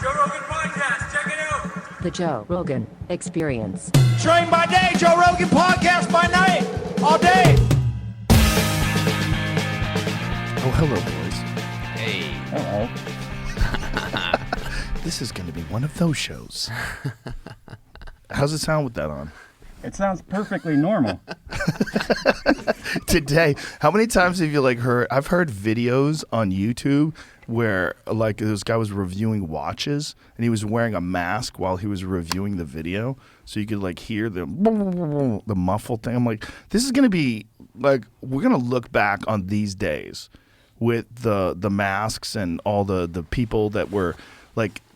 Joe Rogan Podcast. Check it out. The Joe Rogan Experience. Train by day, Joe Rogan Podcast by night, all day. Oh, hello, boys. Hey. Hello. This is going to be one of those shows. How's it sound with that on? It sounds perfectly normal. Today, how many times have you heard? I've heard videos on YouTube where this guy was reviewing watches and he was wearing a mask while he was reviewing the video, so you could hear the muffled thing. I'm like, this is gonna be we're gonna look back on these days with the masks and all the people that were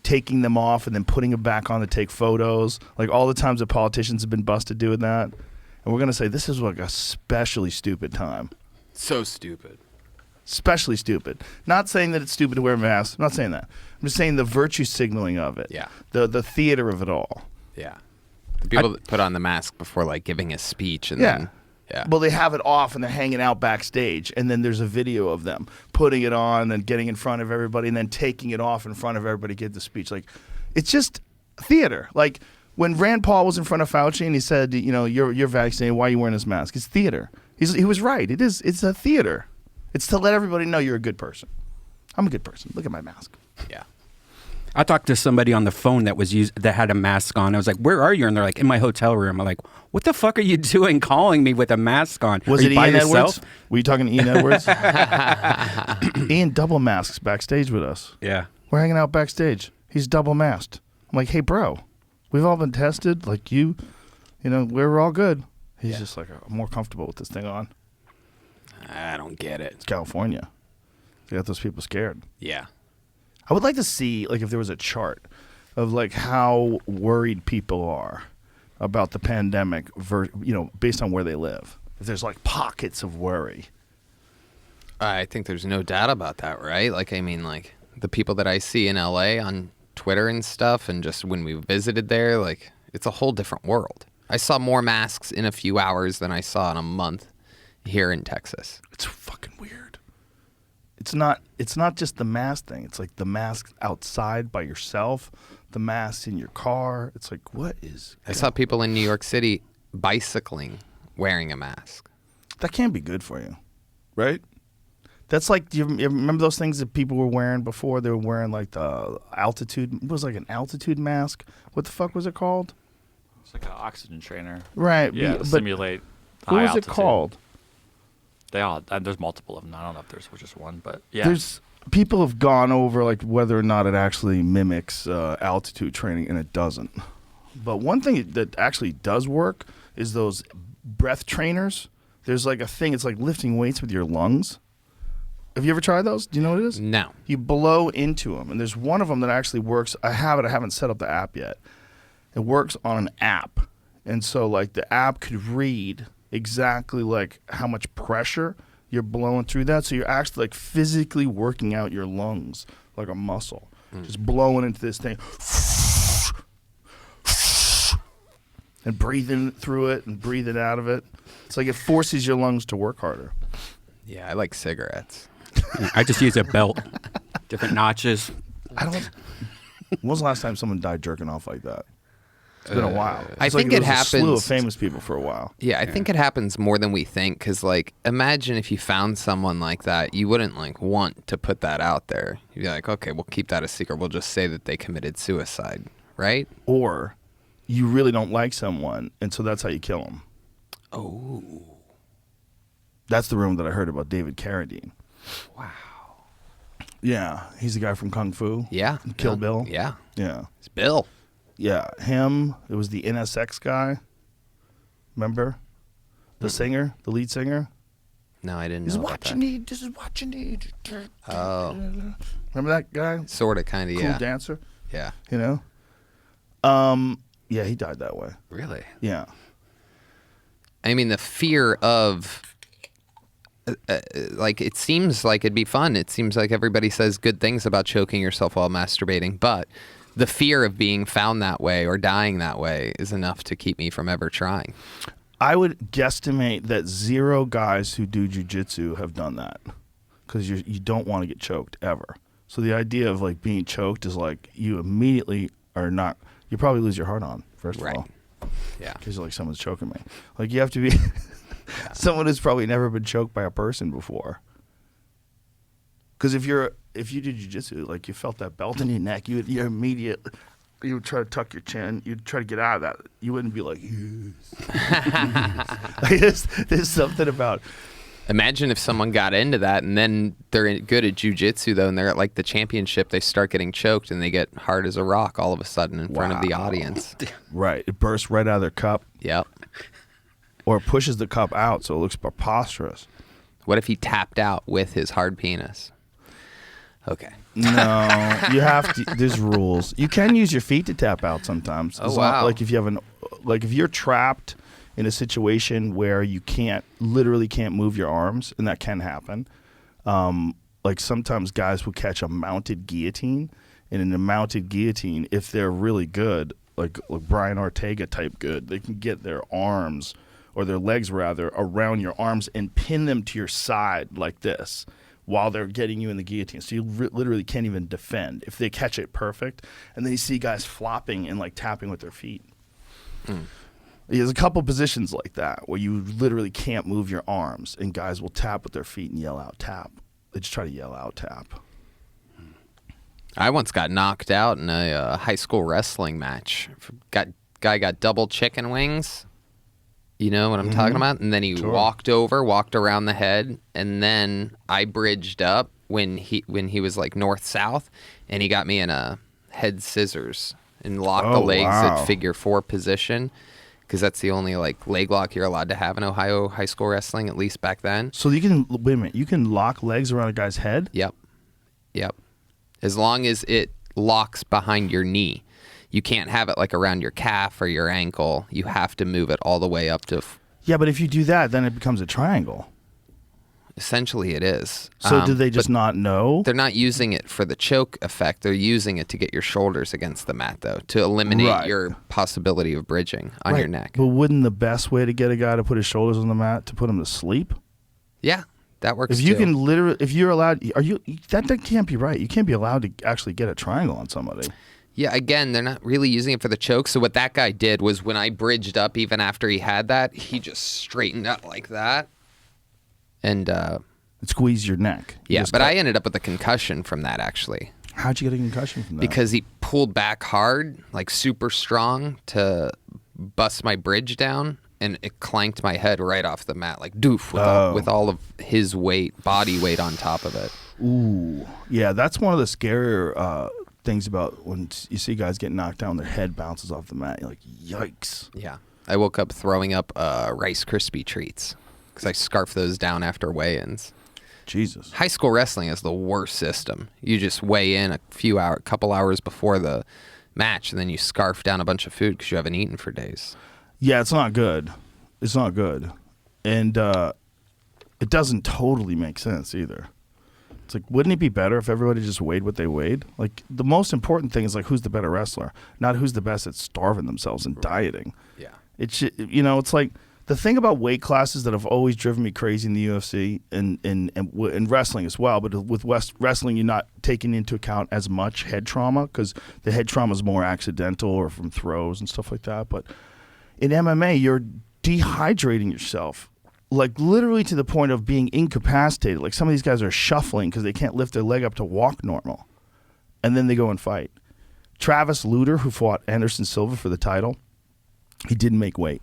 taking them off and then putting them back on to take photos. All the times that politicians have been busted doing that. And we're going to say this is a especially stupid time. So stupid. Especially stupid. Not saying that it's stupid to wear a mask. I'm not saying that. I'm just saying the virtue signaling of it. Yeah. The theater of it all. Yeah. The people that put on the mask before giving a speech and then... Yeah. Well, they have it off and they're hanging out backstage, and then there's a video of them putting it on, then getting in front of everybody, and then taking it off in front of everybody to give the speech. It's just theater. When Rand Paul was in front of Fauci and he said, you're vaccinated, why are you wearing this mask? It's theater. He was right. It's a theater. It's to let everybody know you're a good person. I'm a good person. Look at my mask. Yeah. I talked to somebody on the phone that had a mask on. I was like, "Where are you?" And they're like, "In my hotel room." I'm like, "What the fuck are you doing calling me with a mask on? Was it by Ian yourself?" Edwards? Were you talking to Ian Edwards? Ian double masks backstage with us. Yeah. We're hanging out backstage. He's double masked. I'm like, "Hey, bro, we've all been tested. We're all good." He's just I'm more comfortable with this thing on. I don't get it. It's California. They got those people scared. Yeah. I would like to see if there was a chart of how worried people are about the pandemic, based on where they live. If there's pockets of worry. I think there's no doubt about that, right? The people that I see in LA on Twitter and stuff, and just when we visited there, it's a whole different world. I saw more masks in a few hours than I saw in a month here in Texas. It's fucking weird. It's not just the mask thing. It's the mask outside by yourself, the mask in your car. It's what is... I saw people in New York City bicycling wearing a mask. That can't be good for you, right? That's do you remember those things that people were wearing before? They were wearing the altitude... It was an altitude mask. What the fuck was it called? It's an oxygen trainer. Right. Yeah, to simulate high what was altitude. It called? There's multiple of them. I don't know if there's just one, but yeah. There's people have gone over whether or not it actually mimics altitude training, and it doesn't. But one thing that actually does work is those breath trainers. There's a thing. It's lifting weights with your lungs. Have you ever tried those? Do you know what it is? No. You blow into them, and there's one of them that actually works. I have it. I haven't set up the app yet. It works on an app, and so the app could read exactly how much pressure you're blowing through that, so you're actually physically working out your lungs like a muscle, just blowing into this thing and breathing through it and breathing out of it. It's it forces your lungs to work harder. Yeah, I like cigarettes. I just use a belt, different notches. When was the last time someone died jerking off like that? It's been a while. I think it happens. A slew of famous people for a while. Yeah, I think it happens more than we think. Because, imagine if you found someone like that, you wouldn't want to put that out there. You'd be like, okay, we'll keep that a secret. We'll just say that they committed suicide, right? Or you really don't like someone, and so that's how you kill them. Oh, that's the rumor that I heard about David Carradine. Wow. Yeah, he's the guy from Kung Fu. Yeah. Kill Bill. Yeah. Yeah. It's Bill. Yeah, him. It was the NSX guy. Remember? The singer, the lead singer. No, I didn't know. This is about what that. you need. This is what you need. Oh. Remember that guy? Sort of, kind of, Cool yeah. dancer. Yeah. Yeah, he died that way. Really? Yeah. I mean, the fear of, it seems like it'd be fun. It seems like everybody says good things about choking yourself while masturbating, but the fear of being found that way or dying that way is enough to keep me from ever trying. I would guesstimate that 0 guys who do jujitsu have done that, because you don't want to get choked ever. So the idea of like being choked is like you immediately are not. You probably lose your heart on first of all. Yeah. Because like someone's choking me. Like you have to be someone who's probably never been choked by a person before. Because if you did jiu-jitsu, like you felt that belt in your neck, you would try to tuck your chin. You'd try to get out of that. You wouldn't be like, yes. Like, there's something about. Imagine if someone got into that and then they're good at jiu-jitsu though, and they're at like the championship, they start getting choked and they get hard as a rock all of a sudden in front of the audience. Right. It bursts right out of their cup. Yep. Or it pushes the cup out so it looks preposterous. What if he tapped out with his hard penis? Okay. No, you have to. There's rules. You can use your feet to tap out sometimes. Oh, wow. Like if you have if you're trapped in a situation where you literally can't move your arms, and that can happen. Like sometimes guys will catch a mounted guillotine, and in a mounted guillotine, if they're really good, like Brian Ortega type good, they can get their arms or their legs rather around your arms and pin them to your side like this while they're getting you in the guillotine. So you literally can't even defend if they catch it perfect. And then you see guys flopping and like tapping with their feet. There's a couple positions like that where you literally can't move your arms and guys will tap with their feet and yell out tap. They just try to yell out tap. I once got knocked out in a high school wrestling match. Guy got double chicken wings. You know what I'm talking about? And then he walked around the head, and then I bridged up when he was like north-south, and he got me in a head scissors and locked the legs at figure 4 position, because that's the only like leg lock you're allowed to have in Ohio high school wrestling, at least back then. So you can, wait a minute, you can lock legs around a guy's head? Yep. As long as it locks behind your knee. You can't have it like around your calf or your ankle. You have to move it all the way up to... Yeah, but if you do that, then it becomes a triangle. Essentially, it is. So do they just not know? They're not using it for the choke effect. They're using it to get your shoulders against the mat, though, to eliminate your possibility of bridging on your neck. But wouldn't the best way to get a guy to put his shoulders on the mat to put him to sleep? Yeah, that works If you too. can literally, if you're allowed, that can't be right. You can't be allowed to actually get a triangle on somebody. Yeah, again, they're not really using it for the choke. So what that guy did was when I bridged up, even after he had that, he just straightened up like that. And squeeze your neck. Yeah, but I ended up with a concussion from that, actually. How'd you get a concussion from that? Because he pulled back hard, like super strong, to bust my bridge down, and it clanked my head right off the mat, like doof, with all of his body weight on top of it. Ooh. Yeah, that's one of the scarier things about when you see guys get knocked down, their head bounces off the mat. You're like, yikes. Yeah. I woke up throwing up Rice Krispie treats because I scarfed those down after weigh-ins. Jesus. High school wrestling is the worst system. You just weigh in a couple hours before the match, and then you scarf down a bunch of food because you haven't eaten for days. Yeah, it's not good. It's not good. And it doesn't totally make sense either. It's like, wouldn't it be better if everybody just weighed what they weighed? Like, the most important thing is like who's the better wrestler, not who's the best at starving themselves and dieting. Yeah. It's like the thing about weight classes that have always driven me crazy in the UFC and wrestling as well. But with wrestling, you're not taking into account as much head trauma because the head trauma is more accidental or from throws and stuff like that. But in MMA, you're dehydrating yourself. Like literally to the point of being incapacitated. Like some of these guys are shuffling because they can't lift their leg up to walk normal. And then they go and fight. Travis Lutter, who fought Anderson Silva for the title, he didn't make weight.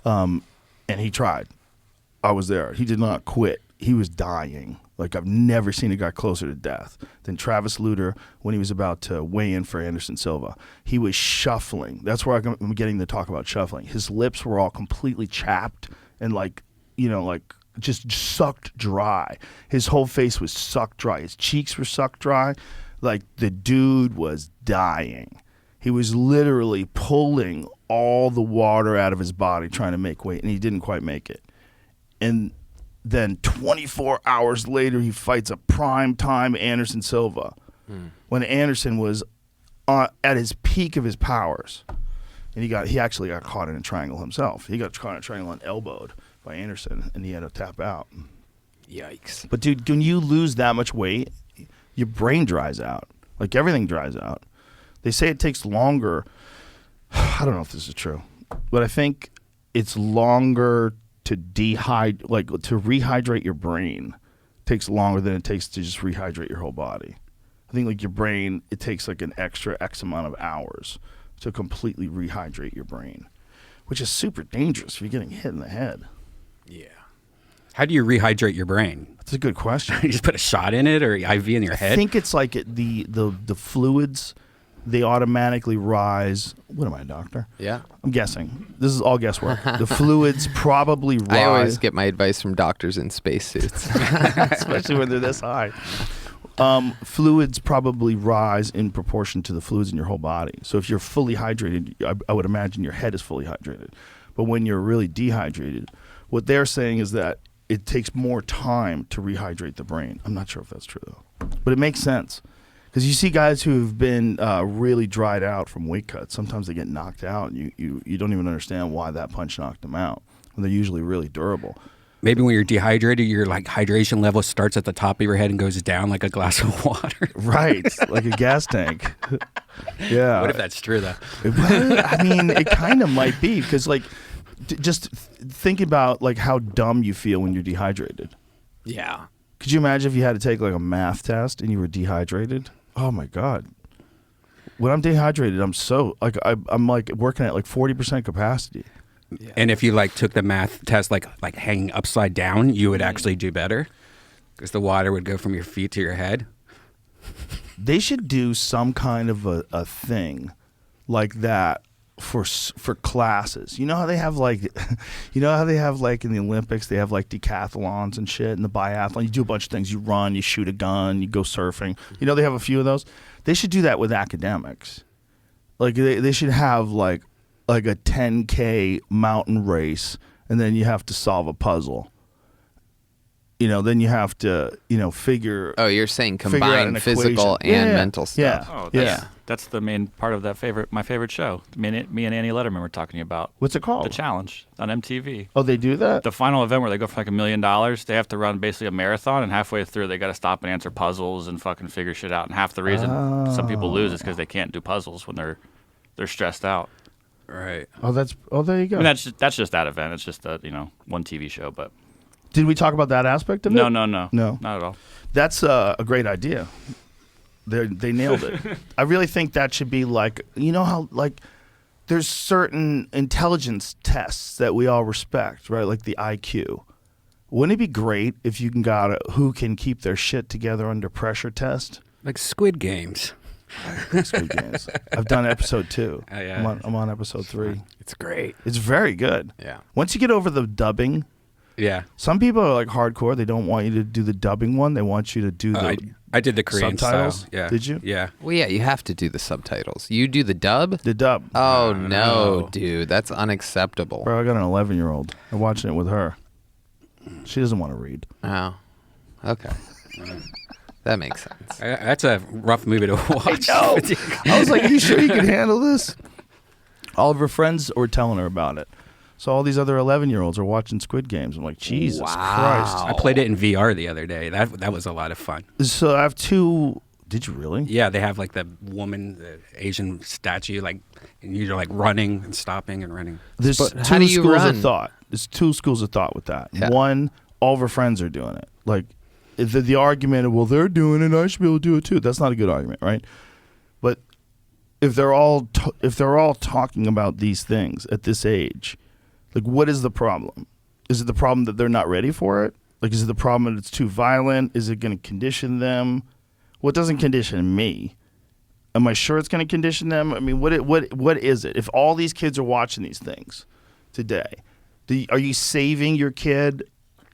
And he tried. I was there. He did not quit. He was dying. Like I've never seen a guy closer to death than Travis Lutter when he was about to weigh in for Anderson Silva. He was shuffling. That's where I'm getting to talk about shuffling. His lips were all completely chapped and like just sucked dry. His whole face was sucked dry. His cheeks were sucked dry. Like the dude was dying. He was literally pulling all the water out of his body trying to make weight, and he didn't quite make it. And then 24 hours later, he fights a prime-time Anderson Silva when Anderson was at his peak of his powers. And he actually got caught in a triangle himself. He got caught in a triangle and elbowed by Anderson, and he had to tap out. Yikes. But dude, when you lose that much weight, your brain dries out. Like everything dries out. They say it takes longer. I don't know if this is true, but I think it's longer to rehydrate your brain takes longer than it takes to just rehydrate your whole body. I think like your brain, it takes like an extra X amount of hours to completely rehydrate your brain, which is super dangerous if you're getting hit in the head. Yeah. How do you rehydrate your brain? That's a good question. You just put a shot in it or IV in your head? I think it's like the fluids, they automatically rise. What am I, a doctor? Yeah. I'm guessing. This is all guesswork. The fluids probably rise. I always get my advice from doctors in spacesuits. Especially when they're this high. Fluids probably rise in proportion to the fluids in your whole body. So if you're fully hydrated, I would imagine your head is fully hydrated. But when you're really dehydrated, what they're saying is that it takes more time to rehydrate the brain. I'm not sure if that's true, though. But it makes sense. Because you see guys who've been really dried out from weight cuts. Sometimes they get knocked out, and you don't even understand why that punch knocked them out. And they're usually really durable. Maybe when you're dehydrated, your like hydration level starts at the top of your head and goes down like a glass of water. Right, like a gas tank. Yeah. What if that's true, though? Well, I mean, it kind of might be because, like, just think about like how dumb you feel when you're dehydrated. Yeah. Could you imagine if you had to take like a math test and you were dehydrated? Oh my God. When I'm dehydrated, I'm so like I'm like working at like 40% capacity. Yeah. And if you like took the math test like hanging upside down, you would actually do better because the water would go from your feet to your head. They should do some kind of a thing like that for classes. You know how they have like in the Olympics they have like decathlons and shit, and the biathlon you do a bunch of things. You run, you shoot a gun, you go surfing. You know they have a few of those. They should do that with academics. Like they should have like a 10K mountain race, and then you have to solve a puzzle. You know, then you have to, figure. Oh, you're saying figure out combine an physical equation. and Yeah. mental stuff. Oh, Yeah. that's the main part of my favorite show. Me and Annie Letterman were talking about What's it called? The Challenge on MTV. Oh, they do that? The final event where they go for like $1 million, they have to run basically a marathon, and halfway through they got to stop and answer puzzles and fucking figure shit out. And half the reason some people lose is because they can't do puzzles when they're stressed out. Right. there you go. I mean, that's just that event. It's just a one TV show, but Did we talk about that aspect of it? no, No. not at all. That's a great idea. They nailed it. I really think that should be like, how like there's certain intelligence tests that we all respect, right? Like the IQ. Wouldn't it be great if you got a who can keep their shit together under pressure test? Like Squid Games. Squid Games. I've done episode 2. Oh, yeah. I'm on episode 3. It's great. It's very good. Yeah. Once you get over the dubbing, Yeah. some people are like hardcore. They don't want you to do the dubbing one. They want you to do the I did the Korean subtitles. style. Yeah. Did you? Yeah. Well, yeah, you have to do the subtitles. You do the dub? The dub. Oh, no, dude. That's unacceptable. Bro, I got an 11-year-old. I'm watching it with her. She doesn't want to read. Oh, okay. That makes sense. That's a rough movie to watch. I was like, are you sure you can handle this? All of her friends were telling her about it. So all these other 11-year-olds are watching Squid Games. I'm like, Jesus Christ. I played it in VR the other day. That was a lot of fun. So I have 2. Did you really? Yeah, they have like the woman, the Asian statue, like, and you're like running and stopping and running. There's But 2 how do you schools run? of thought. There's 2 schools of thought with that. Yeah. One, all of her friends are doing it. Like, the argument of, well, they're doing it, I should be able to do it too. That's not a good argument, right? But if they're all talking about these things at this age, like, what is the problem? Is it the problem that they're not ready for it? Like, is it the problem that it's too violent? Is it going to condition them? Well, it doesn't condition me. Am I sure it's going to condition them? I mean, what is it? If all these kids are watching these things today, are you saving your kid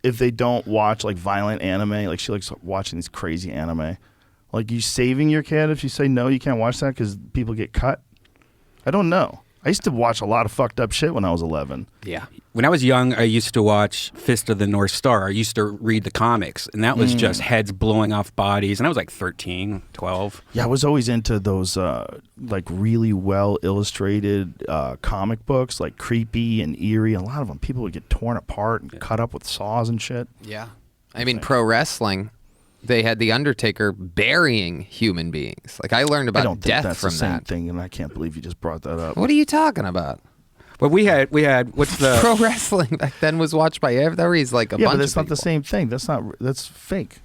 if they don't watch like violent anime? Like, she likes watching these crazy anime. Like, you saving your kid if you say no, you can't watch that because people get cut? I don't know. I used to watch a lot of fucked up shit when I was 11. Yeah. When I was young, I used to watch Fist of the North Star. I used to read the comics, and that was just heads blowing off bodies. And I was like 13, 12. Yeah, I was always into those like really well illustrated comic books, like creepy and eerie. A lot of them, people would get torn apart and cut up with saws and shit. Yeah. I mean, pro wrestling, they had the Undertaker burying human beings. Like I learned I about don't think death that's from the same that. thing, and I can't believe you just brought that up. What are you talking about? But we had what's the Pro wrestling back then was watched by everybody's like a Yeah, bunch but that's of not the people. same thing. That's fake.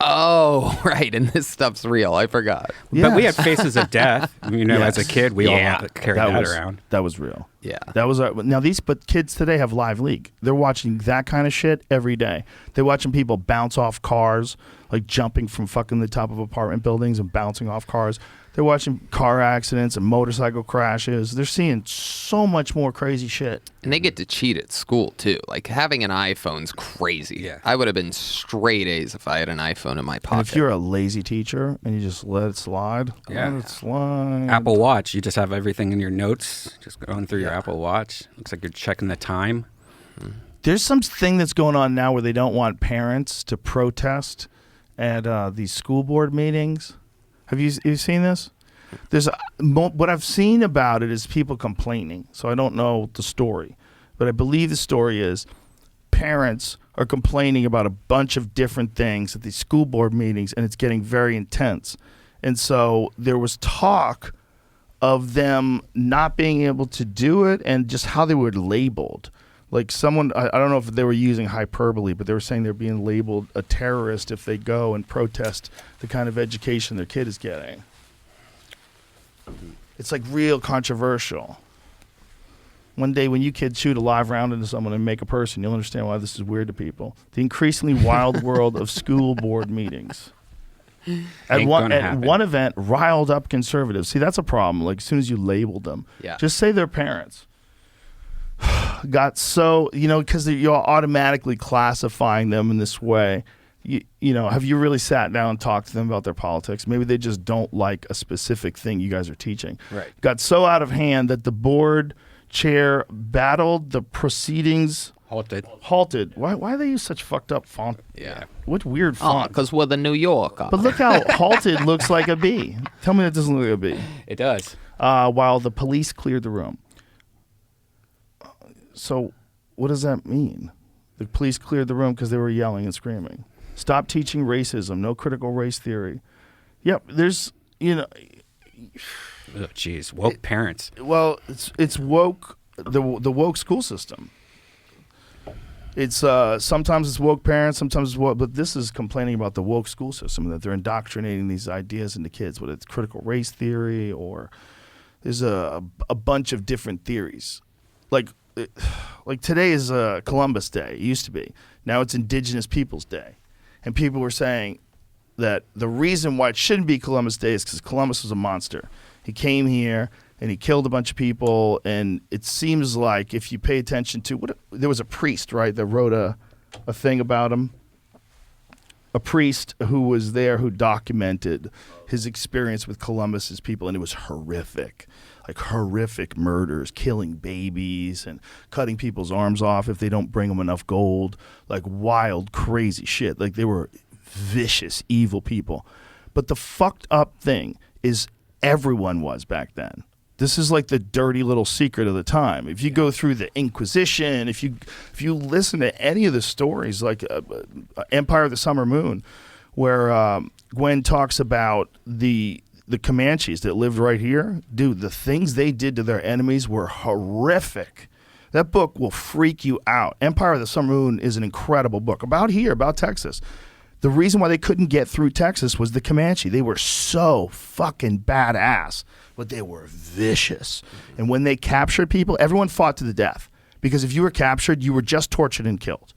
Oh, right, and this stuff's real. I forgot. But we had Yes. Faces of Death. You know, Yes. as a kid, we Yeah. all carried that around. That was real. Yeah. That was now but kids today have live league. They're watching that kind of shit every day. They're watching people bounce off cars, like jumping from fucking the top of apartment buildings and bouncing off cars. They're watching car accidents and motorcycle crashes. They're seeing so much more crazy shit. And they get to cheat at school too. Like having an iPhone's crazy. Yeah. I would have been straight A's if I had an iPhone in my pocket. And if you're a lazy teacher and you just let it slide, Yeah. let it slide. Apple Watch, you just have everything in your notes, just going through your Apple Watch. Looks like you're checking the time. There's some thing that's going on now where they don't want parents to protest at these school board meetings. Have you seen this? There's what I've seen about it is people complaining. So I don't know the story, but I believe the story is parents are complaining about a bunch of different things at these school board meetings, and it's getting very intense. And so there was talk of them not being able to do it and just how they were labeled. Like someone, I don't know if they were using hyperbole, but they were saying they're being labeled a terrorist if they go and protest the kind of education their kid is getting. It's like real controversial. One day when you kids shoot a live round into someone and make a person, you'll understand why this is weird to people. The increasingly wild world of school board meetings. At one event, riled up conservatives. See, that's a problem. Like as soon as you labeled them, Yeah. just say they're parents. Got so, because you're automatically classifying them in this way. Have you really sat down and talked to them about their politics? Maybe they just don't like a specific thing you guys are teaching. Right. Got so out of hand that the board chair battled the proceedings. Halted. Why do they use such fucked up font? Yeah. What weird Oh, font? because we're the New Yorker. But look how halted looks like a B. Tell me that doesn't look like a B. It does. While the police cleared the room. So what does that mean? The police cleared the room because they were yelling and screaming. Stop teaching racism. No critical race theory. Yep, there's, Oh, jeez. Woke parents. well, it's woke, the woke school system. It's sometimes it's woke parents, sometimes it's woke, but this is complaining about the woke school system, that they're indoctrinating these ideas into kids, whether it's critical race theory or there's a bunch of different theories. Like today is Columbus Day. It used to be. Now it's Indigenous Peoples Day. And people were saying that the reason why it shouldn't be Columbus Day is because Columbus was a monster. He came here and he killed a bunch of people. And it seems like if you pay attention to there was a priest, right, that wrote a thing about him. A priest who was there who documented his experience with Columbus's people, and it was horrific. Like horrific murders, killing babies and cutting people's arms off if they don't bring them enough gold. Like wild, crazy shit. Like they were vicious, evil people. But the fucked up thing is everyone was back then. This is like the dirty little secret of the time. If you go through the Inquisition, if you listen to any of the stories, like Empire of the Summer Moon, where Gwen talks about the Comanches that lived right here, dude, the things they did to their enemies were horrific. That book will freak you out. Empire of the Summer Moon is an incredible book about Texas. The reason why they couldn't get through Texas was the Comanche. They were so fucking badass, but they were vicious. And when they captured people, everyone fought to the death. Because if you were captured, you were just tortured and killed.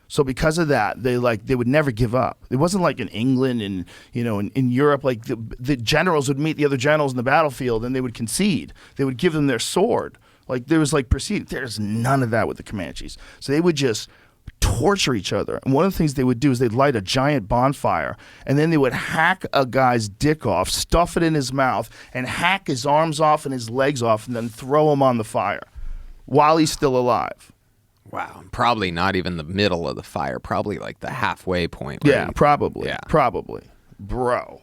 So because of that, they would never give up. It wasn't like in England and in Europe, like the generals would meet the other generals in the battlefield and they would concede. They would give them their sword. Like there was proceeding. There's none of that with the Comanches. So they would just torture each other. And one of the things they would do is they'd light a giant bonfire and then they would hack a guy's dick off, stuff it in his mouth, and hack his arms off and his legs off and then throw him on the fire while he's still alive. Wow. Probably not even the middle of the fire. Probably like the halfway point. Where Probably. Yeah. Probably. Bro.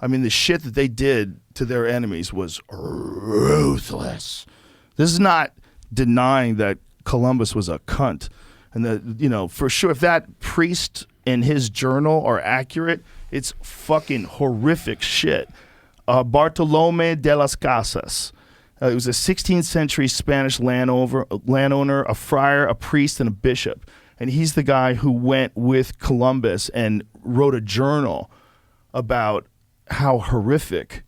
I mean, the shit that they did to their enemies was ruthless. This is not denying that Columbus was a cunt. And that, for sure, if that priest in his journal are accurate, it's fucking horrific shit. Bartolome de las Casas. He was a 16th century Spanish landowner, a friar, a priest, and a bishop. And he's the guy who went with Columbus and wrote a journal about how horrific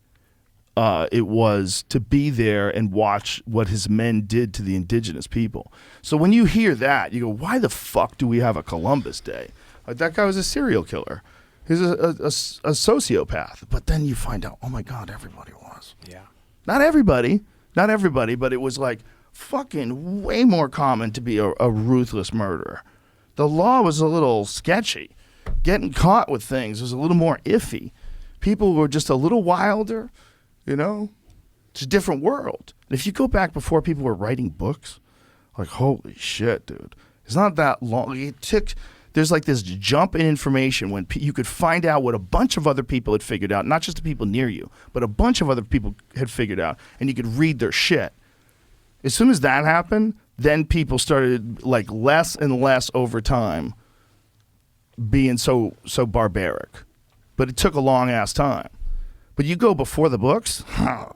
it was to be there and watch what his men did to the indigenous people. So when you hear that, you go, why the fuck do we have a Columbus Day? Like, that guy was a serial killer. He's a sociopath. But then you find out, oh my God, everybody was. Yeah. Not everybody, but it was like fucking way more common to be a ruthless murderer. The law was a little sketchy. Getting caught with things was a little more iffy. People were just a little wilder, you know? It's a different world. And if you go back before people were writing books, like, holy shit, dude. It's not that long. There's like this jump in information when you could find out what a bunch of other people had figured out, not just the people near you, but a bunch of other people had figured out, and you could read their shit. As soon as that happened, then people started, like, less and less over time being so barbaric. But it took a long ass time. But you go before the books, can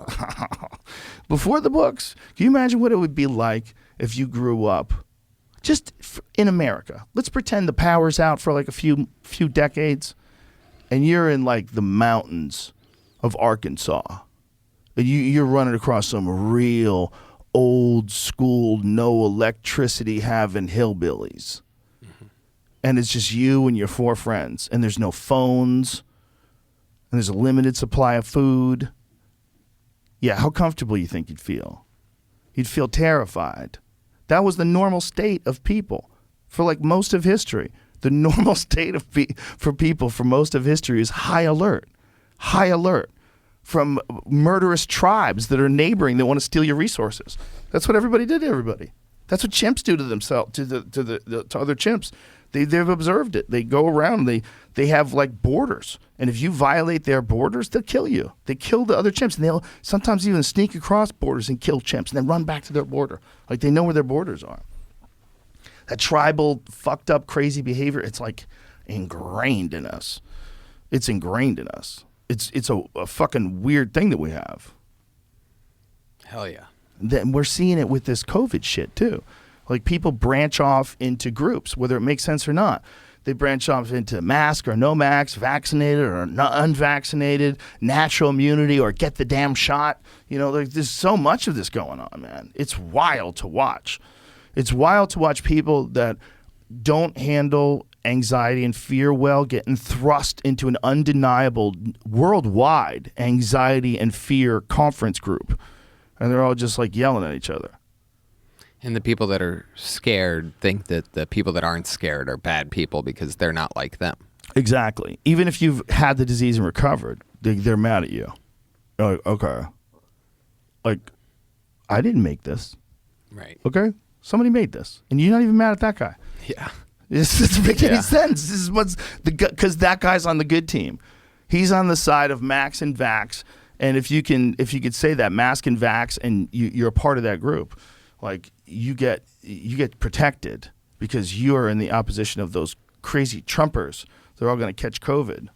you imagine what it would be like if you grew up just in America? Let's pretend the power's out for like a few decades, and you're in like the mountains of Arkansas, and you're running across some real old school, no electricity having hillbillies. And it's just you and your 4 friends, and there's no phones, and there's a limited supply of food. Yeah, how comfortable you think you'd feel? You'd feel terrified. That was the normal state of people for like most of history. The normal state of for people for most of history is high alert from murderous tribes that are neighboring that want to steal your resources. That's what everybody did to everybody. That's what chimps do to themselves, to other chimps. They've observed it. They go around. They have like borders, and if you violate their borders, they'll kill you. They kill the other chimps, and they'll sometimes even sneak across borders and kill chimps, and then run back to their border. Like, they know where their borders are. That tribal, fucked up, crazy behavior, it's like ingrained in us. It's ingrained in us. It's a fucking weird thing that we have. Hell yeah. Then we're seeing it with this COVID shit too. Like, people branch off into groups, whether it makes sense or not. They branch off into mask or no mask, vaccinated or unvaccinated, natural immunity or get the damn shot. You know, there's so much of this going on, man. It's wild to watch. It's wild to watch people that don't handle anxiety and fear well getting thrust into an undeniable worldwide anxiety and fear conference group. And they're all just like yelling at each other. And the people that are scared think that the people that aren't scared are bad people because they're not like them. Exactly. Even if you've had the disease and recovered, they're mad at you. Like, okay. Like, I didn't make this. Right. Okay? Somebody made this. And you're not even mad at that guy. Yeah. This doesn't make any sense. This is what's because that guy's on the good team. He's on the side of max and vax. And if you could say that, mask and vax, and you're a part of that group, like, you get protected because you are in the opposition of those crazy Trumpers. They're all going to catch COVID.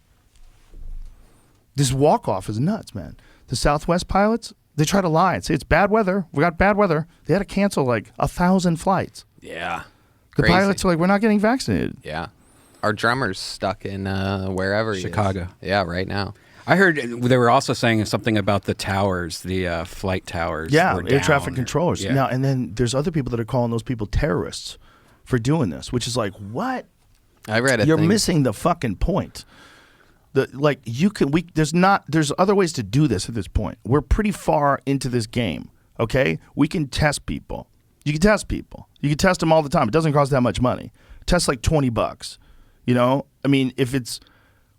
This walk-off is nuts, man. The Southwest pilots, they try to lie and say it's bad weather. We got bad weather. They had to cancel like 1,000 flights. Yeah. The Crazy. pilots are like, we're not getting vaccinated. Yeah. Our drummer's stuck in wherever he is. Chicago. Yeah, right now. I heard they were also saying something about the towers, the flight towers. Yeah, were air down. traffic controllers. Yeah. Now, and then there's other people that are calling those people terrorists for doing this, which is like, what? I read a You're thing. missing the fucking point. There's other ways to do this at this point. We're pretty far into this game, okay? We can test people. You can test people. You can test them all the time. It doesn't cost that much money. Test like $20, you know? I mean, if it's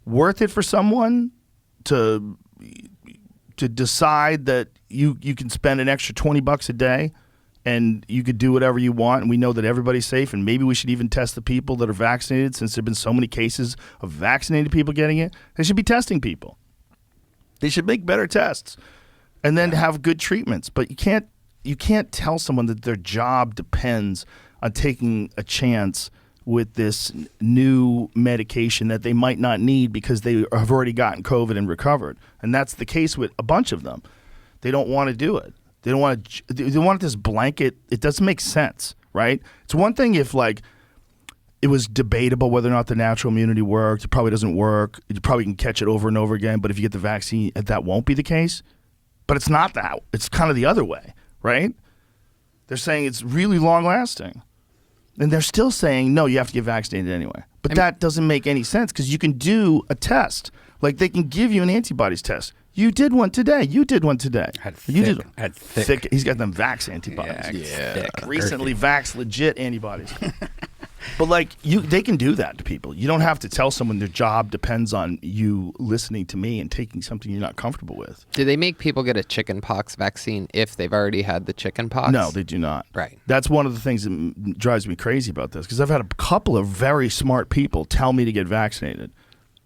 worth it for someone to decide that you can spend an extra $20 a day and you could do whatever you want, and we know that everybody's safe, and maybe we should even test the people that are vaccinated, since there have been so many cases of vaccinated people getting it. They should be testing people. They should make better tests and then have good treatments. But you can't tell someone that their job depends on taking a chance with this new medication that they might not need because they have already gotten COVID and recovered. And that's the case with a bunch of them. They don't want to do it. They don't want to. They want this blanket. It doesn't make sense, right? It's one thing if like it was debatable whether or not the natural immunity worked. It probably doesn't work. You probably can catch it over and over again. But if you get the vaccine, that won't be the case. But it's not that. It's kind of the other way, right? They're saying it's really long lasting. And they're still saying, no, you have to get vaccinated anyway. But that doesn't make any sense because you can do a test. Like they can give you an antibodies test. You did one today. You did one today. Had thick. He's got them vax antibodies. Yeah. Recently vax legit antibodies. But like they can do that to people. You don't have to tell someone their job depends on you listening to me and taking something you're not comfortable with. Do they make people get a chickenpox vaccine if they've already had the chickenpox? No, they do not. Right. That's one of the things that drives me crazy about this because I've had a couple of very smart people tell me to get vaccinated,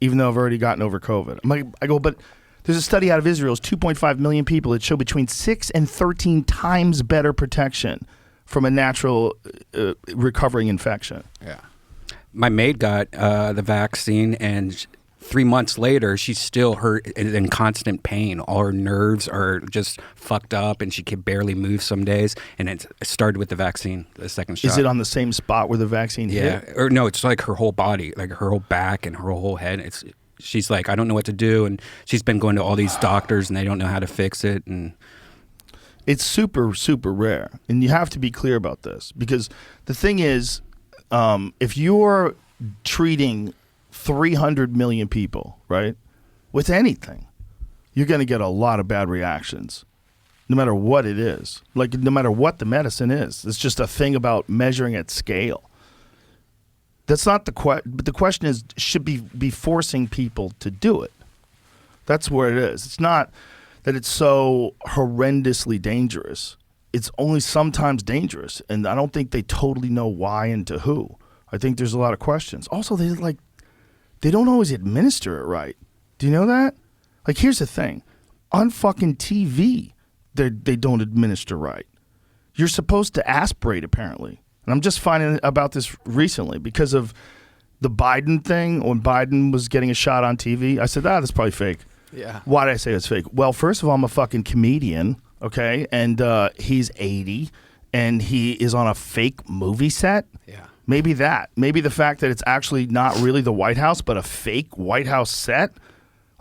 even though I've already gotten over COVID. I go, but there's a study out of Israel. It's 2.5 million people that show between 6 and 13 times better protection from a natural recovering infection. Yeah. My maid got the vaccine, and 3 months later, she's still hurt and in constant pain. All her nerves are just fucked up, and she can barely move some days. And it started with the vaccine, the second shot. Is it on the same spot where the vaccine Yeah. hit? Or no, it's like her whole body, like her whole back and her whole head. She's like, I don't know what to do. And she's been going to all these doctors, and they don't know how to fix it. And it's super, super rare. And you have to be clear about this because the thing is, if you're treating 300 million people, right, with anything, you're going to get a lot of bad reactions, no matter what it is. Like, no matter what the medicine is. It's just a thing about measuring at scale. That's not the question. But the question is, should be forcing people to do it. That's where it is. It's not that it's so horrendously dangerous. It's only sometimes dangerous, and I don't think they totally know why and to who. I think there's a lot of questions. Also, they don't always administer it right. Do you know that? Like, here's the thing. On fucking TV, they don't administer right. You're supposed to aspirate, apparently. And I'm just finding about this recently because of the Biden thing. When Biden was getting a shot on TV, I said, that's probably fake. Yeah. Why did I say it's fake? Well, first of all, I'm a fucking comedian, okay? And he's 80, and he is on a fake movie set. Yeah. Maybe that. Maybe the fact that it's actually not really the White House, but a fake White House set.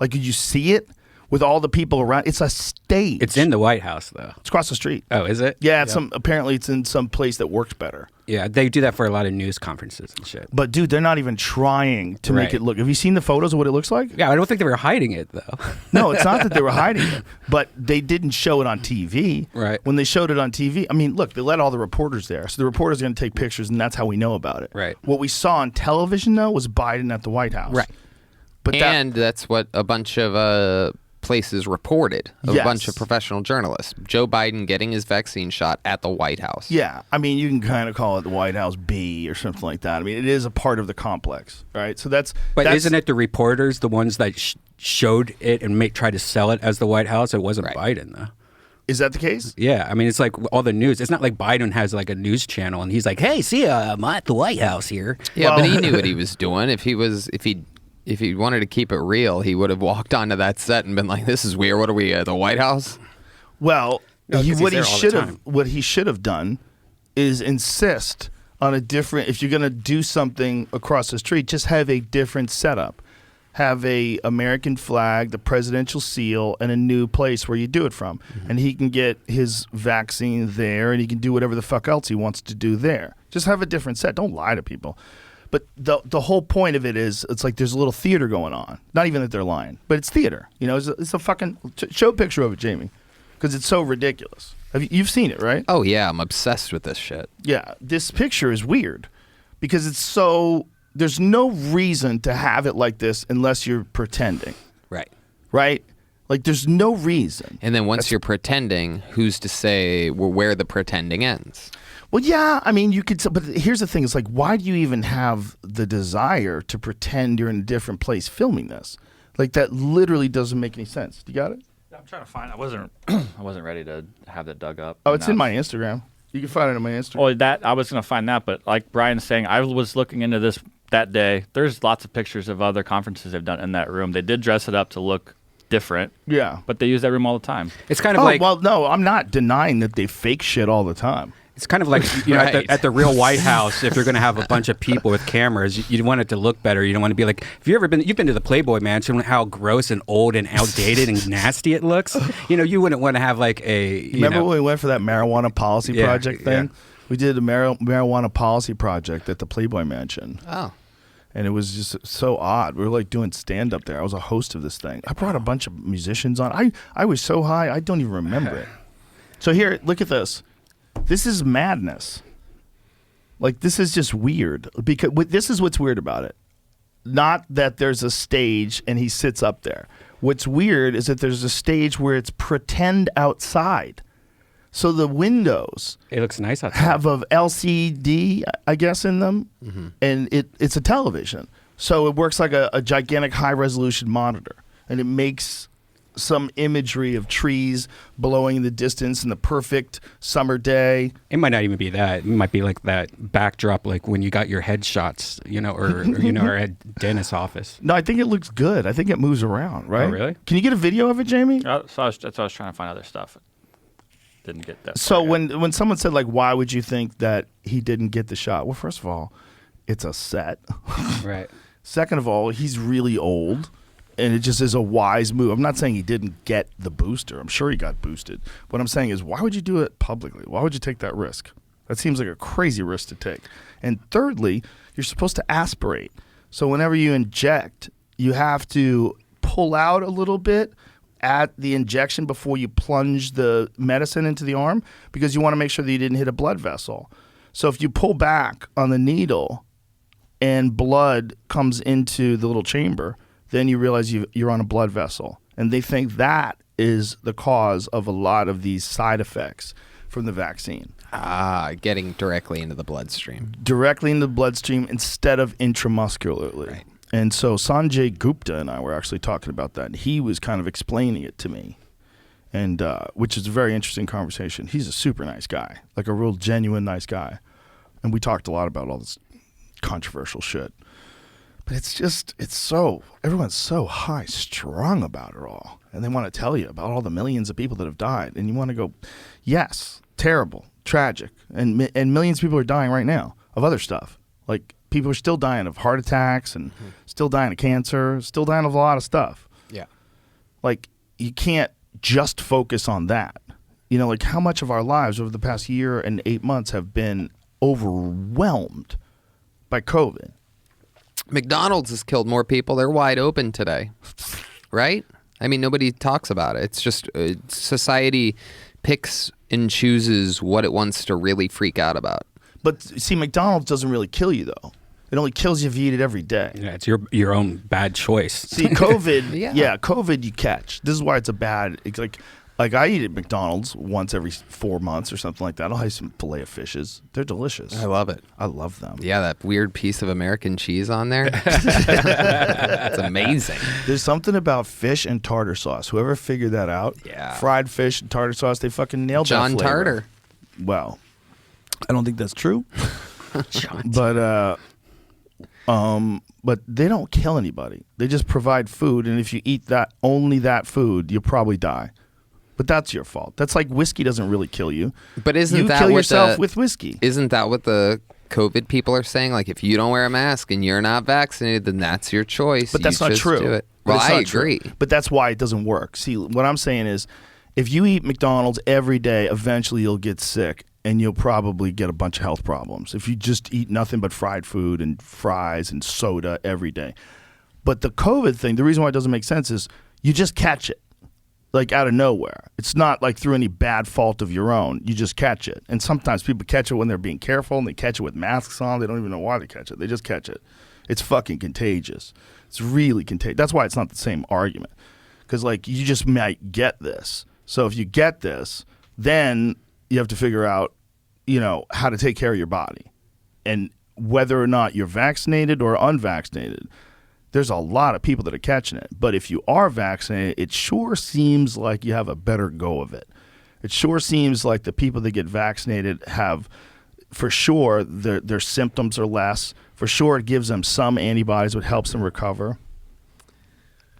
Like, could you see it with all the people around? It's a stage. it's in the White House, though. It's across the street. Oh, is it? Yeah, apparently it's in some place that works better. Yeah, they do that for a lot of news conferences and shit. But, dude, they're not even trying to make Right. it look. Have you seen the photos of what it looks like? Yeah, I don't think they were hiding it, though. No, it's not that they were hiding it, but they didn't show it on TV. Right. When they showed it on TV, I mean, look, they let all the reporters there. So the reporters are going to take pictures, and that's how we know about it. Right. What we saw on television, though, was Biden at the White House. Right. But And that's what a bunch of places reported. A Yes. bunch of professional journalists. Joe Biden getting his vaccine shot at the White House. yeah, I mean, you can kind of call it the White House B or something like that. I mean, it is a part of the complex, right? So that's. But isn't it the reporters, the ones that showed it and tried to sell it as the White House? It wasn't Biden, though. Is that the case? Yeah, I mean, it's like all the news. It's not like Biden has like a news channel and he's like, "Hey, see, I'm at the White House here." Yeah, Well- but he knew what he was doing. If he wanted to keep it real, he would have walked onto that set and been like, "This is weird. What are we at the White House?" Well, No, 'cause he's what there all the time. he should have done is insist on a different. If you're going to do something across the street, just have a different setup. Have a American flag, the presidential seal, and a new place where you do it from. Mm-hmm. And he can get his vaccine there, and he can do whatever the fuck else he wants to do there. Just have a different set. Don't lie to people. But the whole point of it is, it's like there's a little theater going on. Not even that they're lying, but it's theater. You know, it's a fucking show a picture of it, Jamie, because it's so ridiculous. You've seen it, right? Oh yeah, I'm obsessed with this shit. Yeah, this picture is weird because it's so. There's no reason to have it like this unless you're pretending, Right. right? Like, there's no reason. And then once you're pretending, who's to say where the pretending ends? Well, yeah, I mean, you could, but here's the thing. It's like, why do you even have the desire to pretend you're in a different place filming this? Like, that literally doesn't make any sense. You got it? I'm trying to find. I wasn't ready to have that dug up. Oh, it's in Now- my Instagram. You can find it on my Instagram. Oh, that I was gonna find that, but like Brian's saying, I was looking into this that day. There's lots of pictures of other conferences they've done in that room. They did dress it up to look different. Yeah. But they use that room all the time. It's kind of like well, no, I'm not denying that they fake shit all the time. It's kind of like, you know, Right. at the real White House, if you're going to have a bunch of people with cameras, you want it to look better. You don't want to be like, you've been to the Playboy Mansion, how gross and old and outdated and nasty it looks. You know, you wouldn't want to have like Remember when we went for that marijuana policy Yeah, project thing? yeah. We did a marijuana policy project at the Playboy Mansion. Oh. And it was just so odd. We were like doing stand up there. I was a host of this thing. I brought a bunch of musicians on. I was so high, I don't even remember it. So here, look at this. This is madness. Like, this is just weird. Because this is what's weird about it. Not that there's a stage and he sits up there. What's weird is that there's a stage where it's pretend outside. So the windows it looks nice outside. have a LCD, I guess, in them, and it's a television. So it works like a gigantic high-resolution monitor, and it makes some imagery of trees blowing in the distance and the perfect summer day. It might not even be that. It might be like that backdrop, like when you got your headshots, you know, or you know, or at dentist's office. No, I think it looks good. I think it moves around, right? Oh, really? Can you get a video of it, Jamie? That's why I was trying to find other stuff. Didn't get that. So far yet. when someone said, like, why would you think that he didn't get the shot? Well, first of all, it's a set. Right. Second of all, he's really old, and it just is a wise move. I'm not saying he didn't get the booster. I'm sure he got boosted. What I'm saying is, why would you do it publicly? Why would you take that risk? That seems like a crazy risk to take. And thirdly, you're supposed to aspirate. So whenever you inject, you have to pull out a little bit at the injection before you plunge the medicine into the arm, because you want to make sure that you didn't hit a blood vessel. So if you pull back on the needle and blood comes into the little chamber, then you realize you're on a blood vessel. And they think that is the cause of a lot of these side effects from the vaccine. Getting directly into the bloodstream. Directly into the bloodstream instead of intramuscularly. Right. And so Sanjay Gupta and I were actually talking about that. And he was kind of explaining it to me, and which is a very interesting conversation. He's a super nice guy, like a real genuine nice guy. And we talked a lot about all this controversial shit. But everyone's so high strung about it all. And they want to tell you about all the millions of people that have died. And you want to go, yes, terrible, tragic. And millions of people are dying right now of other stuff. Like, people are still dying of heart attacks and still dying of cancer, still dying of a lot of stuff. Yeah. Like, you can't just focus on that. You know, like, how much of our lives over the past year and 8 months have been overwhelmed by COVID? McDonald's has killed more people. They're wide open today, right? I mean, nobody talks about it. It's just society picks and chooses what it wants to really freak out about. But see, McDonald's doesn't really kill you, though. It only kills you if you eat it every day. Yeah, it's your own bad choice. See, COVID, Yeah. COVID you catch. This is why it's it's like I eat at McDonald's once every 4 months or something like that. I'll have some filet of fishes. They're delicious. I love it. I love them. Yeah, that weird piece of American cheese on there. That's amazing. There's something about fish and tartar sauce. Whoever figured that out, Yeah. fried fish and tartar sauce, they fucking nailed John that flavor. Tartar. Well, I don't think that's true. But they don't kill anybody. They just provide food, and if you eat only that food, you'll probably die. But that's your fault. That's like whiskey doesn't really kill you. But isn't you that kill what yourself with whiskey? Isn't that what the COVID people are saying? Like, if you don't wear a mask and you're not vaccinated, then that's your choice. But that's You not just true. do it. But Well, it's I not true. agree. But that's why it doesn't work. See, what I'm saying is, if you eat McDonald's every day, eventually you'll get sick, and you'll probably get a bunch of health problems. If you just eat nothing but fried food and fries and soda every day. But the COVID thing, the reason why it doesn't make sense is you just catch it, like out of nowhere. It's not like through any bad fault of your own. You just catch it. And sometimes people catch it when they're being careful, and they catch it with masks on. They don't even know why they catch it. They just catch it. It's fucking contagious. It's really contagious. That's why it's not the same argument. Because, like, you just might get this. So if you get this, then you have to figure out, you know, how to take care of your body. And whether or not you're vaccinated or unvaccinated, there's a lot of people that are catching it. But if you are vaccinated, it sure seems like you have a better go of it. It sure seems like the people that get vaccinated have, for sure, their symptoms are less. For sure, it gives them some antibodies, which helps them recover.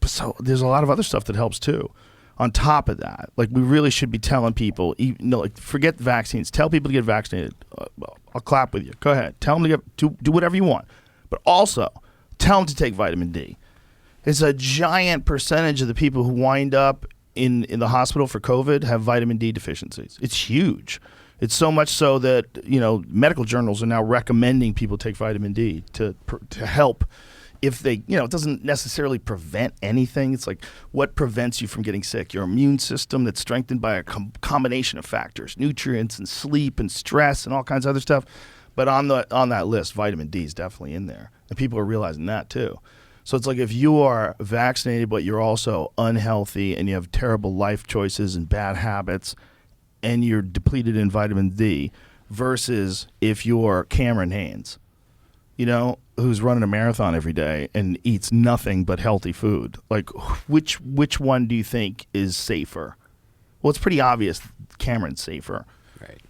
So there's a lot of other stuff that helps too. On top of that, like we really should be telling people, like forget vaccines. Tell people to get vaccinated. I'll clap with you. Go ahead. Tell them to do whatever you want, but also tell them to take vitamin D. It's a giant percentage of the people who wind up in the hospital for COVID have vitamin D deficiencies. It's huge. It's so much so that medical journals are now recommending people take vitamin D to help. If they, it doesn't necessarily prevent anything. It's like what prevents you from getting sick? Your immune system that's strengthened by a combination of factors, nutrients and sleep and stress and all kinds of other stuff. But on that list, vitamin D is definitely in there. And people are realizing that too. So it's like if you are vaccinated but you're also unhealthy and you have terrible life choices and bad habits and you're depleted in vitamin D versus if you're Cameron Hanes, who's running a marathon every day and eats nothing but healthy food. Like, which one do you think is safer? Well, it's pretty obvious Cameron's safer.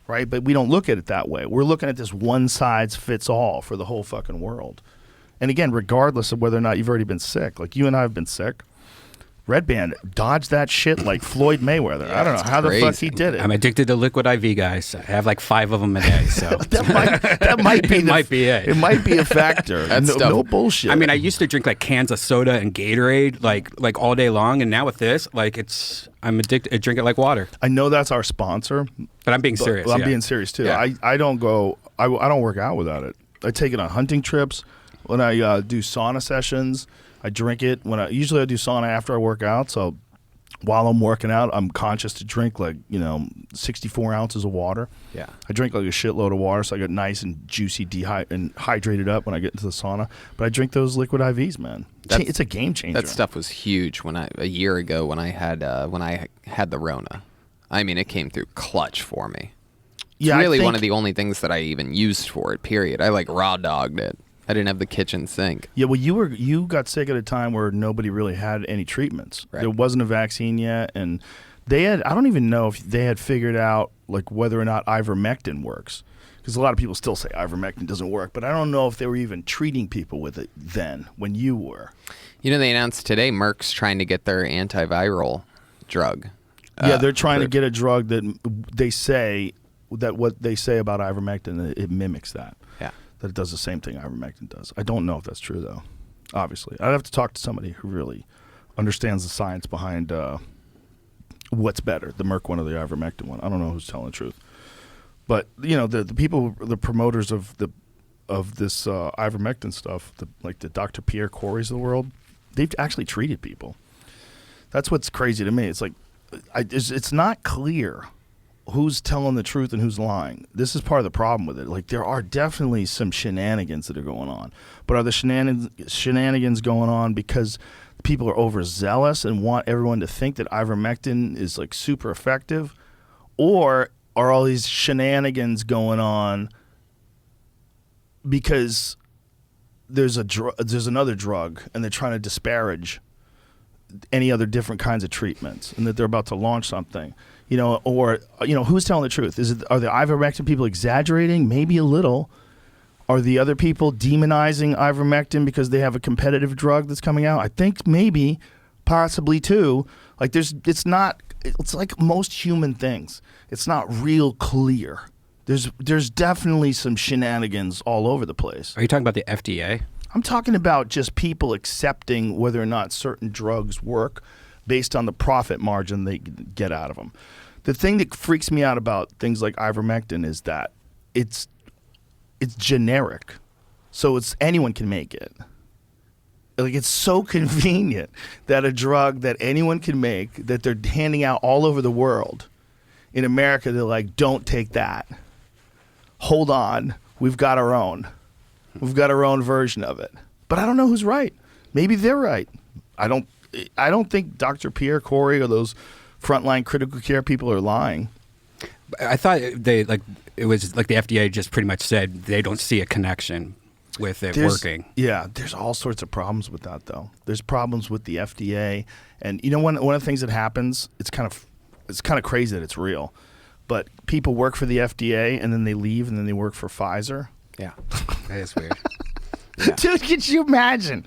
Right? But we don't look at it that way. We're looking at this one size fits all for the whole fucking world. And again, regardless of whether or not you've already been sick, like you and I have been sick, Redban dodged that shit like Floyd Mayweather. I don't know how the fuck he did it. I'm addicted to liquid IV, guys. I have like 5 of them a day. So that might be it. It might be a factor. No bullshit. I mean, I used to drink like cans of soda and Gatorade like all day long, and now with this, I'm addicted. I drink it like water. I know that's our sponsor, but I'm being serious. I'm being serious too. Yeah. I don't work out without it. I take it on hunting trips. When I do sauna sessions, I drink it. Usually I do sauna after I work out. So while I'm working out, I'm conscious to drink 64 ounces of water. Yeah. I drink like a shitload of water, so I get nice and juicy, and hydrated up when I get into the sauna. But I drink those liquid IVs, man. It's a game changer. That stuff was huge a year ago when I had the Rona. I mean, it came through clutch for me. It's really one of the only things that I even used for it. Period. I raw dogged it. I didn't have the kitchen sink. Yeah, well, you got sick at a time where nobody really had any treatments. Right. There wasn't a vaccine yet, and I don't even know if they had figured out whether or not ivermectin works, because a lot of people still say ivermectin doesn't work, but I don't know if they were even treating people with it then when you were. They announced today Merck's trying to get their antiviral drug. Yeah, they're trying to get a drug that they say that what they say about ivermectin, it mimics that. Yeah. That it does the same thing ivermectin does. I don't know if that's true, though, obviously. I'd have to talk to somebody who really understands the science behind what's better, the Merck one or the ivermectin one. I don't know who's telling the truth. But, the people, the promoters of this ivermectin stuff, the Dr. Pierre Corys of the world, they've actually treated people. That's what's crazy to me. It's it's not clear who's telling the truth and who's lying. This is part of the problem with it. There are definitely some shenanigans that are going on. But are the shenanigans going on because people are overzealous and want everyone to think that ivermectin is super effective? Or are all these shenanigans going on because there's another drug and they're trying to disparage any other different kinds of treatments and that they're about to launch something? Who's telling the truth? Are the ivermectin people exaggerating? Maybe a little. Are the other people demonizing ivermectin because they have a competitive drug that's coming out? I think maybe, possibly too. It's like most human things. It's not real clear. There's definitely some shenanigans all over the place. Are you talking about the FDA? I'm talking about just people accepting whether or not certain drugs work based on the profit margin they get out of them. The thing that freaks me out about things like ivermectin is that it's generic, so anyone can make it. It's so convenient that a drug that anyone can make, that they're handing out all over the world. In America, they're don't take that. Hold on, we've got our own. We've got our own version of it. But I don't know who's right. Maybe they're right. I don't think Dr. Pierre Corey or those frontline critical care people are lying. I thought it was the FDA just pretty much said they don't see a connection with it working. Yeah, there's all sorts of problems with that, though. There's problems with the FDA. And one of the things that happens, it's kind of it's kind of crazy that it's real. But people work for the FDA and then they leave and then they work for Pfizer. Yeah, that is weird. Dude, could you imagine?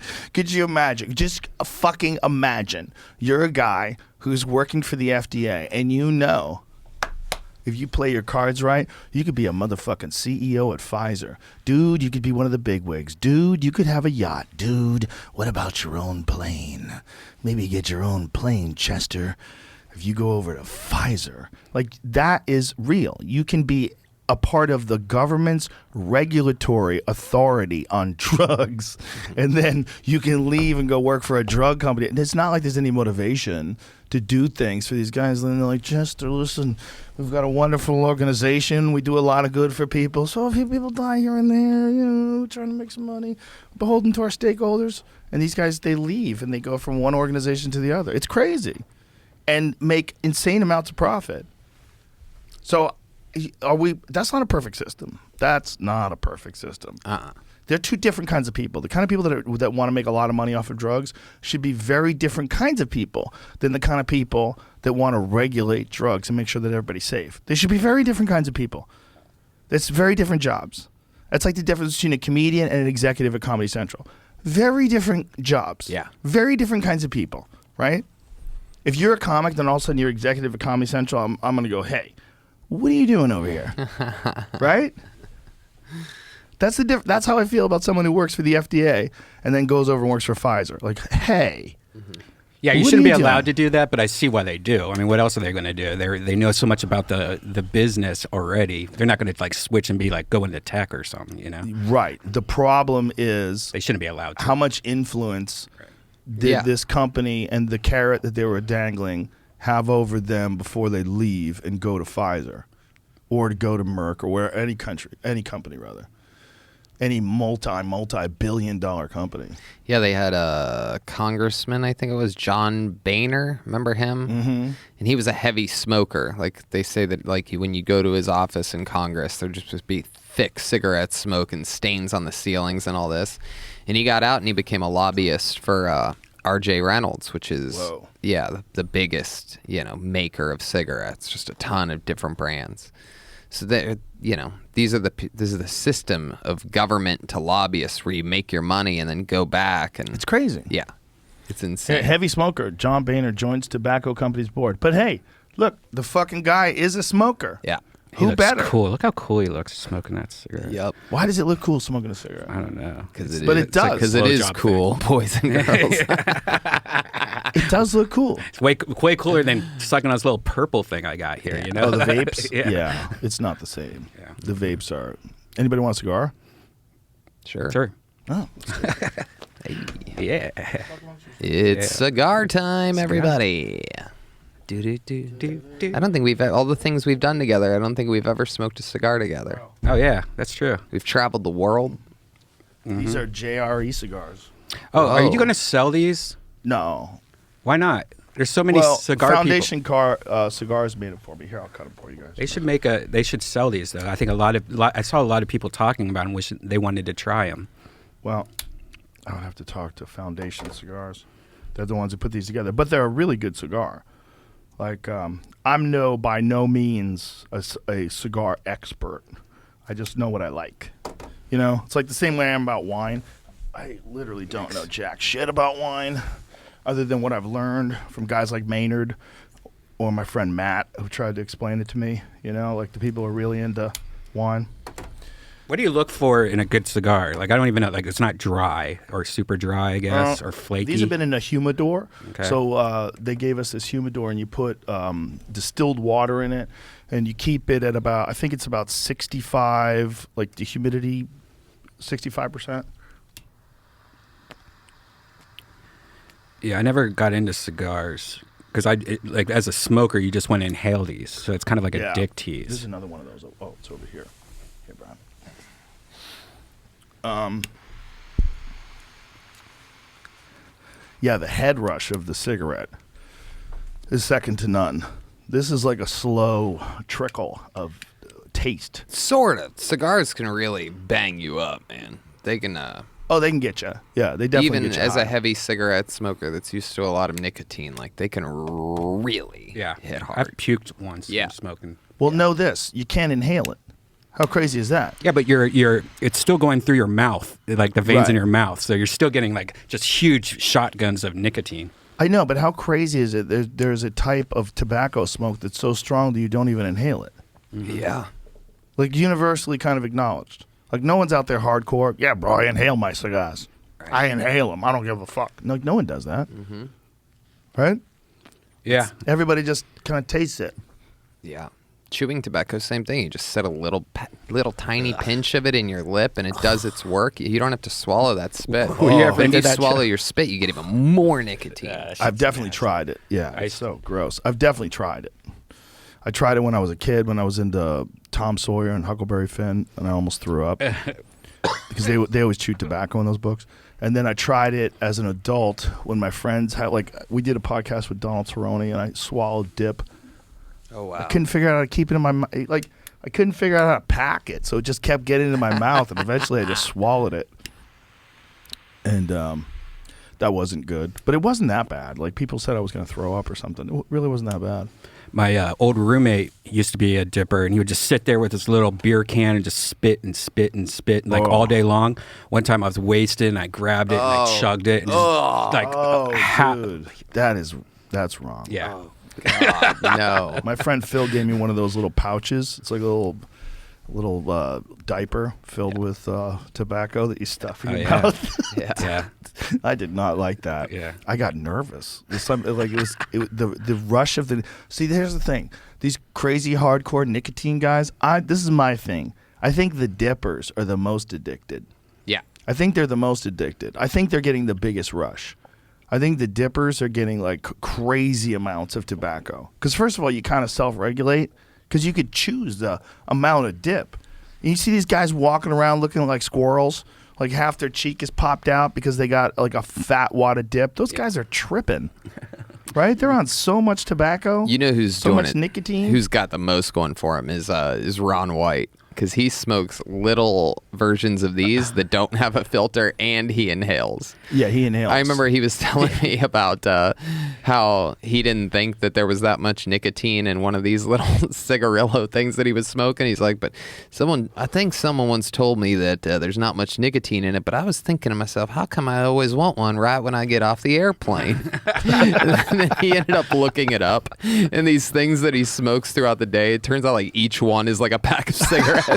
Just fucking imagine. You're a guy who's working for the FDA and you know if you play your cards right, you could be a motherfucking CEO at Pfizer. Dude, you could be one of the bigwigs. Dude, you could have a yacht. Dude, what about your own plane? Maybe get your own plane, Chester. If you go over to Pfizer, like that is real. You can be a part of the government's regulatory authority on drugs, and then you can leave and go work for a drug company. And it's not like there's any motivation to do things for these guys. And they're like, Chester, listen, we've got a wonderful organization. We do a lot of good for people. So a few people die here and there, you know, trying to make some money, beholden to our stakeholders. And these guys, they leave and they go from one organization to the other. It's crazy. And make insane amounts of profit. So that's not a perfect system. That's not a perfect system. There are two different kinds of people. The kind of people that want to make a lot of money off of drugs should be very different kinds of people than the kind of people that want to regulate drugs and make sure that everybody's safe. They should be very different kinds of people. That's very different jobs. That's like the difference between a comedian and an executive at Comedy Central. Very different jobs. Yeah. Very different kinds of people, right? If you're a comic, then all of a sudden you're executive at Comedy Central, I'm going to go, hey, what are you doing over here? Right? That's how I feel about someone who works for the FDA and then goes over and works for Pfizer. Like, hey. Yeah, you what shouldn't are be you allowed doing? to do that, but I see why they do. I mean, what else are they going to do? They know so much about the business already. They're not going to like switch and be like go into tech or something, you know? Right. The problem is They shouldn't be allowed to. how much influence did this company and the carrot that they were dangling have over them before they leave and go to Pfizer or to go to Merck or any company rather. Any multi-billion-dollar company. Yeah, they had a congressman, I think it was John Boehner. Remember him? Mm-hmm. And he was a heavy smoker. Like they say that, like when you go to his office in Congress, there'd just be thick cigarette smoke and stains on the ceilings and all this. And he got out and he became a lobbyist for R.J. Reynolds, which is the biggest maker of cigarettes. Just a ton of different brands. So that this is the system of government to lobbyists where you make your money and then go back and It's crazy. yeah, it's insane. Heavy smoker, John Boehner joins tobacco company's board. But hey, look, the fucking guy is a smoker. Yeah. He Who looks better? cool. Look how cool he looks smoking that cigarette. Yep. Why does it look cool smoking a cigarette? I don't know. But it does. Because it is Blowjob cool, boys and girls. It does look cool. It's way cooler than sucking on this little purple thing I got here, you know? Oh, the vapes? Yeah. It's not the same. Yeah. The vapes are. Anybody want a cigar? Sure. Sure. Oh. Yeah. It's cigar time, everybody. I don't think all the things we've done together, I don't think we've ever smoked a cigar together. Oh, yeah, that's true. We've traveled the world. These are JRE cigars. Oh, are you Whoa. going to sell these? No. Why not? There's so many cigar Foundation people. Cigars made it for me. Here, I'll cut them for you guys. They should sell these though. I think I saw a lot of people talking about them, wishing they wanted to try them. Well, I would have to talk to Foundation Cigars. They're the ones who put these together, but they're a really good cigar. Like, I'm by no means a cigar expert. I just know what I like. You know, it's like the same way I am about wine. I literally don't know jack shit about wine, other than what I've learned from guys like Maynard or my friend Matt, who tried to explain it to me. You know, like the people who are really into wine. What do you look for in a good cigar? Like, I don't even know. Like, it's not dry or super dry, I guess, or flaky. These have been in a humidor. Okay. So they gave us this humidor, and you put distilled water in it, and you keep it at about, I think it's about 65, like the humidity, 65%. Yeah, I never got into cigars because like as a smoker, you just want to inhale these, so it's kind of like a dick tease. This is another one of those. Oh, it's over here. Here, Brian. Yeah, the head rush of the cigarette is second to none. This is like a slow trickle of taste. Sort of. Cigars can really bang you up, man. They can Oh, they can get you. Yeah, they definitely Even get you as high. a heavy cigarette smoker that's used to a lot of nicotine, like they can really Yeah. hit I've hard. puked once Yeah. from smoking. Well, know this: you can't inhale it. How crazy is that? Yeah, but it's still going through your mouth, like the veins in Right. your mouth. So you're still getting like just huge shotguns of nicotine. I know, but how crazy is it? There's a type of tobacco smoke that's so strong that you don't even inhale it. Yeah. Like universally kind of acknowledged. Like no one's out there hardcore. Yeah, bro, I inhale my cigars. I inhale them. I don't give a fuck. No one does that. Mm-hmm. Right? Yeah. Everybody just kind of tastes it. Yeah. Chewing tobacco, same thing. You just set a little tiny pinch of it in your lip, and it does its work. You don't have to swallow that spit. Oh, you ever But if did you that swallow shit? your spit, you get even more nicotine. I've definitely tried it. Yeah, it's so gross. I've definitely tried it. I tried it when I was a kid, when I was into Tom Sawyer and Huckleberry Finn, and I almost threw up because they always chewed tobacco in those books. And then I tried it as an adult when my friends had, like, we did a podcast with Donald Cerrone, and I swallowed dip. Oh, wow. I couldn't figure out how to keep it in my mouth. Like, I couldn't figure out how to pack it, so it just kept getting into my mouth, and eventually I just swallowed it. And that wasn't good. But it wasn't that bad. Like, people said I was going to throw up or something. It really wasn't that bad. My old roommate used to be a dipper, and he would just sit there with his little beer can and just spit and spit and spit like all day long. One time I was wasted, and I grabbed it and I chugged it, and just, like Dude, that's wrong. yeah. God, no. My friend Phil gave me one of those little pouches. It's like a little diaper filled with tobacco that you stuff in your mouth. Yeah. I did not like that. Yeah. I got nervous. The rush of the. See, here's the thing. These crazy hardcore nicotine guys. This is my thing. I think the dippers are the most addicted. Yeah. I think they're the most addicted. I think they're getting the biggest rush. I think the dippers are getting like crazy amounts of tobacco. Because first of all, you kind of self-regulate because you could choose the amount of dip. And you see these guys walking around looking like squirrels, like half their cheek is popped out because they got like a fat wad of dip. Those guys are tripping, right? They're on so much tobacco. You know who's so doing much it? nicotine. Who's got the most going for him is Ron White, because he smokes little versions of these that don't have a filter, and he inhales. Yeah, he inhales. I remember he was telling me about how he didn't think that there was that much nicotine in one of these little cigarillo things that he was smoking. He's like, but I think someone once told me that there's not much nicotine in it, but I was thinking to myself, how come I always want one right when I get off the airplane? And then he ended up looking it up, and these things that he smokes throughout the day, it turns out like each one is like a pack of cigarettes.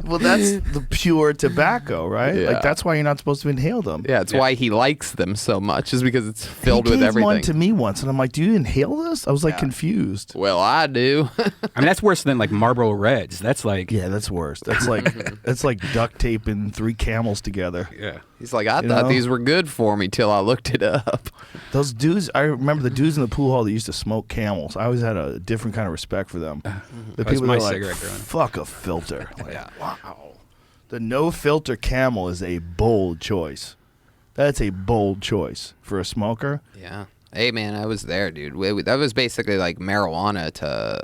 Well, that's the pure tobacco, right? Yeah. Like that's why you're not supposed to inhale them. Yeah, it's why he likes them so much, is because it's filled he with gave everything. one to me once, and I'm like, "Do you inhale this?" I was like confused. Well, I do. I mean, that's worse than like Marlboro Reds. That's like Yeah, that's worse. That's like duct taping 3 camels together. yeah. He's like, I You thought know? these were good for me till I looked it up. Those dudes, I remember the dudes in the pool hall that used to smoke Camels. I always had a different kind of respect for them. The That was people my that are like, cigarette growing up. fuck a filter. Like, wow. The no filter Camel is a bold choice. That's a bold choice for a smoker. Yeah. Hey, man, I was there, dude. That was basically like marijuana to...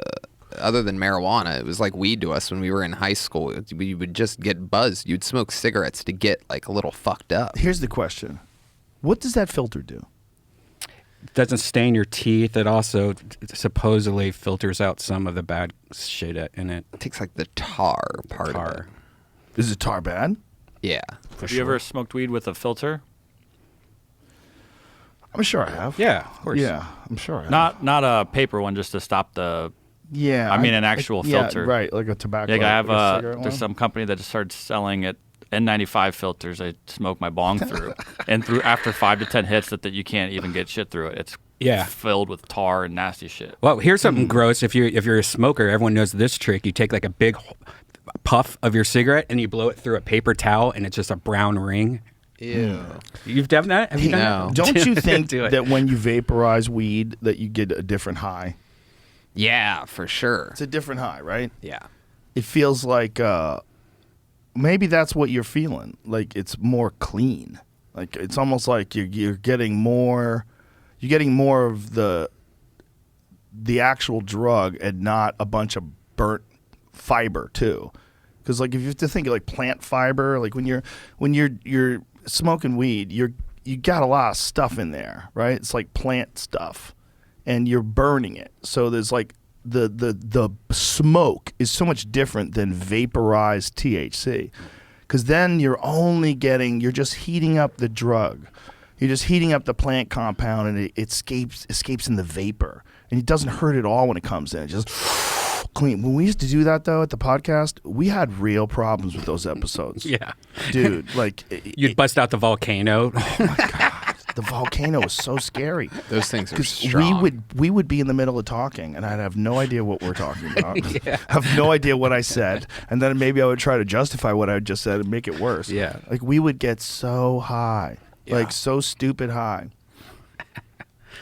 Other than marijuana, it was like weed to us when we were in high school. We would just get buzzed. You'd smoke cigarettes to get like a little fucked up. Here's the question. What does that filter do? It doesn't stain your teeth. It also supposedly filters out some of the bad shit in it. It takes like the tar part of it. Tar. Is it tar bad? Yeah. Have you ever smoked weed with a filter? I'm sure I have. Yeah, of course. Yeah, I'm sure I have. Not a paper one, just to stop the. Yeah. I mean an actual filter. Yeah, right, like a tobacco. Like I have like a cigarette there's one. some company that just started selling it N95 filters. I smoke my bong through, and after 5 to 10 hits that you can't even get shit through it. It's filled with tar and nasty shit. Well, here's something gross. If you're a smoker, everyone knows this trick. You take like a big puff of your cigarette and you blow it through a paper towel, and it's just a brown ring. Ew. You've done that? Have you done No. that? Don't you think Do it. that when you vaporize weed that you get a different high? Yeah, for sure. It's a different high, right? Yeah. It feels like maybe that's what you're feeling. Like it's more clean. Like it's almost like you're getting more of the actual drug and not a bunch of burnt fiber too. Because like if you have to think of like plant fiber, like when you're smoking weed, you got a lot of stuff in there, right? It's like plant stuff, and you're burning it. So there's like the smoke is so much different than vaporized THC, because then you're just heating up the drug. You're just heating up the plant compound, and it escapes in the vapor, and it doesn't hurt at all when it comes in. It just clean. When we used to do that though at the podcast, we had real problems with those episodes. Yeah, dude, like you'd bust out the volcano. Oh my god, the volcano was so scary. Those things are strong. We would be in the middle of talking, and I'd have no idea what we're talking about. Yeah. Have no idea what I said, and then maybe I would try to justify what I just said and make it worse. Yeah, like we would get so high, like so stupid high.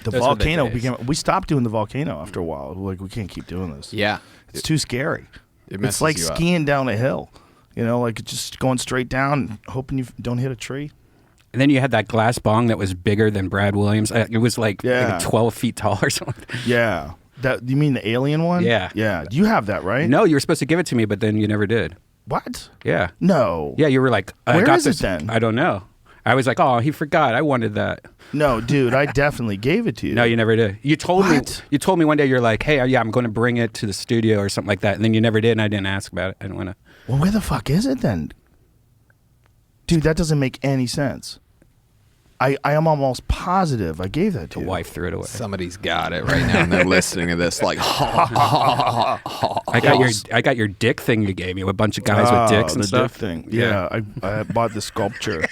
The volcano we stopped doing the volcano after a while. Like, we can't keep doing this. Yeah. It's too scary. It's like skiing down a hill. You know, like just going straight down and hoping you don't hit a tree. And then you had that glass bong that was bigger than Brad Williams. It was like 12 feet tall or something. Yeah. You mean the alien one? Yeah. Yeah. You have that, right? No, you were supposed to give it to me, but then you never did. What? Yeah. No. Yeah, you were like, Where is it then? I don't know. I was like, oh, he forgot. I wanted that. No, dude, I definitely gave it to you. No, you never did. You told me one day, you're like, hey, yeah, I'm going to bring it to the studio or something like that. And then you never did, and I didn't ask about it. I didn't want to. Well, where the fuck is it then? Dude, that doesn't make any sense. I am almost positive I gave that to you. The wife threw it away. Somebody's got it right now, and they're listening to this like, I got your dick thing you gave me with a bunch of guys with dicks and stuff. Dick thing. Yeah, I bought the sculpture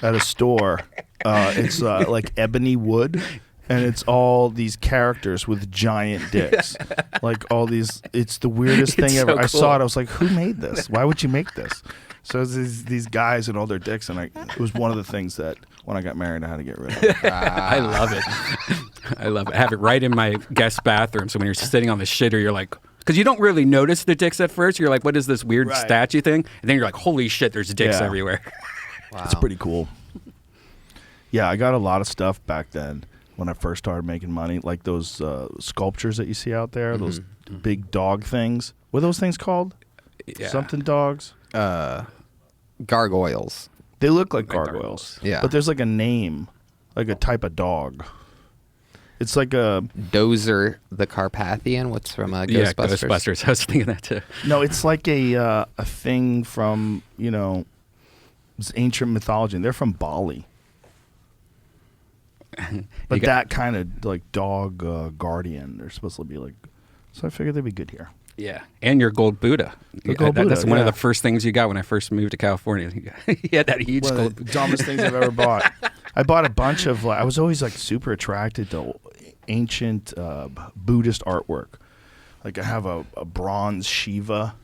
at a store. It's like ebony wood, and it's all these characters with giant dicks. Like all these, it's the weirdest thing ever. I saw it, I was like, who made this? Why would you make this? So it's these guys and all their dicks, and it was one of the things that when I got married I had to get rid of. I love it. I love it. I have it right in my guest bathroom, so when you're sitting on the shitter, you're like, because you don't really notice the dicks at first. You're like, what is this weird statue thing? And then you're like, holy shit, there's dicks everywhere. Wow. It's pretty cool. Yeah, I got a lot of stuff back then when I first started making money, like those sculptures that you see out there, those big dog things. What are those things called? Yeah. Something dogs? Gargoyles. They look like gargoyles. Yeah. But there's like a name, like a type of dog. It's like a... Dozer the Carpathian? What's from Ghostbusters? Yeah, Ghostbusters. I was thinking that too. No, it's like a thing from, it's ancient mythology. And they're from Bali. But that kind of like dog guardian, they're supposed to be like... So I figured they'd be good here. Yeah, and your gold Buddha. That's one of the first things you got when I first moved to California. You had that huge one of the dumbest things I've ever bought. I bought a bunch of. I was always like super attracted to ancient Buddhist artwork. Like I have a bronze Shiva,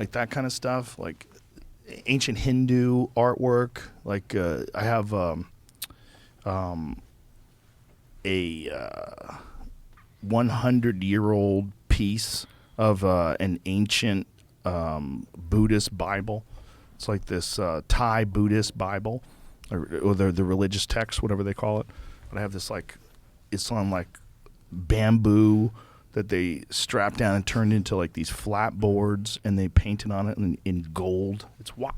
like that kind of stuff. Like ancient Hindu artwork. Like I have a 100-year-old piece of an ancient Buddhist Bible. It's like this Thai Buddhist Bible, or the religious text, whatever they call it. But I have this it's on like bamboo that they strapped down and turned into like these flat boards, and they painted on it in gold. It's wild.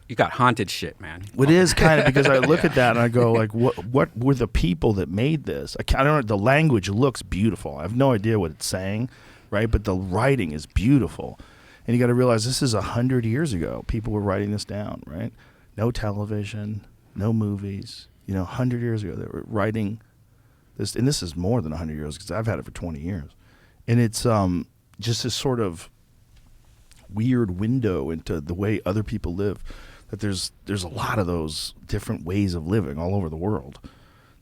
You got haunted shit, man. It is kind of, because I look at that and I go like, what were the people that made this? I don't know. The language looks beautiful. I have no idea what it's saying, right? But the writing is beautiful. And you got to realize this is 100 years ago. People were writing this down, right? No television, no movies. 100 years ago, they were writing this. And this is more than 100 years because I've had it for 20 years. And it's just this sort of weird window into the way other people live. That there's a lot of those different ways of living all over the world.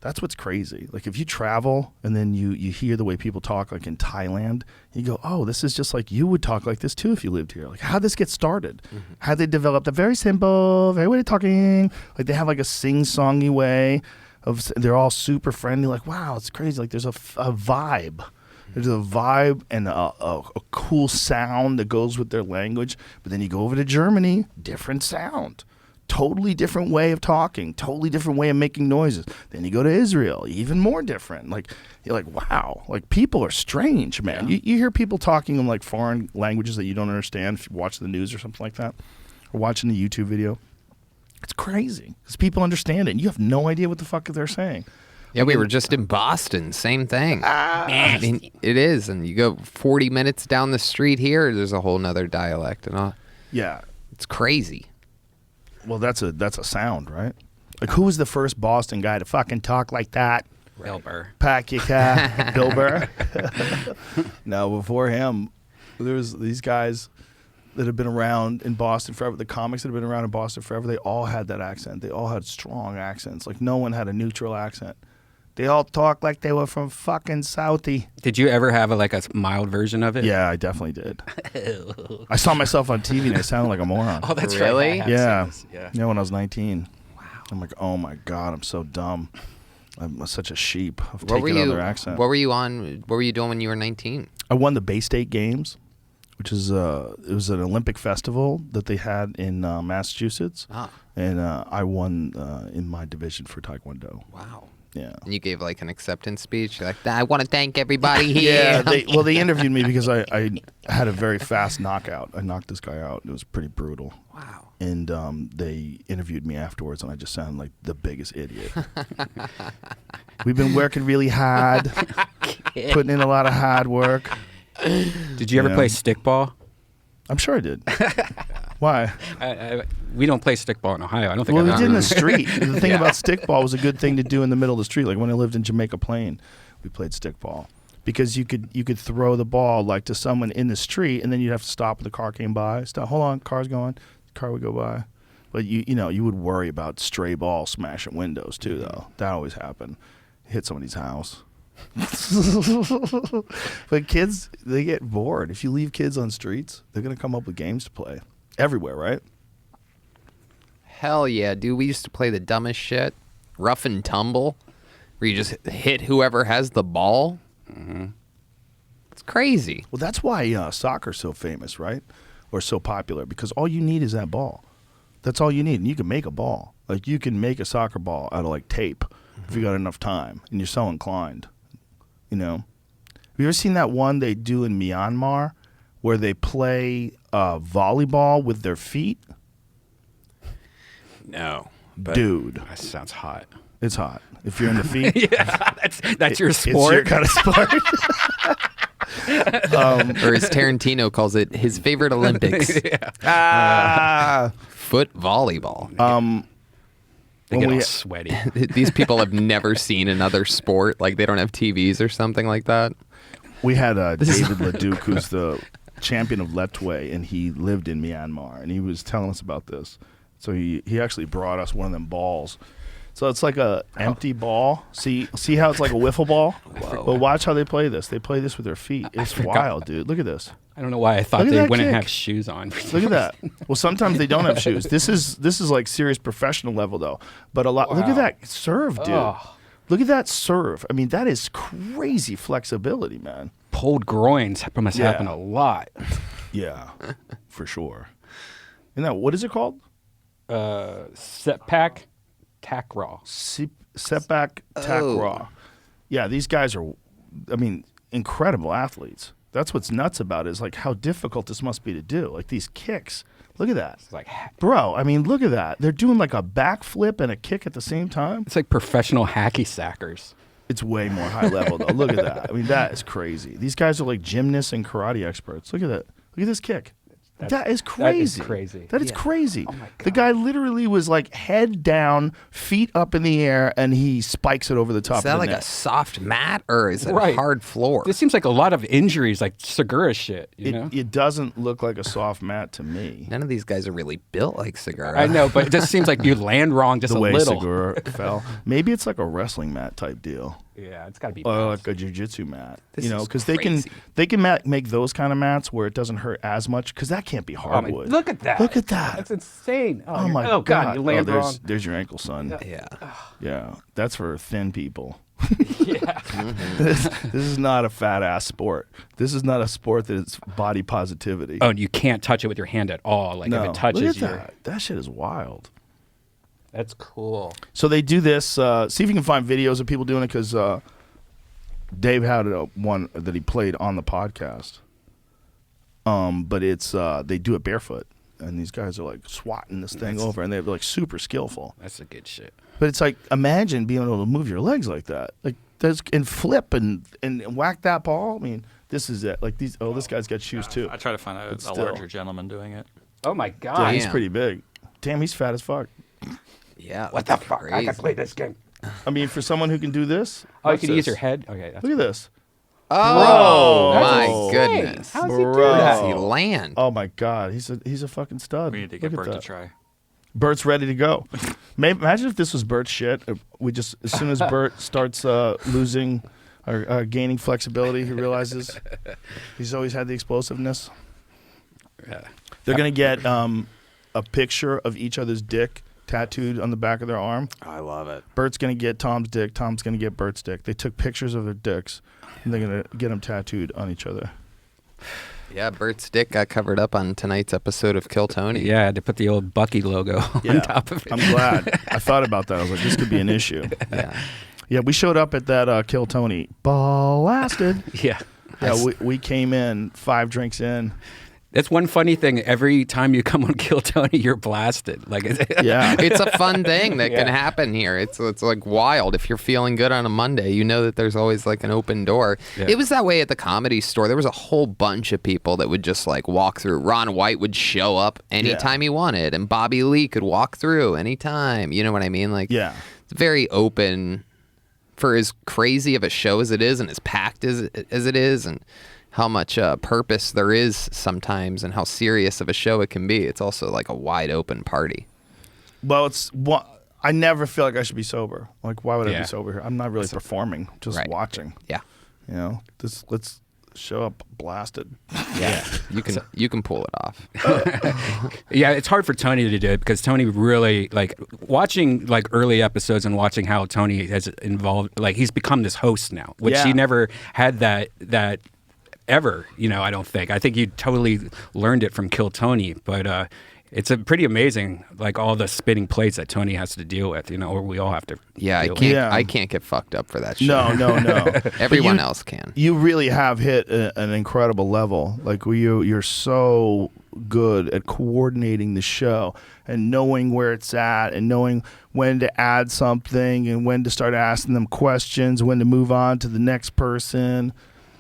That's what's crazy. Like if you travel and then you hear the way people talk, like in Thailand, you go, oh, this is just like you would talk like this too if you lived here. Like how'd this get started? Mm-hmm. How'd they develop a very simple, very way of talking? Like they have like a sing-songy way they're all super friendly. Like, wow, it's crazy. Like there's a vibe. There's a vibe and a cool sound that goes with their language. But then you go over to Germany, different sound. totally different way of talking, totally different way of making noises. Then you go to Israel, even more different. Like you're like, wow, like people are strange, man. You hear people talking in like foreign languages that you don't understand if you watch the news or something like that, or watching the YouTube video. It's crazy because people understand it, and you have no idea what the fuck they're saying. Yeah, we were just in Boston. Same thing. I mean, it is. And you go 40 minutes down the street here, there's a whole nother dialect and all. Yeah. It's crazy. Well, that's a sound, right? Like, who was the first Boston guy to fucking talk like that? Bill Burr. Pack your cat. Bill Burr? No, before him, there was these guys that have been around in Boston forever. The comics that have been around in Boston forever, they all had that accent. They all had strong accents. Like, no one had a neutral accent. They all talk like they were from fucking Southie. Did you ever have a mild version of it? Yeah, I definitely did. I saw myself on TV and I sounded like a moron. Oh, that's Really? right. Yeah. Yeah. Yeah, when I was 19. Wow. I'm like, oh my God, I'm so dumb. I'm such a sheep of taking other accent. What were you on? What were you doing when you were 19? I won the Bay State Games, which is it was an Olympic festival that they had in Massachusetts. Ah. And I won in my division for Taekwondo. Wow. Yeah. And you gave like an acceptance speech. You're like, I want to thank everybody here. Yeah, they interviewed me because I had a very fast knockout. I knocked this guy out. It was pretty brutal. Wow. And they interviewed me afterwards, and I just sounded like the biggest idiot. We've been working really hard, putting in a lot of hard work. Did you ever play stickball? I'm sure I did. Why? We don't play stickball in Ohio. I don't think. Well, we I've did in ever- the street. The thing about stickball was a good thing to do in the middle of the street. Like when I lived in Jamaica Plain, we played stickball because you could throw the ball like to someone in the street, and then you'd have to stop when the car came by. Stop. Hold on, car's going. The car would go by. But you would worry about stray balls smashing windows too, though. That always happened. Hit somebody's house. But kids, they get bored. If you leave kids on streets, they're gonna come up with games to play everywhere, right? Hell yeah, dude. We used to play the dumbest shit. Rough and tumble. Where you just hit whoever has the ball. Mm-hmm. It's crazy. Well, that's why soccer's so famous, right? Or so popular, because all you need is that ball. That's all you need. And you can make a ball. Like, you can make a soccer ball out of, like, tape if you got enough time and you're so inclined, you know? Have you ever seen that one they do in Myanmar where they play volleyball with their feet? No, but Dude, that sounds hot. it's hot. If you're in the feet, Yeah, that's your it's sport. your kind of sport. Or as Tarantino calls it, his favorite Olympics. Foot volleyball. They when get we- all sweaty. These people have never seen another sport. Like, they don't have TVs or something like that. We had David Leduc, who's the champion of Letway, and he lived in Myanmar, and he was telling us about this. So he actually brought us one of them balls. So it's like a empty ball. See how it's like a wiffle ball? Well, watch how they play this. They play this with their feet. It's wild, dude. Look at this. I don't know why I thought Look at they that wouldn't kick. have shoes on. Look at that. Well, sometimes they don't have shoes. This is like serious professional level though. But a lot. Look at that serve, dude. Oh. Look at that serve. I mean, that is crazy flexibility, man. Pulled groins must Yeah. happen a lot. Yeah, for sure. And that, what is it called? Setback, tack raw. Setback tack raw. Yeah, these guys are, I mean, incredible athletes. That's what's nuts about it, is like how difficult this must be to do. Like these kicks. Look at that. It's like Bro, I mean, look at that. They're doing like a backflip and a kick at the same time. it's like professional hacky sackers. It's way more high level though. Look at that. I mean, that is crazy. These guys are like gymnasts and karate experts. Look at that. Look at this kick. That is crazy. crazy. That is crazy. Oh my The guy literally was like head down, feet up in the air, and he spikes it over the top Is that of the like net. a soft mat or is it Right. a hard floor? This seems like a lot of injuries, like Segura shit. You know? It doesn't look like a soft mat to me. None of these guys are really built like Segura. I know, but it just seems like you land wrong just The a way little. Segura fell. Maybe it's like a wrestling mat type deal. Yeah, it's got to be. Or like a jiu-jitsu mat. This you know, is because crazy. they can make those kind of mats where it doesn't hurt as much, because that can't be hardwood. Look at that. Look at that. That's insane. Oh my oh God, you land there's, wrong. there's your ankle, son. Yeah. Yeah, that's for thin people. Yeah. This is not a fat ass sport. This is not a sport that is body positivity. Oh, and you can't touch it with your hand at all. Like no, if it touches look at you. that. That shit is wild. That's cool. So they do this. See if you can find videos of people doing it, because Dave had one that he played on the podcast. But it's they do it barefoot, and these guys are like swatting this thing over, and they're like super skillful. That's the good shit. But it's like, imagine being able to move your legs like that, and flip and whack that ball. I mean, this is it. Like these. Oh, this guy's got shoes too. I try to find a larger gentleman doing it. Oh my god. Yeah, he's pretty big. Damn, he's fat as fuck. Yeah. What the fuck? I can play this game. I mean, for someone who can do this. Oh, you watch can use this. your head. Okay. That's Look at this. Oh Bro. my That's goodness! How's he do Bro. How does that? he land? Oh my God, he's a fucking stud. We need to get Look at Bert to that. try. Bert's ready to go. Imagine if this was Bert's shit. We just, as soon as Bert starts losing or gaining flexibility, he realizes he's always had the explosiveness. Yeah. They're gonna get a picture of each other's dick tattooed on the back of their arm. I love it. Bert's gonna get Tom's dick. Tom's gonna get Bert's dick. They took pictures of their dicks, and they're gonna get them tattooed on each other. Yeah, Bert's dick got covered up on tonight's episode of Kill Tony. Yeah, I had to put the old Bucky logo on top of it. I'm glad. I thought about that. I was like, this could be an issue. Yeah. Yeah, we showed up at that Kill Tony. Blasted. Yeah. Yeah, we came in 5 drinks in. That's one funny thing. Every time you come on Kill Tony, you're blasted. Like, Yeah. It's a fun thing that can Yeah. happen here. It's like wild. If you're feeling good on a Monday, you know that there's always like an open door. Yeah. It was that way at the Comedy Store. There was a whole bunch of people that would just like walk through. Ron White would show up anytime he wanted, and Bobby Lee could walk through anytime. You know what I mean? Like, Yeah. it's very open for as crazy of a show as it is, and as packed as it is, and how much purpose there is sometimes, and how serious of a show it can be. It's also like a wide open party. Well, I never feel like I should be sober. Like, why would I Yeah. be sober here? I'm not really performing, just Right. watching. Yeah. You know, let's show up blasted. Yeah. You can pull it off. yeah, it's hard for Tony to do it because Tony really, like, watching like early episodes and watching how Tony has involved, like, he's become this host now, which Yeah. he never had that ever, you know. I don't think. I think you totally learned it from Kill Tony, but it's a pretty amazing, like, all the spinning plates that Tony has to deal with, you know, or we all have to. Yeah, I deal with. can't. Yeah. I can't get fucked up for that shit. No. Everyone you- else can. You really have hit an incredible level. Like, you're so good at coordinating the show and knowing where it's at and knowing when to add something and when to start asking them questions, when to move on to the next person.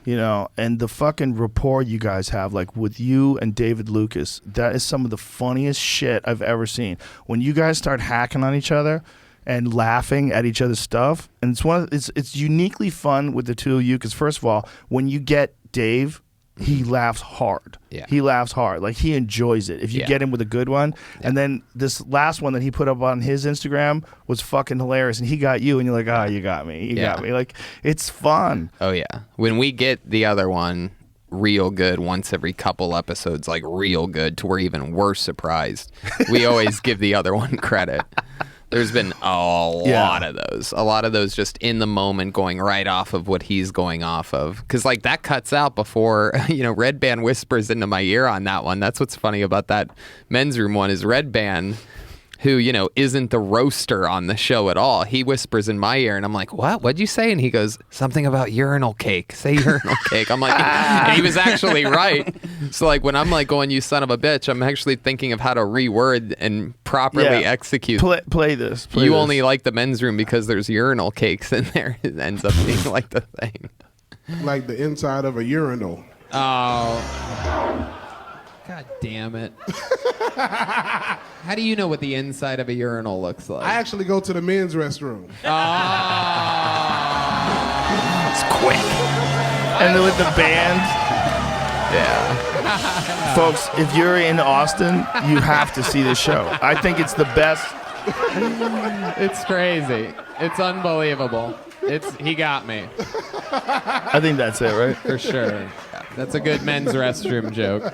You know, and the fucking rapport you guys have, like with you and David Lucas, that is some of the funniest shit I've ever seen. When you guys start hacking on each other and laughing at each other's stuff, and it's uniquely fun with the two of you, because first of all, when you get Dave, he laughs hard. Yeah. He laughs hard. Like, he enjoys it. If you Yeah. get him with a good one. And then this last one that he put up on his Instagram was fucking hilarious. And he got you, and you're like, you got me. You got me. Like, it's fun. Oh yeah. When we get the other one real good once every couple episodes, like real good, to where even we're surprised, we always give the other one credit. There's been a lot of those. A lot of those just in the moment, going right off of what he's going off of. Because, like, that cuts out before, Redban whispers into my ear on that one. That's what's funny about that men's room one, is Redban, who, isn't the roaster on the show at all. He whispers in my ear, and I'm like, what? What'd you say? And he goes, something about urinal cake. Say urinal cake. I'm like, and he was actually right. So, like, when I'm like going, you son of a bitch, I'm actually thinking of how to reword and properly execute. Play this. You only like the men's room because there's urinal cakes in there. It ends up being like the thing. Like the inside of a urinal. Oh. God damn it. How do you know what the inside of a urinal looks like? I actually go to the men's restroom. It's quick. And then with the band. Yeah. Folks, if you're in Austin, you have to see this show. I think it's the best. It's crazy. It's unbelievable. He got me. I think that's it, right? For sure. That's a good men's restroom joke.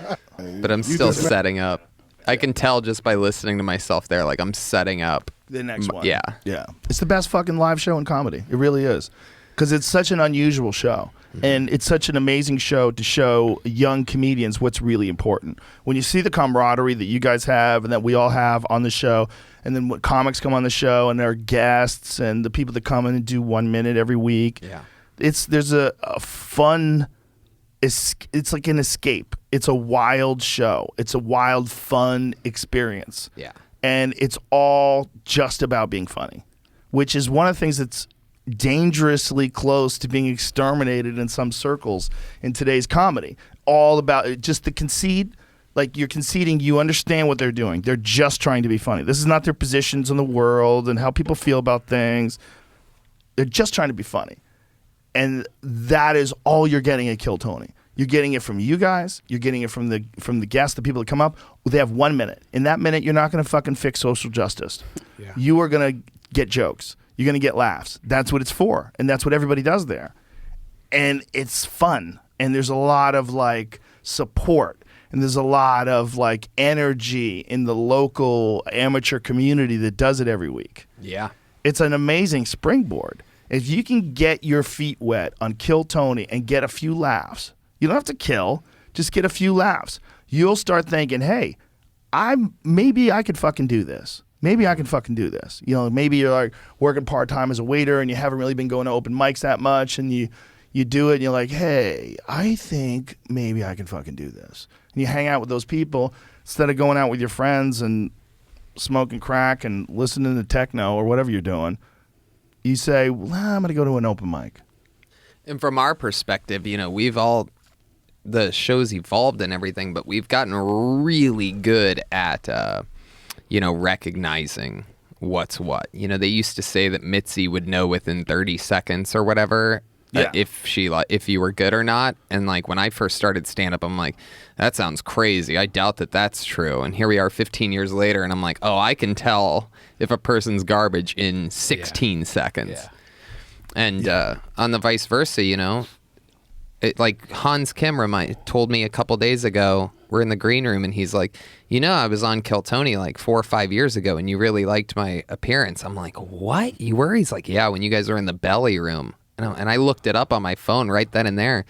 But I'm still setting up. I can tell just by listening to myself there, like, I'm setting up The next one. Yeah. Yeah. It's the best fucking live show in comedy. It really is. because it's such an unusual show. And it's such an amazing show to show young comedians what's really important. When you see the camaraderie that you guys have and that we all have on the show, and then what comics come on the show and their guests and the people that come in and do 1 minute every week, there's a fun. It's like an escape. It's a wild show. It's a wild, fun experience. Yeah. And it's all just about being funny, which is one of the things that's dangerously close to being exterminated in some circles in today's comedy. All about just the conceit. Like, you're conceding you understand what they're doing. They're just trying to be funny. This is not their positions in the world and how people feel about things. They're just trying to be funny. And that is all you're getting at Kill Tony. You're getting it from you guys. You're getting it from the guests, the people that come up. They have 1 minute. In that minute, you're not going to fucking fix social justice. Yeah. You are going to get jokes. You're going to get laughs. That's what it's for. And that's what everybody does there. And it's fun. And there's a lot of, like, support. And there's a lot of, like, energy in the local amateur community that does it every week. Yeah. It's an amazing springboard. If you can get your feet wet on Kill Tony and get a few laughs, you don't have to kill, just get a few laughs. You'll start thinking, hey, maybe I could fucking do this. Maybe I can fucking do this. You know, maybe you're like working part-time as a waiter and you haven't really been going to open mics that much, and you do it and you're like, hey, I think maybe I can fucking do this. And you hang out with those people instead of going out with your friends and smoking crack and listening to techno or whatever you're doing. You say, well, I'm going to go to an open mic. And from our perspective, you know, the show's evolved and everything, but we've gotten really good at, recognizing what's what. You know, they used to say that Mitzi would know within 30 seconds or whatever if you were good or not. And, like, when I first started stand-up, I'm like, that sounds crazy. I doubt that that's true. And here we are 15 years later, and I'm like, oh, I can tell if a person's garbage in 16 seconds. Yeah. And on the vice versa, you know, like Hans Kim told me a couple days ago, we're in the green room, and he's like, you know, I was on Kill Tony like 4 or 5 years ago, and you really liked my appearance. I'm like, what? You were? He's like, yeah, when you guys were in the belly room. And I looked it up on my phone right then and there.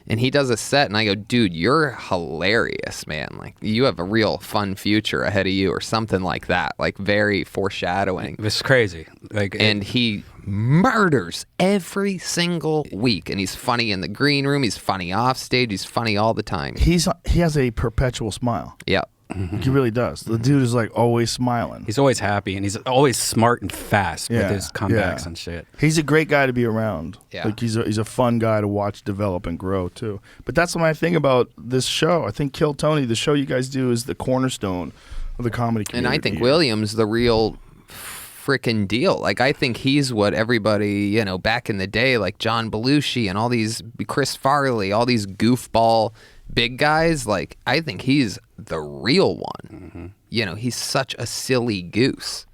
And he does a set, and I go, dude, you're hilarious, man. Like, you have a real fun future ahead of you, or something like that. Like, very foreshadowing. It was crazy. And he murders every single week. And he's funny in the green room. He's funny off stage. He's funny all the time. He has a perpetual smile. Yeah. He really does. The dude is, like, always smiling. He's always happy, and he's always smart and fast with his comebacks and shit. He's a great guy to be around. Yeah. Like, he's a fun guy to watch develop and grow, too. But that's my thing about this show. I think Kill Tony, the show you guys do, is the cornerstone of the comedy community. And I think William's the real freaking deal. Like, I think he's what everybody, you know, back in the day, like John Belushi and all these, Chris Farley, all these goofball big guys, like, I think he's the real one. Mm-hmm. You know, he's such a silly goose.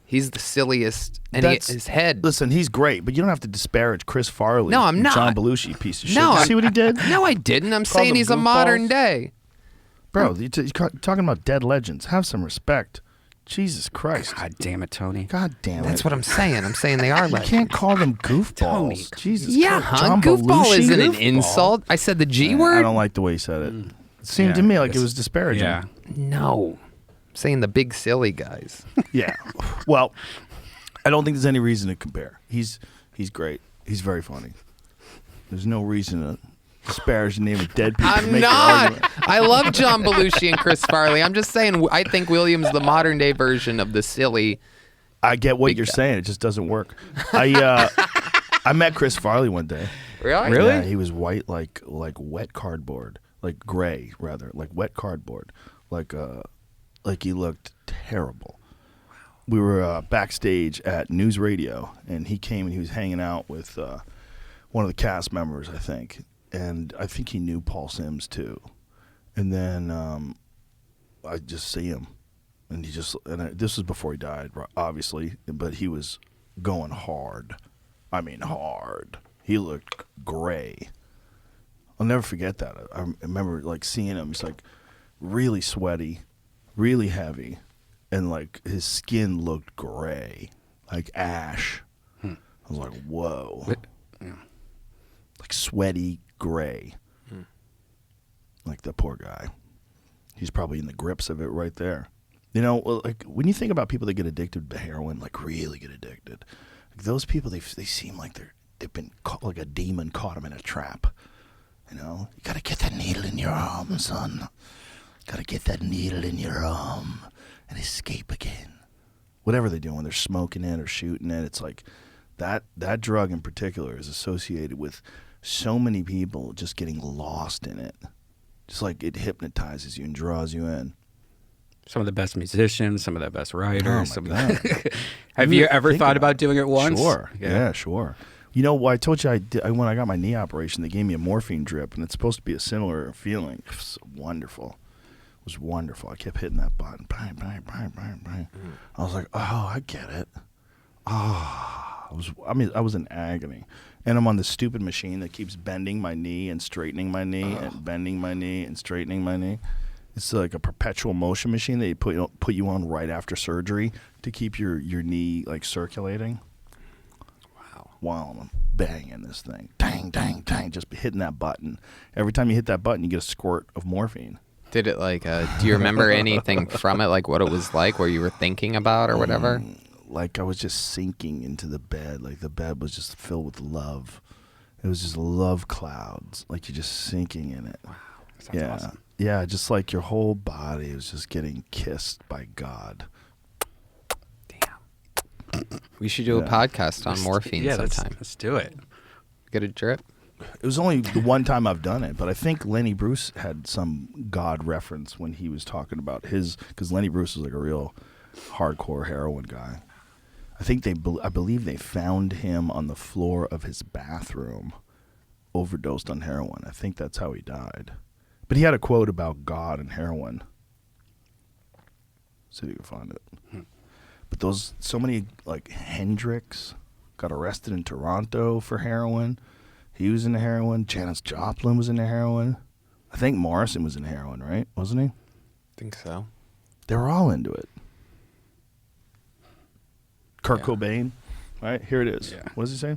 He's the silliest, and his head. Listen, he's great, but you don't have to disparage Chris Farley. No, I'm not. John Belushi, piece of shit. No, you see what he did? No, I didn't. I'm saying he's a modern day. Bro, you're talking about dead legends. Have some respect. Jesus Christ. God damn it, Tony. God damn it. That's what I'm saying. I'm saying they are You legends. can't call them goofballs. Tony. Jesus Yeah, Christ. huh? John Goofball Belushi? isn't an Goofball? insult. I said the G word. I don't like the way he said it. It seemed to me like it was disparaging. Yeah. No. I'm saying the big silly guys. Yeah. Well, I don't think there's any reason to compare. He's great. He's very funny. There's no reason to disparage the name of dead people. I'm not. I love John Belushi and Chris Farley. I'm just saying I think William's the modern day version of the silly. I get what you're saying. It just doesn't work. I met Chris Farley one day. Really? Really? Yeah, he was white like wet cardboard, like gray rather, like wet cardboard, like he looked terrible. We were backstage at News Radio, and he came and he was hanging out with one of the cast members, I think, and I think he knew Paul Sims too. And then I just see him, and this was before he died, obviously, but he was going hard. I mean, hard. He looked gray. I'll never forget that. I remember like seeing him. He's like really sweaty, really heavy, and like his skin looked gray, like ash. I was like, whoa. like sweaty gray. Like the poor guy. He's probably in the grips of it right there. You know, like when you think about people that get addicted to heroin, like really get addicted, like those people, they seem like they've been caught, like a demon caught them in a trap. You know, you gotta get that needle in your arm, son. Gotta get that needle in your arm and escape again. Whatever they do when they're smoking it or shooting it, it's like that drug in particular is associated with so many people just getting lost in it. Just like it hypnotizes you and draws you in. Some of the best musicians, some of the best writers. Oh my God. Have you ever thought about doing it once? Sure. Yeah, sure. You know, I told you when I got my knee operation, they gave me a morphine drip, and it's supposed to be a similar feeling. It was wonderful. It was wonderful. I kept hitting that button. Bang, bang, bang, bang, bang. I was like, oh, I get it. I was in agony. And I'm on this stupid machine that keeps bending my knee and straightening my knee and bending my knee and straightening my knee. It's like a perpetual motion machine that you put you on right after surgery to keep your knee like circulating. Wow. While I'm banging this thing. Dang, dang, dang. Just hitting that button. Every time you hit that button, you get a squirt of morphine. Did it like, do you remember anything from it, like what it was like, where you were thinking about or whatever? Like I was just sinking into the bed. Like the bed was just filled with love. It was just love clouds. Like you're just sinking in it. Wow. That sounds awesome. Yeah, just like your whole body was just getting kissed by God. Damn. We should do a podcast on morphine sometime. Let's do it. Get a drip. It was only the one time I've done it, but I think Lenny Bruce had some God reference when he was talking about his, because Lenny Bruce was like a real hardcore heroin guy. I believe they found him on the floor of his bathroom, overdosed on heroin. I think that's how he died. But he had a quote about God and heroin. See if you can find it. But so many, like Hendrix got arrested in Toronto for heroin. He was into heroin. Janis Joplin was into heroin. I think Morrison was in heroin, right? Wasn't he? I think so. They were all into it. Kurt Cobain, right? Here it is. Yeah. What does he say?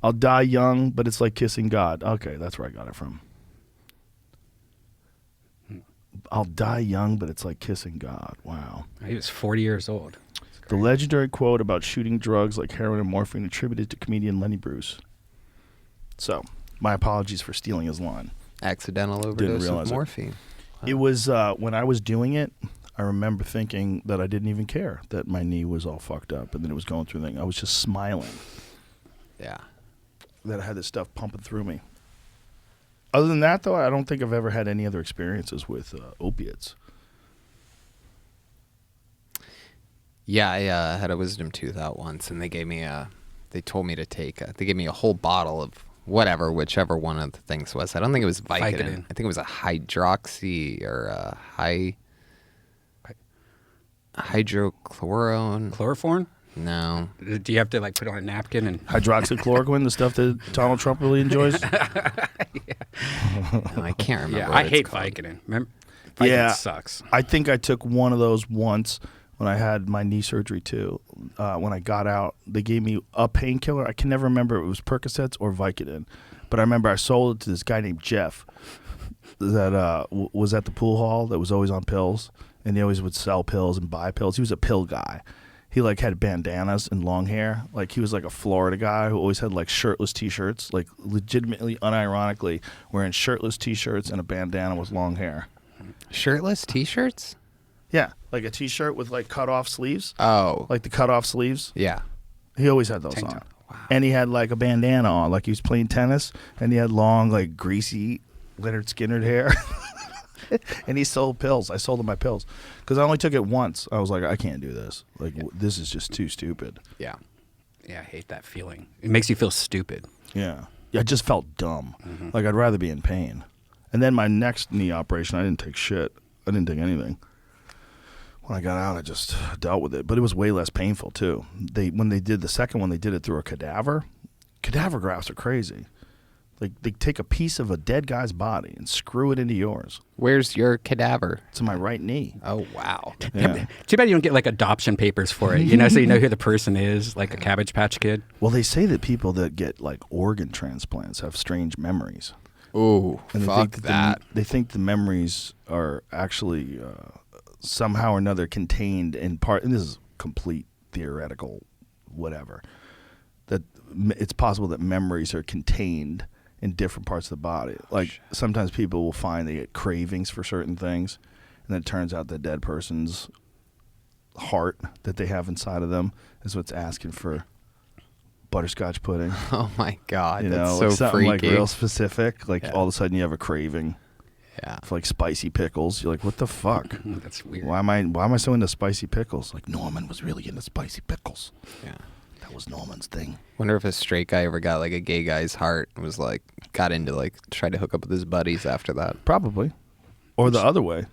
I'll die young, but it's like kissing God. Okay, that's where I got it from. I'll die young, but it's like kissing God. Wow. He was 40 years old. The legendary quote about shooting drugs like heroin and morphine attributed to comedian Lenny Bruce. So, my apologies for stealing his line. Accidental overdose of morphine. Wow. It was, when I was doing it, I remember thinking that I didn't even care that my knee was all fucked up and that it was going through the thing. I was just smiling. Yeah. That I had this stuff pumping through me. Other than that, though, I don't think I've ever had any other experiences with opiates. Yeah, I had a wisdom tooth out once, and they gave me they told me to take, they gave me a whole bottle of whichever one of the things was. I don't think it was Vicodin. I think it was a hydroxy or a hydrochlorone. Chloroform? No. Do you have to like put on a napkin and hydroxychloroquine, the stuff that Donald Trump really enjoys? No, I can't remember. Yeah, what I it's hate called. Vicodin. Remember? Vicodin sucks. I think I took one of those once when I had my knee surgery too. When I got out, they gave me a painkiller. I can never remember if it was Percocets or Vicodin, but I remember I sold it to this guy named Jeff that was at the pool hall that was always on pills, and he always would sell pills and buy pills. He was a pill guy. He like had bandanas and long hair. Like he was like a Florida guy who always had like shirtless T-shirts, like legitimately, unironically wearing shirtless T-shirts and a bandana with long hair. Shirtless T-shirts? Yeah, like a T-shirt with like cut off sleeves. Oh, Like the cut off sleeves. yeah. He always had those Tank on. top. Wow. And he had like a bandana on, like he was playing tennis, and he had long, like greasy Leonard Skinner hair. And he sold pills. I sold him my pills because I only took it once. I was like, I can't do this. Like, this is just too stupid. Yeah. Yeah, I hate that feeling. It makes you feel stupid. Yeah. I just felt dumb. Like, I'd rather be in pain. And then my next knee operation, I didn't take shit. I didn't take anything. When I got out, I just dealt with it. But it was way less painful, too. When they did the second one, they did it through a cadaver. Cadaver grafts are crazy. Like they take a piece of a dead guy's body and screw it into yours. Where's your cadaver? It's in my right knee. Oh, wow. Yeah. Too bad you don't get like adoption papers for it, you know, so you know who the person is, like a Cabbage Patch Kid. Well, they say that people that get like organ transplants have strange memories. Ooh, And fuck that. They think the memories are actually somehow or another contained in part, and this is complete theoretical whatever, that it's possible that memories are contained in different parts of the body. Like sometimes people will find they get cravings for certain things, and then it turns out the dead person's heart that they have inside of them is what's asking for butterscotch pudding. Oh, my God. You That's know, so like something freaky. like real specific. Like Yeah. all of a sudden you have a craving Yeah. for like spicy pickles. You're like, what the fuck? That's weird. Why am I so into spicy pickles? Like Norman was really into spicy pickles. Yeah. That was Norman's thing. Wonder if a straight guy ever got like a gay guy's heart and was like, got into like, tried to hook up with his buddies after that. Probably. Or the other way.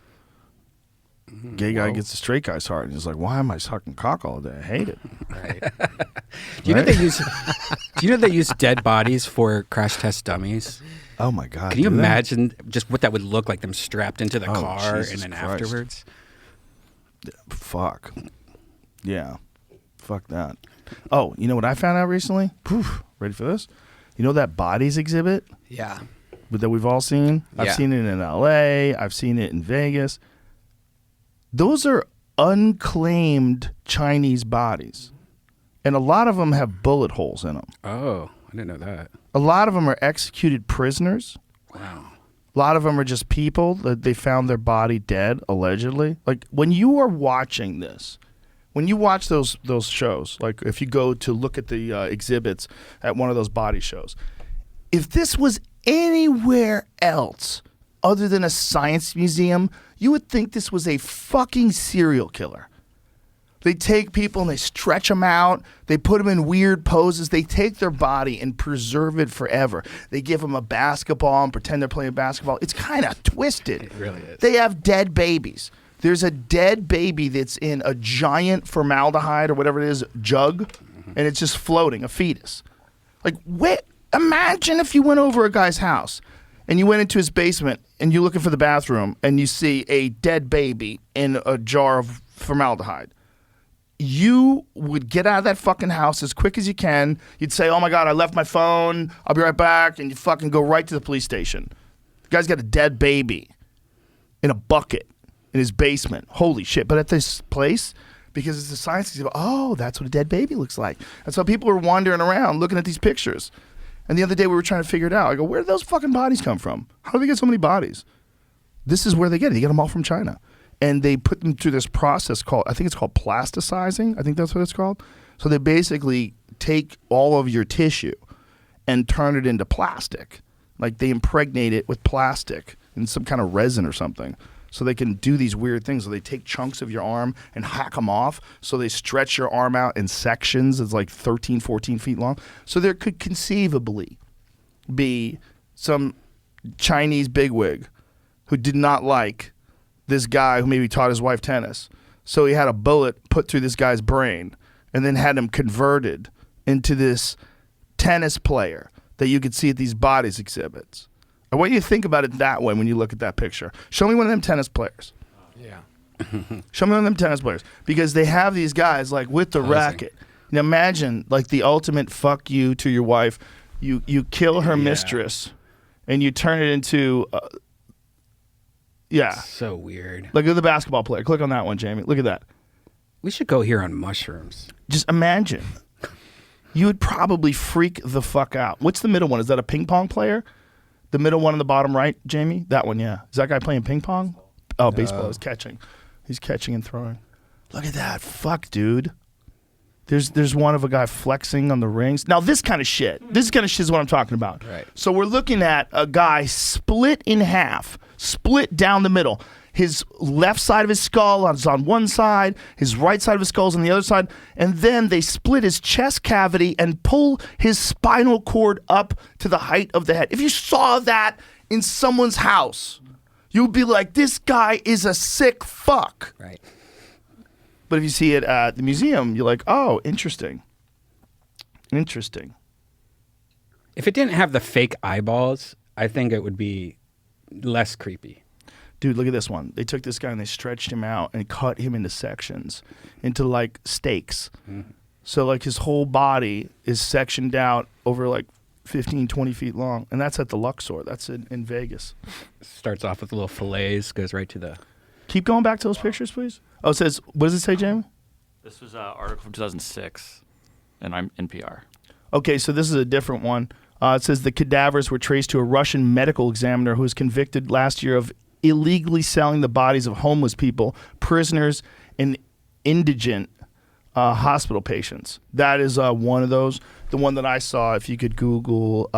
Gay guy Whoa. gets a straight guy's heart and he's like, why am I sucking cock all day? I hate it. Right. Do you know they use dead bodies for crash test dummies? Oh my God. Can you do that? imagine just what that would look like, them strapped into the Oh, car Jesus and then Christ. afterwards? Fuck. Yeah. Fuck that. Oh, you know what I found out recently? Poof. Ready for this? You know that bodies exhibit Yeah. that we've all seen? I've Yeah. seen it in LA. I've seen it in Vegas. Those are unclaimed Chinese bodies. And a lot of them have bullet holes in them. Oh, I didn't know that. A lot of them are executed prisoners. Wow. A lot of them are just people that they found their body dead, allegedly. Like when you are watching this, when you watch those shows, like if you go to look at the exhibits at one of those body shows, if this was anywhere else other than a science museum, you would think this was a fucking serial killer. They take people and they stretch them out. They put them in weird poses. They take their body and preserve it forever. They give them a basketball and pretend they're playing basketball. It's kind of twisted. It really is. They have dead babies. There's a dead baby that's in a giant formaldehyde or whatever it is jug, and it's just floating, a fetus. Like, imagine if you went over a guy's house and you went into his basement and you're looking for the bathroom and you see a dead baby in a jar of formaldehyde. You would get out of that fucking house as quick as you can. You'd say, oh my God, I left my phone. I'll be right back. And you fucking go right to the police station. The guy's got a dead baby in a bucket in his basement. Holy shit. But at this place, because it's a science exhibit, oh, that's what a dead baby looks like. And so people were wandering around looking at these pictures. And the other day we were trying to figure it out. I go, where did those fucking bodies come from? How do they get so many bodies? This is where they get it. They get them all from China. And they put them through this process called, I think it's called plasticizing. I think that's what it's called. So they basically take all of your tissue and turn it into plastic. Like they impregnate it with plastic and some kind of resin or something. So they can do these weird things. So they take chunks of your arm and hack them off. So they stretch your arm out in sections. It's like 13, 14 feet long. So there could conceivably be some Chinese bigwig who did not like this guy who maybe taught his wife tennis. So he had a bullet put through this guy's brain and then had him converted into this tennis player that you could see at these bodies exhibits. I want you to think about it that way when you look at that picture. Show me one of them tennis players. Yeah. Show me one of them tennis players. Because they have these guys like with the racket. Now imagine like the ultimate fuck you to your wife. You kill her mistress and you turn it into... yeah. So weird. Look at the basketball player. Click on that one, Jamie. Look at that. We should go here on mushrooms. Just imagine. You would probably freak the fuck out. What's the middle one? Is that a ping pong player? The middle one on the bottom right, Jamie? That one, yeah. Is that guy playing ping pong? Oh, baseball. He's catching. He's catching and throwing. Look at that. Fuck, dude. There's one of a guy flexing on the rings. Now, this kind of shit is what I'm talking about. Right. So we're looking at a guy split in half, split down the middle. His left side of his skull is on one side, his right side of his skull is on the other side, and then they split his chest cavity and pull his spinal cord up to the height of the head. If you saw that in someone's house, you'd be like, this guy is a sick fuck. Right. But if you see it at the museum, you're like, oh, interesting. Interesting. If it didn't have the fake eyeballs, I think it would be less creepy. Dude, look at this one. They took this guy and they stretched him out and cut him into sections, into like steaks. So like his whole body is sectioned out over like 15, 20 feet long. And that's at the Luxor. That's in Vegas. Starts off with little fillets, goes right to the... Keep going back to those pictures, please. Oh, it says, what does it say, Jamie? This was an article from 2006, and I'm NPR. Okay, so this is a different one. It says the cadavers were traced to a Russian medical examiner who was convicted last year of illegally selling the bodies of homeless people, prisoners, and indigent hospital patients. That is one of those. The one that I saw, if you could Google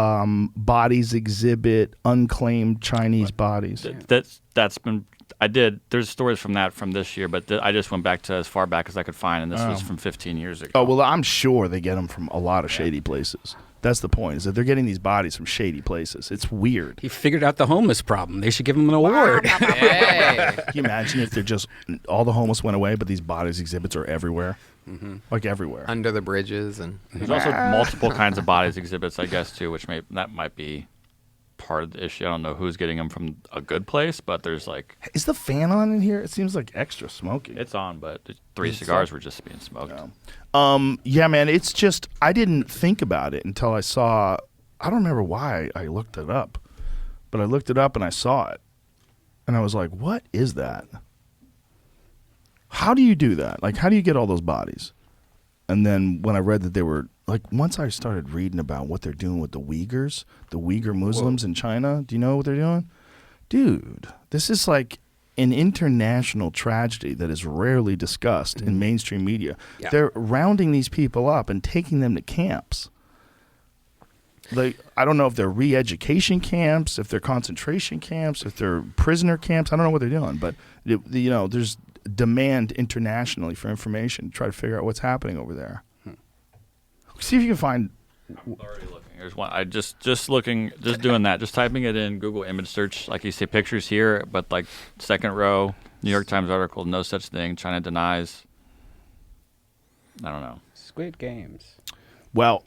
bodies exhibit unclaimed Chinese bodies. That's been... I did. There's stories from that from this year, but I just went back to as far back as I could find, and this was from 15 years ago. Oh, well, I'm sure they get them from a lot of shady places. That's the point, is that they're getting these bodies from shady places. It's weird. He figured out the homeless problem. They should give him an award. Hey. Can you imagine if they're just, all the homeless went away, but these bodies exhibits are everywhere? Like everywhere. Under the bridges and... There's also multiple kinds of bodies exhibits, I guess, too, which might be part of the issue. I don't know who's getting them from a good place, but there's like... Is the fan on in here? It seems like extra smoky. It's on, but three cigars were just being smoked. Yeah, man, it's just, I didn't think about it until I saw, I don't remember why I looked it up, but I looked it up and I saw it. And I was like, what is that? How do you do that? Like, how do you get all those bodies? And then when I read that they were, like, once I started reading about what they're doing with the Uyghur Muslims in China, do you know what they're doing? Dude, this is like an international tragedy that is rarely discussed in mainstream media. Yeah. They're rounding these people up and taking them to camps. Like, I don't know if they're re-education camps, if they're concentration camps, if they're prisoner camps. I don't know what they're doing, but there's demand internationally for information to try to figure out what's happening over there. See if you can find. I'm already looking. There's one. I just doing that. Just typing it in Google image search, like you see pictures here, but like second row, New York Times article, no such thing. China denies. I don't know. Squid Games. Well,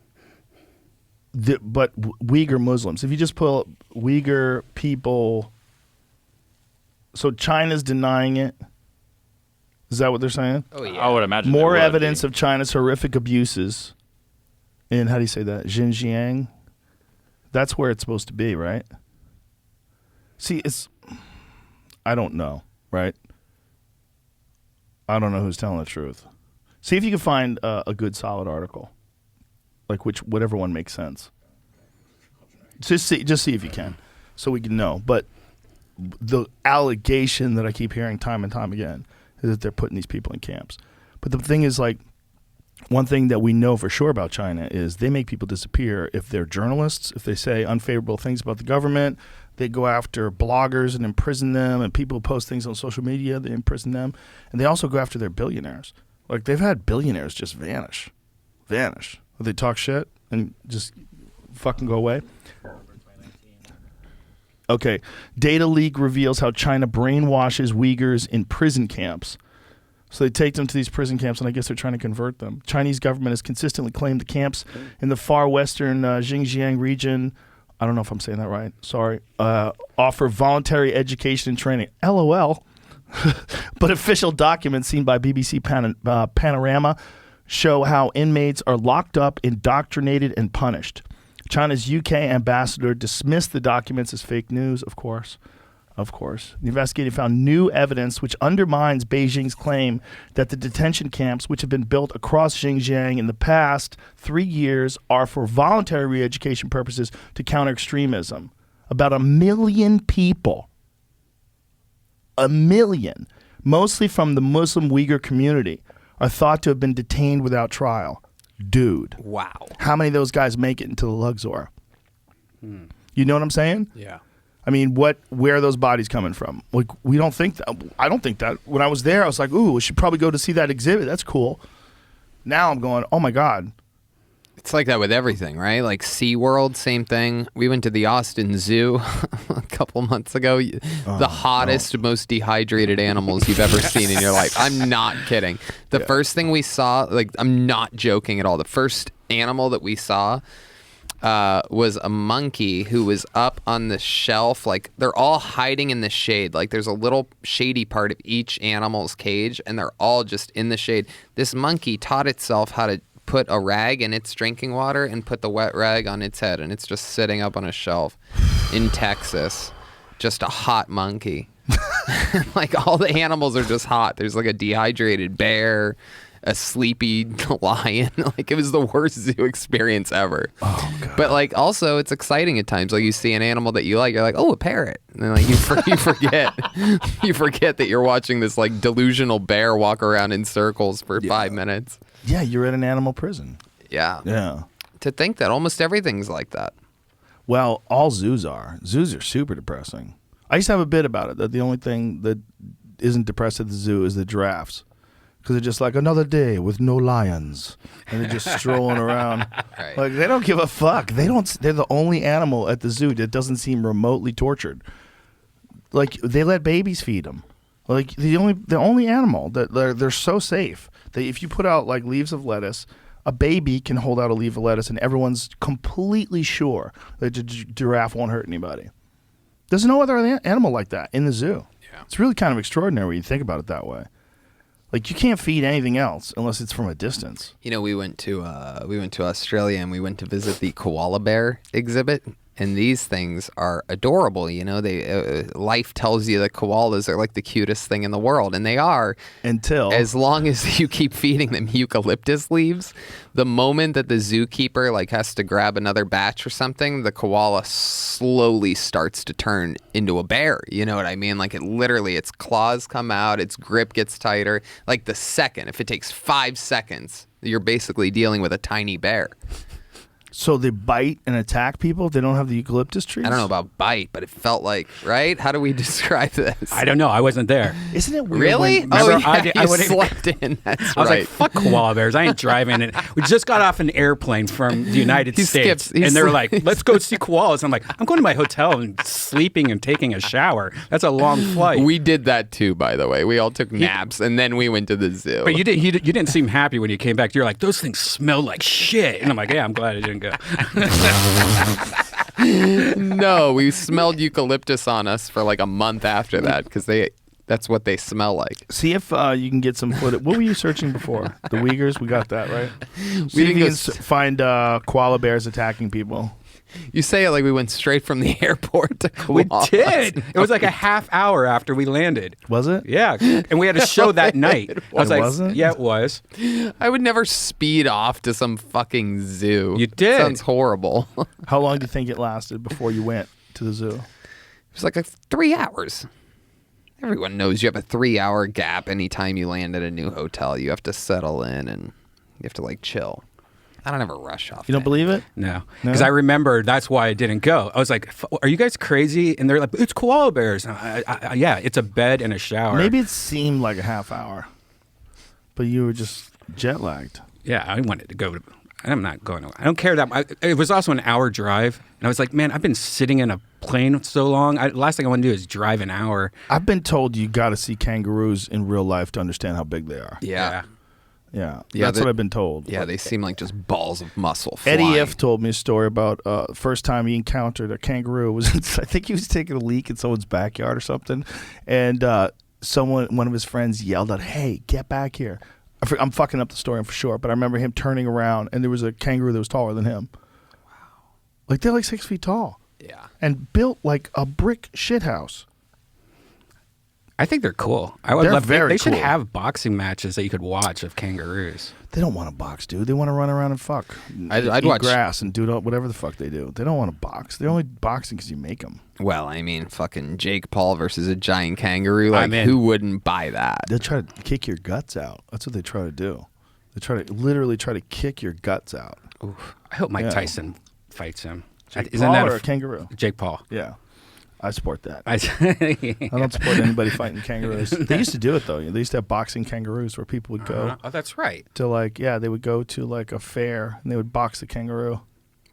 but Uyghur Muslims. If you just pull up Uyghur people, so China's denying it. Is that what they're saying? Oh, yeah. I would imagine More there would evidence be. of China's horrific abuses in, how do you say that, Xinjiang? That's where it's supposed to be, right? See, I don't know, right? I don't know who's telling the truth. See if you can find a good, solid article, like whatever one makes sense. Just see if you can, so we can know. But the allegation that I keep hearing time and time again is that they're putting these people in camps. But the thing is, like, one thing that we know for sure about China is they make people disappear if they're journalists, if they say unfavorable things about the government. They go after bloggers and imprison them, and people who post things on social media, they imprison them. And they also go after their billionaires. Like, they've had billionaires just vanish. They talk shit and just fucking go away. Okay. Data leak reveals how China brainwashes Uyghurs in prison camps. So they take them to these prison camps, and I guess they're trying to convert them. Chinese government has consistently claimed the camps in the far western Xinjiang region, I don't know if I'm saying that right, sorry, offer voluntary education and training. LOL. But official documents seen by BBC Panorama show how inmates are locked up, indoctrinated, and punished. China's UK ambassador dismissed the documents as fake news, of course. The investigator found new evidence which undermines Beijing's claim that the detention camps, which have been built across Xinjiang in the past 3 years, are for voluntary re-education purposes to counter extremism. About 1 million people, 1 million, mostly from the Muslim Uyghur community, are thought to have been detained without trial. Dude. Wow. How many of those guys make it into the Luxor? You know what I'm saying? Yeah. I mean, where are those bodies coming from? Like, we don't think that. I don't think that. When I was there, I was like, ooh, we should probably go to see that exhibit. That's cool. Now I'm going, oh my God. It's like that with everything, right? Like SeaWorld, same thing. We went to the Austin Zoo a couple months ago. The hottest, most dehydrated animals you've ever seen in your life. I'm not kidding. The first thing we saw, like, I'm not joking at all. The first animal that we saw was a monkey who was up on the shelf. Like, they're all hiding in the shade. Like, there's a little shady part of each animal's cage, and they're all just in the shade. This monkey taught itself how to put a rag in its drinking water and put the wet rag on its head, and it's just sitting up on a shelf in Texas. Just a hot monkey. Like, all the animals are just hot. There's like a dehydrated bear, a sleepy lion. Like, it was the worst zoo experience ever. Oh, God. But like, also, it's exciting at times. Like, you see an animal that you like, you're like, oh, a parrot, and then like you forget you forget that you're watching this like delusional bear walk around in circles for 5 minutes. Yeah, you're in an animal prison. Yeah. Yeah. To think that almost everything's like that. Well, all zoos are. Zoos are super depressing. I used to have a bit about it, that the only thing that isn't depressed at the zoo is the giraffes. Because they're just like, another day with no lions. And they're just strolling around. Right. Like, they don't give a fuck. They're the only animal at the zoo that doesn't seem remotely tortured. Like, they let babies feed them. Like, the only animal that they're so safe that if you put out like leaves of lettuce, a baby can hold out a leaf of lettuce and everyone's completely sure that the giraffe won't hurt anybody. There's no other animal like that in the zoo. Yeah. It's really kind of extraordinary when you think about it that way. Like, you can't feed anything else unless it's from a distance. You know, we went to Australia and we went to visit the koala bear exhibit. And these things are adorable. You know, they life tells you that koalas are like the cutest thing in the world, and they are. Until as long as you keep feeding them eucalyptus leaves. The moment that the zookeeper like has to grab another batch or something, the koala slowly starts to turn into a bear. You know what I mean? Like, it literally, its claws come out, its grip gets tighter. Like, the second, if it takes 5 seconds, you're basically dealing with a tiny bear. So they bite and attack people if they don't have the eucalyptus trees? I don't know about bite, but it felt like, right? How do we describe this? I don't know. I wasn't there. Isn't it weird? Really? Remember, Oh, yeah, I you would've- slept in. That's I was right. like, fuck koala bears. I ain't driving it. We just got off an airplane from the United States. And they were like, let's go see koalas. I'm like, I'm going to my hotel and sleeping and taking a shower. That's a long flight. We did that too, by the way. We all took naps and then we went to the zoo. But you didn't seem happy when you came back. You're like, those things smell like shit. And I'm like, yeah, I'm glad I didn't go. No, we smelled eucalyptus on us for like a month after that because that's what they smell like. See if you can get some footage. What were you searching before? The Uyghurs? We got that, right? See if didn't you go can find koala bears attacking people. You say it like we went straight from the airport to We koalas. did. It was like a half hour after we landed. Was it? Yeah. And we had a show that night. I was It like, wasn't? yeah, it was. I would never speed off to some fucking zoo. You did. Sounds horrible. It How long do you think it lasted before you went to the zoo? was like 3 hours. Everyone knows you have a 3-hour gap anytime you land at a new hotel. You have to settle in and you have to like chill. I don't ever rush off. You don't believe it? No. Because I remember that's why I didn't go. I was like, are you guys crazy? And they're like, it's koala bears. And yeah, it's a bed and a shower. Maybe it seemed like a half hour, but you were just jet lagged. Yeah, I wanted to go to. I'm not going to. I don't care that. It was also an hour drive. And I was like, man, I've been sitting in a plane so long. Last thing I want to do is drive an hour. I've been told you got to see kangaroos in real life to understand how big they are. Yeah. Yeah, Yeah, that's what I've been told. Yeah, they seem like just balls of muscle. Eddie flying. F. told me a story about first time he encountered a kangaroo. Was I think he was taking a leak in someone's backyard or something, and one of his friends yelled out, "Hey, get back here!" I'm fucking up the story for sure, but I remember him turning around and there was a kangaroo that was taller than him. Wow, like they're like 6 feet tall. Yeah, and built like a brick shithouse. I think they're cool. I would They're love. very They should cool. have boxing matches that you could watch of kangaroos. They don't want to box, dude. They want to run around and fuck. I'd eat watch grass and do whatever the fuck they do. They don't want to box. They're only boxing because you make them. Well, I mean, fucking Jake Paul versus a giant kangaroo. Like, I'm in. who wouldn't buy that? They'll try to kick your guts out. That's what they try to do. They literally try to kick your guts out. Oof. I hope Mike Yeah. Tyson fights him. Jake Isn't Paul that or a kangaroo? Jake Paul. Yeah, I support that. I don't support anybody fighting kangaroos. They used to do it though. They used to have boxing kangaroos where people would go Oh, that's right. to they would go to like a fair and they would box the kangaroo.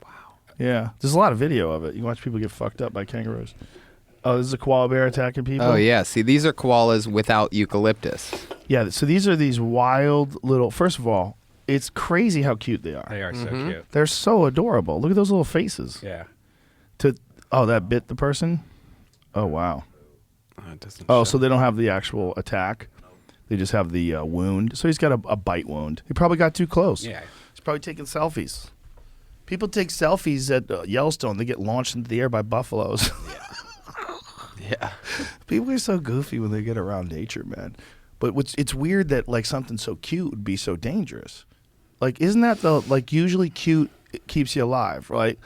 Wow. Yeah, there's a lot of video of it. You watch people get fucked up by kangaroos. Oh, this is a koala bear attacking people. Oh yeah, see, these are koalas without eucalyptus. Yeah, so these are these wild little. First of all, It's crazy how cute they are. They are so cute. They're so adorable. Look at those little faces. Yeah. That bit the person? Oh, wow. It doesn't Oh, show. so they don't have the actual attack. They just have the wound. So he's got a bite wound. He probably got too close. Yeah. He's probably taking selfies. People take selfies at Yellowstone. They get launched into the air by buffaloes. Yeah. People are so goofy when they get around nature, man. But it's weird that like something so cute would be so dangerous. Like, isn't that usually cute keeps you alive, right?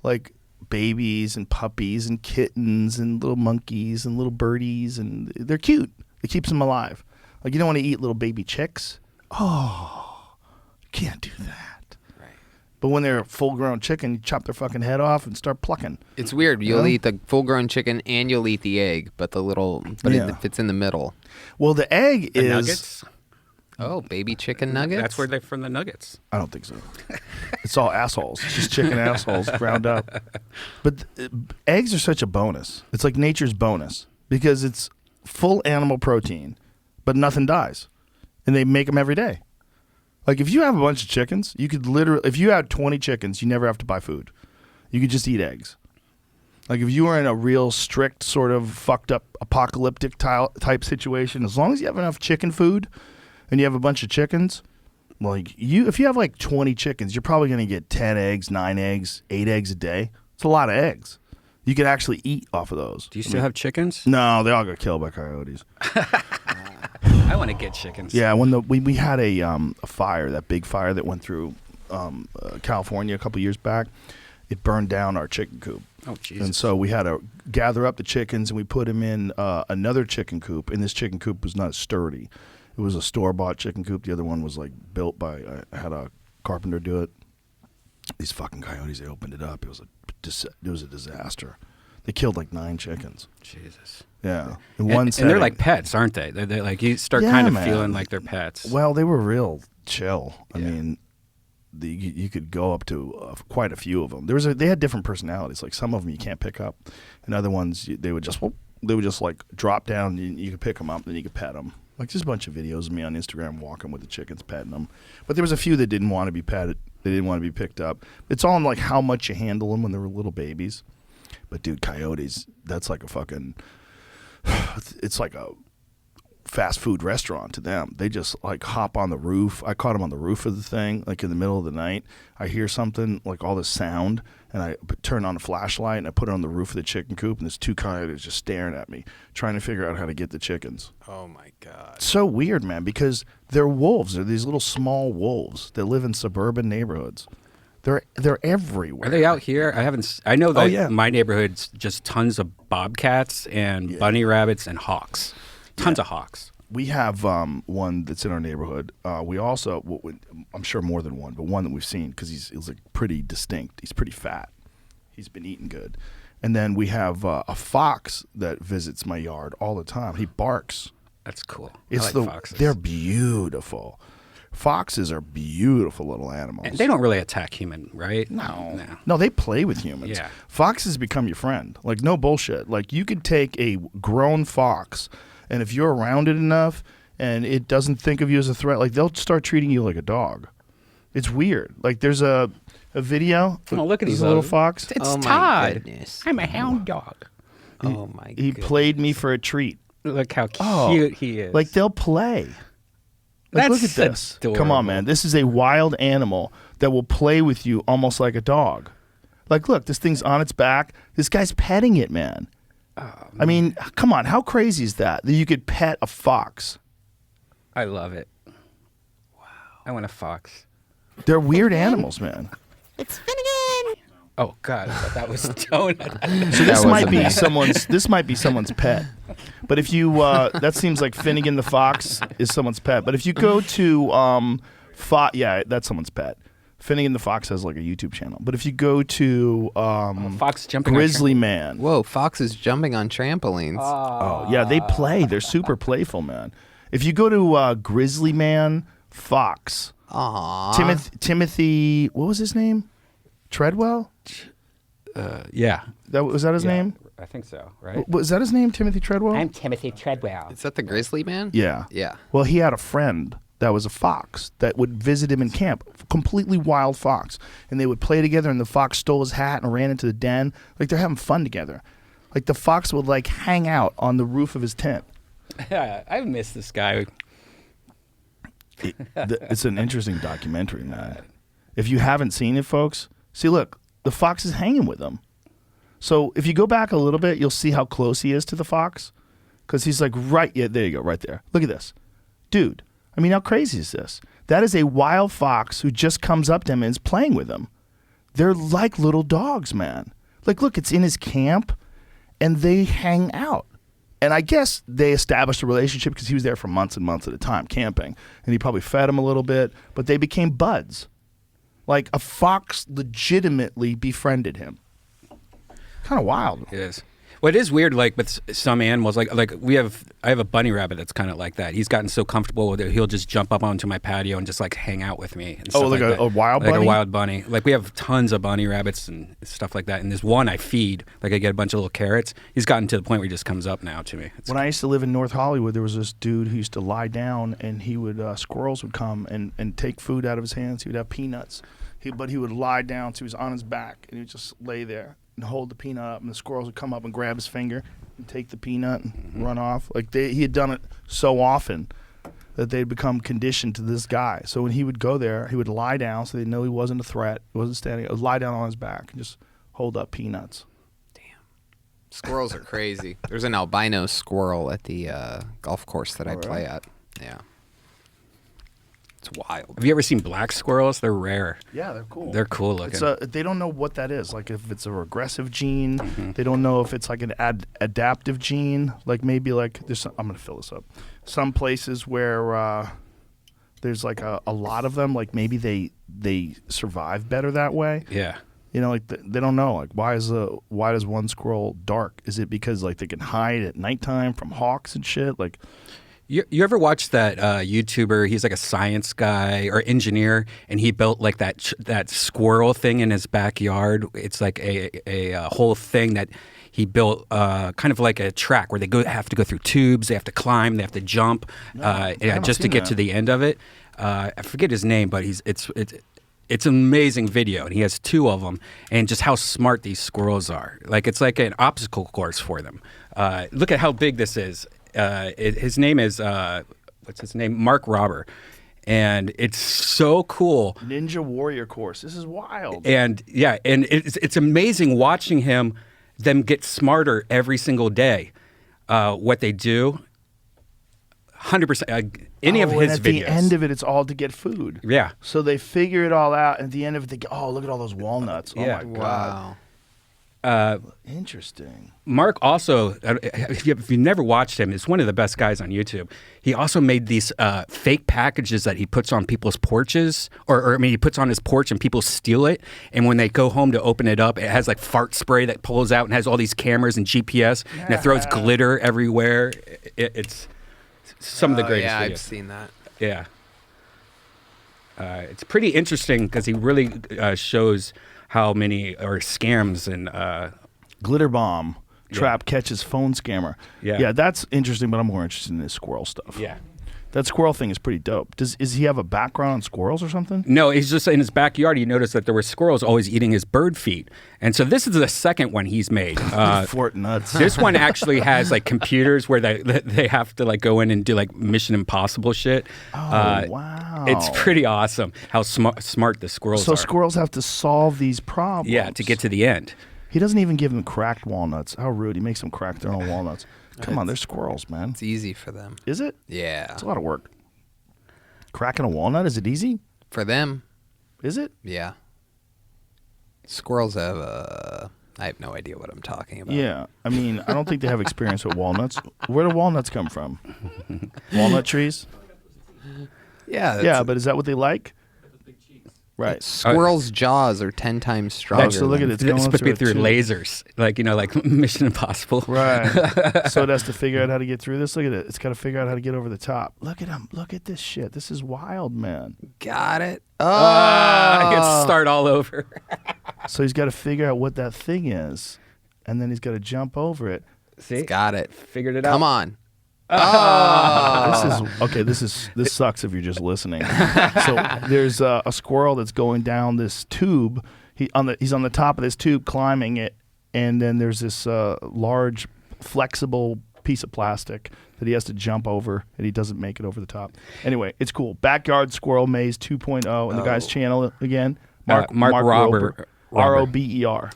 Like babies and puppies and kittens and little monkeys and little birdies, and they're cute. It keeps them alive. Like, you don't want to eat little baby chicks. Oh, you can't do that. Right. But when they're a full-grown chicken, you chop their fucking head off and start plucking. It's weird. You'll eat the full-grown chicken and you'll eat the egg, but Yeah. if it's in the middle. Well, the egg The is... nuggets? Oh, baby chicken nuggets? That's where they're from, the nuggets. I don't think so. It's all assholes. It's just chicken assholes ground up. But eggs are such a bonus. It's like nature's bonus because it's full animal protein, but nothing dies. And they make them every day. Like, if you have a bunch of chickens, you could literally, if you had 20 chickens, you never have to buy food. You could just eat eggs. Like, if you were in a real strict sort of fucked up apocalyptic type situation, as long as you have enough chicken food and you have a bunch of chickens, like if you have like 20 chickens, you're probably going to get 10 eggs, 9 eggs, 8 eggs a day. It's a lot of eggs. You can actually eat off of those. Do you still have chickens? No, they all got killed by coyotes. I want to get chickens. Yeah, when we had a fire, that big fire that went through California a couple years back, it burned down our chicken coop. Oh, Jesus. And so we had to gather up the chickens and we put them in another chicken coop. And this chicken coop was not sturdy. It was a store-bought chicken coop. The other one was like built by, I had a carpenter do it. These fucking coyotes, they opened it up. It was a disaster. They killed like 9 chickens. Jesus. Yeah. And, One and they're setting. like pets, aren't they? They're like, you start Yeah, kind of man. feeling like they're pets. Well, they were real chill. I Yeah. mean, you could go up to quite a few of them. They had different personalities. Like some of them you can't pick up, and other ones they would just like drop down. And you could pick them up, and you could pet them. Like there's a bunch of videos of me on Instagram walking with the chickens, petting them. But there was a few that didn't want to be petted. They didn't want to be picked up. It's all in like how much you handle them when they were little babies. But dude, coyotes, that's like a fucking. It's like a fast food restaurant to them. They just like hop on the roof. I caught them on the roof of the thing, like in the middle of the night. I hear something, like all this sound, and I turn on a flashlight and I put it on the roof of the chicken coop, and there's 2 coyotes just staring at me, trying to figure out how to get the chickens. Oh, my God. It's so weird, man, because they're wolves. They're these little small wolves that live in suburban neighborhoods. They're everywhere. Are they out here? I know that yeah. my neighborhood's just tons of bobcats and bunny rabbits and hawks. Tons of hawks. We have one that's in our neighborhood. We also, I'm sure more than one, but one that we've seen because he's like pretty distinct. He's pretty fat. He's been eating good. And then we have a fox that visits my yard all the time. He barks. That's cool. It's I like foxes. They're beautiful. Foxes are beautiful little animals. And they don't really attack human, right? No, they play with humans. Yeah. Foxes become your friend. Like, no bullshit. Like, you could take a grown fox, and if you're around it enough and it doesn't think of you as a threat, like, they'll start treating you like a dog. It's weird. Like, there's a video. Oh, look at this these little fox. It's Oh, my Todd. goodness. I'm a hound dog. Oh, my He goodness. played me for a treat. Look how cute Oh, he is. Like, they'll play. Like, look at That's this. Come on, man. This is a wild animal that will play with you almost like a dog. Like, look, this thing's on its back. This guy's petting it, man. I mean, come on. How crazy is that you could pet a fox? I love it. Wow. I want a fox. They're weird animals, man. Oh God, I thought that was Donut. So this That might wasn't be might be someone's pet. But if you that seems like Finnegan the fox is someone's pet. But if you go to yeah, that's someone's pet. Finnegan the fox has like a YouTube channel. But if you go to Fox jumping on Grizzly Man. Whoa, foxes jumping on trampolines. Oh, yeah, they play. They're super playful, man. If you go to Grizzly Man Fox, Aww. Timothy, what was his name? Treadwell? Yeah, Was that his name? I think so. Right. Was that his name, Timothy Treadwell? I'm Timothy Treadwell. Is that the grizzly man? Yeah. Yeah. Well, he had a friend that was a fox that would visit him in camp, completely wild fox. And they would play together, and the fox stole his hat and ran into the den. Like, they're having fun together. Like, the fox would, like, hang out on the roof of his tent. Yeah, I miss this guy. It's an interesting documentary, man. If you haven't seen it, folks, see, look, the fox is hanging with him. So if you go back a little bit, you'll see how close he is to the fox. Because he's like, right, yeah, there you go, right there. Look at this. Dude, I mean, how crazy is this? That is a wild fox who just comes up to him and is playing with him. They're like little dogs, man. Like, look, it's in his camp, and they hang out. And I guess they established a relationship because he was there for months and months at a time camping. And he probably fed him a little bit, but they became buds. Like, a fox legitimately befriended him. Kind of wild. It is. Well, it is weird, like with some animals, like I have a bunny rabbit that's kind of like that. He's gotten so comfortable with it, he'll just jump up onto my patio and just like hang out with me. And Oh, like a wild bunny? Like a wild bunny. Like we have tons of bunny rabbits and stuff like that. And there's one I feed, like I get a bunch of little carrots. He's gotten to the point where he just comes up now to me. When I used to live in North Hollywood, there was this dude who used to lie down, and he would squirrels would come and take food out of his hands. He would have peanuts, but he would lie down, so he was on his back, and he would just lay there and hold the peanut up, and the squirrels would come up and grab his finger and take the peanut and run off. Like he had done it so often that they'd become conditioned to this guy. So when he would go there, he would lie down so they know he wasn't a threat. He wasn't standing. He would lie down on his back and just hold up peanuts. Squirrels are crazy. There's an albino squirrel at the golf course that I play at. Yeah. It's wild. Have you ever seen black squirrels? They're rare. Yeah, they're cool. They're cool looking. They don't know what that is. Like if it's a regressive gene, they don't know if it's like an adaptive gene. Like maybe like I'm gonna fill this up. Some places where there's like a lot of them, like maybe they survive better that way. Yeah. You know, like they don't know. Like why does one squirrel dark? Is it because like they can hide at nighttime from hawks and shit? Like. You ever watch that YouTuber? He's like a science guy or engineer, and he built like that squirrel thing in his backyard. It's like a whole thing that he built, kind of like a track where they have to go through tubes, they have to climb, they have to jump, just to get to the end of it. I forget his name, but it's an amazing video, and he has 2 of them, and just how smart these squirrels are. Like it's like an obstacle course for them. Look at how big this is. His name is what's his name? Mark Robber, and it's so cool. Ninja Warrior course. This is wild. And yeah, and it's amazing watching them get smarter every single day. What they do, 100%. Any of his and at videos. the end of it, it's all to get food. Yeah. So they figure it all out. And at the end of it, they go, oh, look at all those walnuts. Oh Yeah. my god. Wow. Interesting. Mark also, if you've never watched him, is one of the best guys on YouTube. He also made these fake packages that he puts on people's porches, or I mean, he puts on his porch and people steal it. And when they go home to open it up, it has like fart spray that pulls out and has all these cameras and GPS, and it throws glitter everywhere. It's some of the greatest Yeah, videos. I've seen that. Yeah. It's pretty interesting because he really shows how many are scams and Glitter bomb. Trap catches phone scammer. Yeah. That's interesting, but I'm more interested in this squirrel stuff. yeah. That squirrel thing is pretty dope. Does he have a background on squirrels or something? No, he's just in his backyard. He noticed that there were squirrels always eating his bird feed, and so this is the second one he's made. Fort nuts. This one actually has like computers where they have to like go in and do like Mission Impossible shit. Wow. It's pretty awesome how smart the squirrels So are. squirrels have to solve these problems. Yeah, to get to the end. He doesn't even give them cracked walnuts. How rude. He makes them crack their own walnuts. Come on, they're squirrels, man. It's easy for them. Is it? Yeah. It's a lot of work. Cracking a walnut, is it easy? For them, Is it? yeah. Squirrels have I have no idea what I'm talking about. Yeah. I mean, I don't think they have experience with walnuts. Where do walnuts come from? Walnut trees? Yeah. Yeah, but is that what they like? Right. Squirrels' jaws are 10 times stronger. so look at than- it. It's going It's supposed to be through through a tube. lasers, like Mission Impossible. Right. So it has to figure out how to get through this. Look at it. It's got to figure out how to get over the top. Look at him. Look at this shit. This is wild, man. Got it. I get to start all over. So he's got to figure out what that thing is, and then he's got to jump over it. See, Got it. figured it out. Come on. This sucks if you're just listening. So there's a squirrel that's going down this tube. He's on the top of this tube climbing it, and then there's this large flexible piece of plastic that he has to jump over, and he doesn't make it over the top. Anyway, it's cool. Backyard Squirrel Maze 2.0, and the guy's channel again, Mark Robert. Rober. R-O-B-E-R.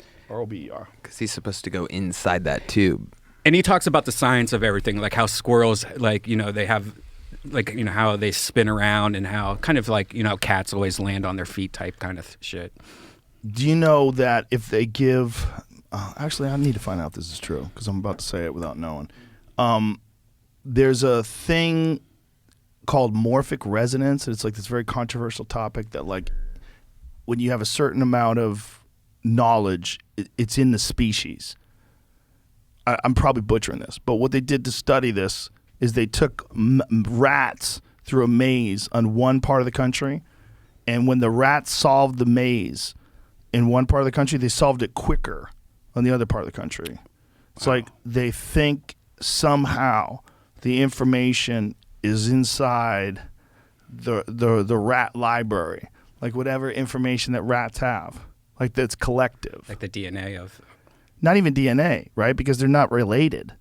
Because he's supposed to go inside that tube. And he talks about the science of everything, like how squirrels, like, they have, like, how they spin around and how kind of like, cats always land on their feet type kind of shit. Do you know that if they give... actually, I need to find out if this is true because I'm about to say it without knowing. There's a thing called morphic resonance. And it's like this very controversial topic that, like, when you have a certain amount of knowledge, it's in the species. I'm probably butchering this, but what they did to study this is they took rats through a maze on one part of the country, and when the rats solved the maze in one part of the country, they solved it quicker on the other part of the country. It's like they think somehow the information is inside the rat library, like whatever information that rats have, like that's collective. Like the DNA of... Not even DNA, right? Because they're not related.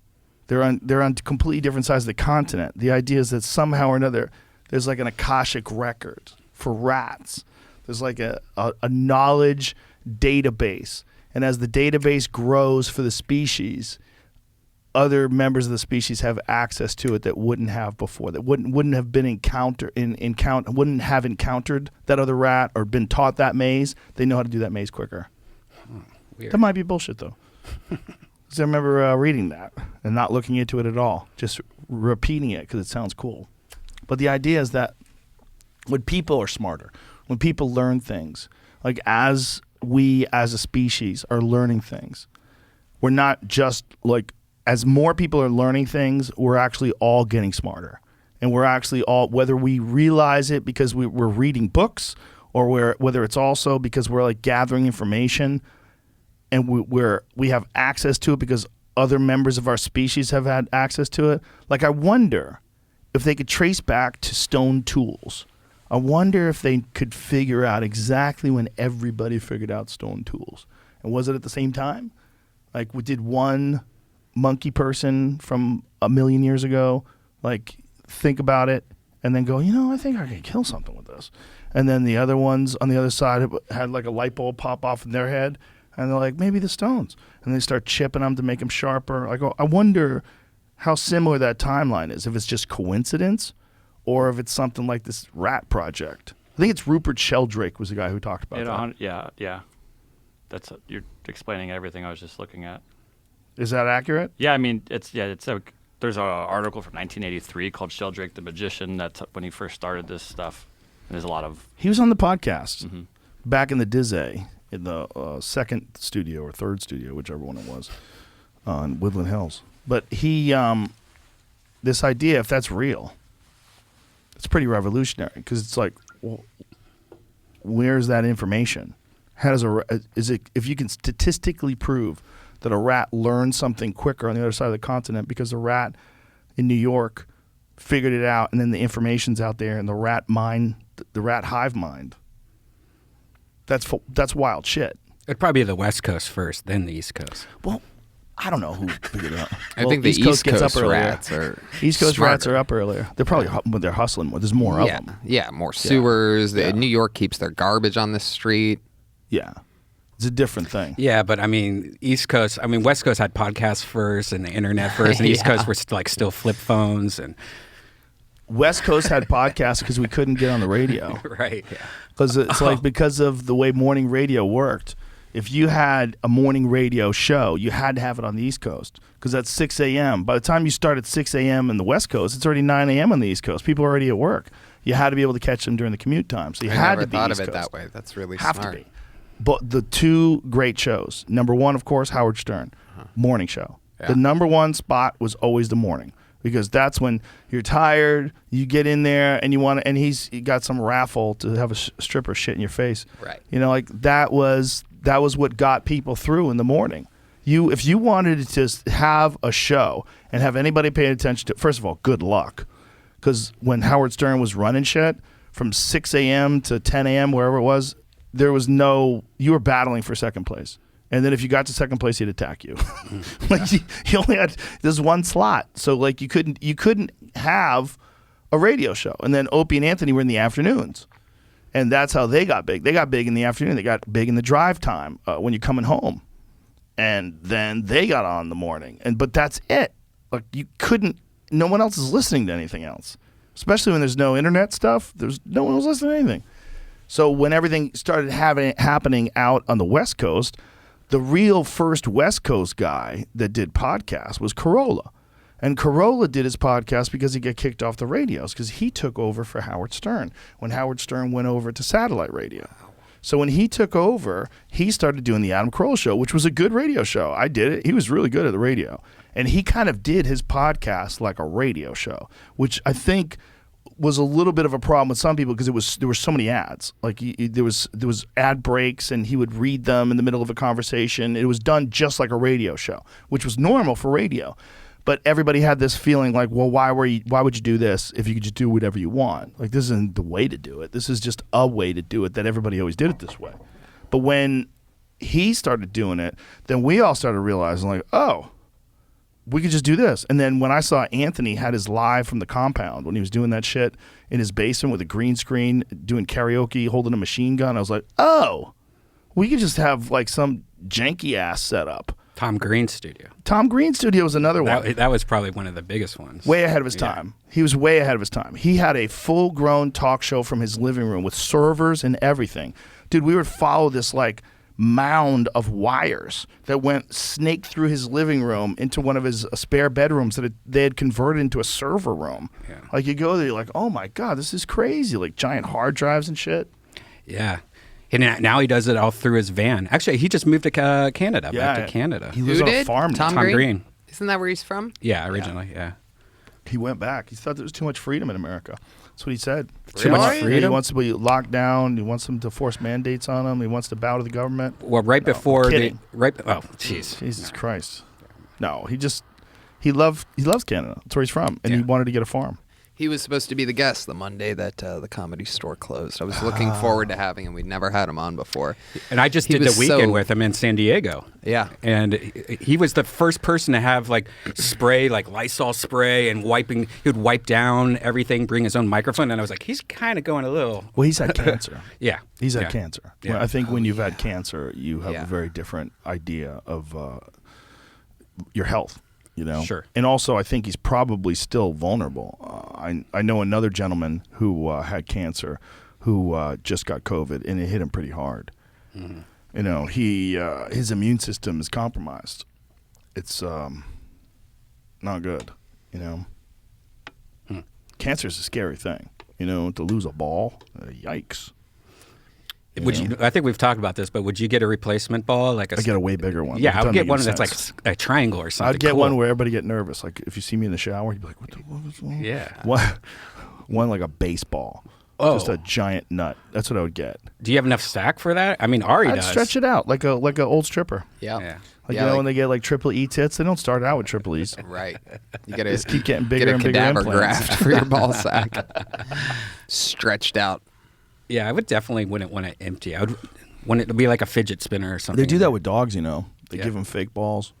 They're on completely different sides of the continent. The idea is that somehow or another, there's like an Akashic record for rats. There's like a knowledge database. And as the database grows for the species, other members of the species have access to it that wouldn't have before, that wouldn't have been wouldn't have encountered that other rat or been taught that maze. They know how to do that maze quicker. Weird. That might be bullshit though. Because I remember reading that and not looking into it at all, just repeating it because it sounds cool. But the idea is that when people are smarter, when people learn things, like as we as a species are learning things, we're not just like, as more people are learning things, we're actually all getting smarter. And we're actually all, whether we realize it because we're reading books or whether it's also because we're like gathering information and we have access to it because other members of our species have had access to it. Like, I wonder if they could trace back to stone tools. I wonder if they could figure out exactly when everybody figured out stone tools. And was it at the same time? Like, did one monkey person from 1 million years ago, like, think about it and then go, I think I can kill something with this. And then the other ones on the other side had like a light bulb pop off in their head. And they're like, maybe the stones. And they start chipping them to make them sharper. I wonder how similar that timeline is, if it's just coincidence or if it's something like this rat project. I think it's Rupert Sheldrake was the guy who talked about that. Yeah. You're explaining everything I was just looking at. Is that accurate? Yeah, I mean, there's an article from 1983 called Sheldrake the Magician. That's when he first started this stuff. And there's a lot of... He was on the podcast back in the Dizzy, in the second studio or third studio, whichever one it was, in Woodland Hills. But he, this idea, if that's real, it's pretty revolutionary because it's like, well, where's that information? How does if you can statistically prove that a rat learned something quicker on the other side of the continent because the rat in New York figured it out, and then the information's out there, and the rat hive mind. That's wild shit. It'd probably be the West Coast first, then the East Coast. Well, I don't know who figured it out. I think the East Coast rats are East Coast smarter. rats are up earlier. They're probably they're hustling more. There's more of them. Yeah, more sewers. New York keeps their garbage on the street. Yeah. It's a different thing. Yeah, but I mean, West Coast had podcasts first and the internet first, and East Coast were still flip phones. And West Coast had podcasts because we couldn't get on the radio. Right. Yeah. Because it's like, because of the way morning radio worked, if you had a morning radio show, you had to have it on the East Coast because that's 6 a.m. By the time you start at 6 a.m. in the West Coast, it's already 9 a.m. on the East Coast. People are already at work. You had to be able to catch them during the commute time. So you had to be thought East of it Coast. that way. That's really have smart. to be. But the two great shows, number one, of course, Howard Stern, morning show. Yeah. The number one spot was always the morning because that's when you're tired, you get in there and you want to, and he got some raffle to have a stripper shit in your face. Right. Like that was what got people through in the morning. If you wanted to just have a show and have anybody pay attention to, first of all, good luck. Because when Howard Stern was running shit from 6 a.m. to 10 a.m., wherever it was, you were battling for second place. And then if you got to second place, he'd attack you. Like he only had this one slot. So like you couldn't have a radio show. And then Opie and Anthony were in the afternoons. And that's how they got big. They got big in the afternoon. They got big in the drive time when you're coming home. And then they got on in the morning. But that's it. Like no one else is listening to anything else. Especially when there's no internet stuff. No one was listening to anything. So when everything started happening out on the West Coast, the real first West Coast guy that did podcasts was Carolla. And Carolla did his podcast because he got kicked off the radios because he took over for Howard Stern when Howard Stern went over to satellite radio. So when he took over, he started doing the Adam Carolla Show, which was a good radio show. I did it. He was really good at the radio. And he kind of did his podcast like a radio show, which I think was a little bit of a problem with some people because there were so many ads. Like there was ad breaks, and he would read them in the middle of a conversation. It was done just like a radio show, which was normal for radio. But everybody had this feeling like, well, why would you do this if you could just do whatever you want? Like, this isn't the way to do it. This is just a way to do it that everybody always did it this way. But when he started doing it, then we all started realizing like, oh, we could just do this. And then when I saw Anthony had his live from the compound when he was doing that shit in his basement with a green screen, doing karaoke, holding a machine gun, I was like, oh, we could just have like some janky ass setup. Tom Green's studio. Tom Green's studio was another one. That was probably one of the biggest ones. Way ahead of his time. He was way ahead of his time. He had a full-grown talk show from his living room with servers and everything. Dude, we would follow this like mound of wires that snaked through his living room into one of his spare bedrooms that they had converted into a server room. Yeah. Like you go there, you're like, oh my God, this is crazy. Like giant hard drives and shit. Yeah. And now he does it all through his van. Actually, he just moved to Canada, back to Canada. He lives on a farm. Tom Green? Isn't that where he's from? Yeah, originally, yeah. He went back. He thought there was too much freedom in America. That's what he said. Too much freedom? He wants to be locked down. He wants them to force mandates on him. He wants to bow to the government. Well, before kidding. jeez. Jesus Christ. No, he loves Canada. That's where he's from. And he wanted to get a farm. He was supposed to be the guest the Monday that the Comedy Store closed. I was looking forward to having him. We'd never had him on before. And I just did the weekend with him in San Diego. Yeah. And he was the first person to have like spray, like Lysol spray and wiping. He would wipe down everything, bring his own microphone. And I was like, he's kind of going a little. Well, he's had cancer. Yeah. He's had cancer. Yeah. Well, I think when you've had cancer, you have a very different idea of your health. You know, sure. And also, I think he's probably still vulnerable. I know another gentleman who had cancer, who just got COVID, and it hit him pretty hard. Mm-hmm. You know, his immune system is compromised. It's not good. You know, cancer is a scary thing. You know, to lose a ball, yikes. I think we've talked about this, but would you get a replacement ball? I get a way bigger one. Yeah, I would get one that's like a triangle or something. I'd get one where everybody get nervous. Like if you see me in the shower, you'd be like, what was wrong? Yeah. One like a baseball. Oh. Just a giant nut. That's what I would get. Do you have enough sack for that? I mean, Ari I'd does. stretch it out like a old stripper. Yeah. Like, you know, when they get like triple E tits, they don't start out with triple E's. Right. You got to just keep getting bigger and bigger cadaver implants. graft for your ball sack. Stretched out. Yeah, I would definitely wouldn't want to empty. I would want it to be like a fidget spinner or something. They do that with dogs, you know. They give them fake balls.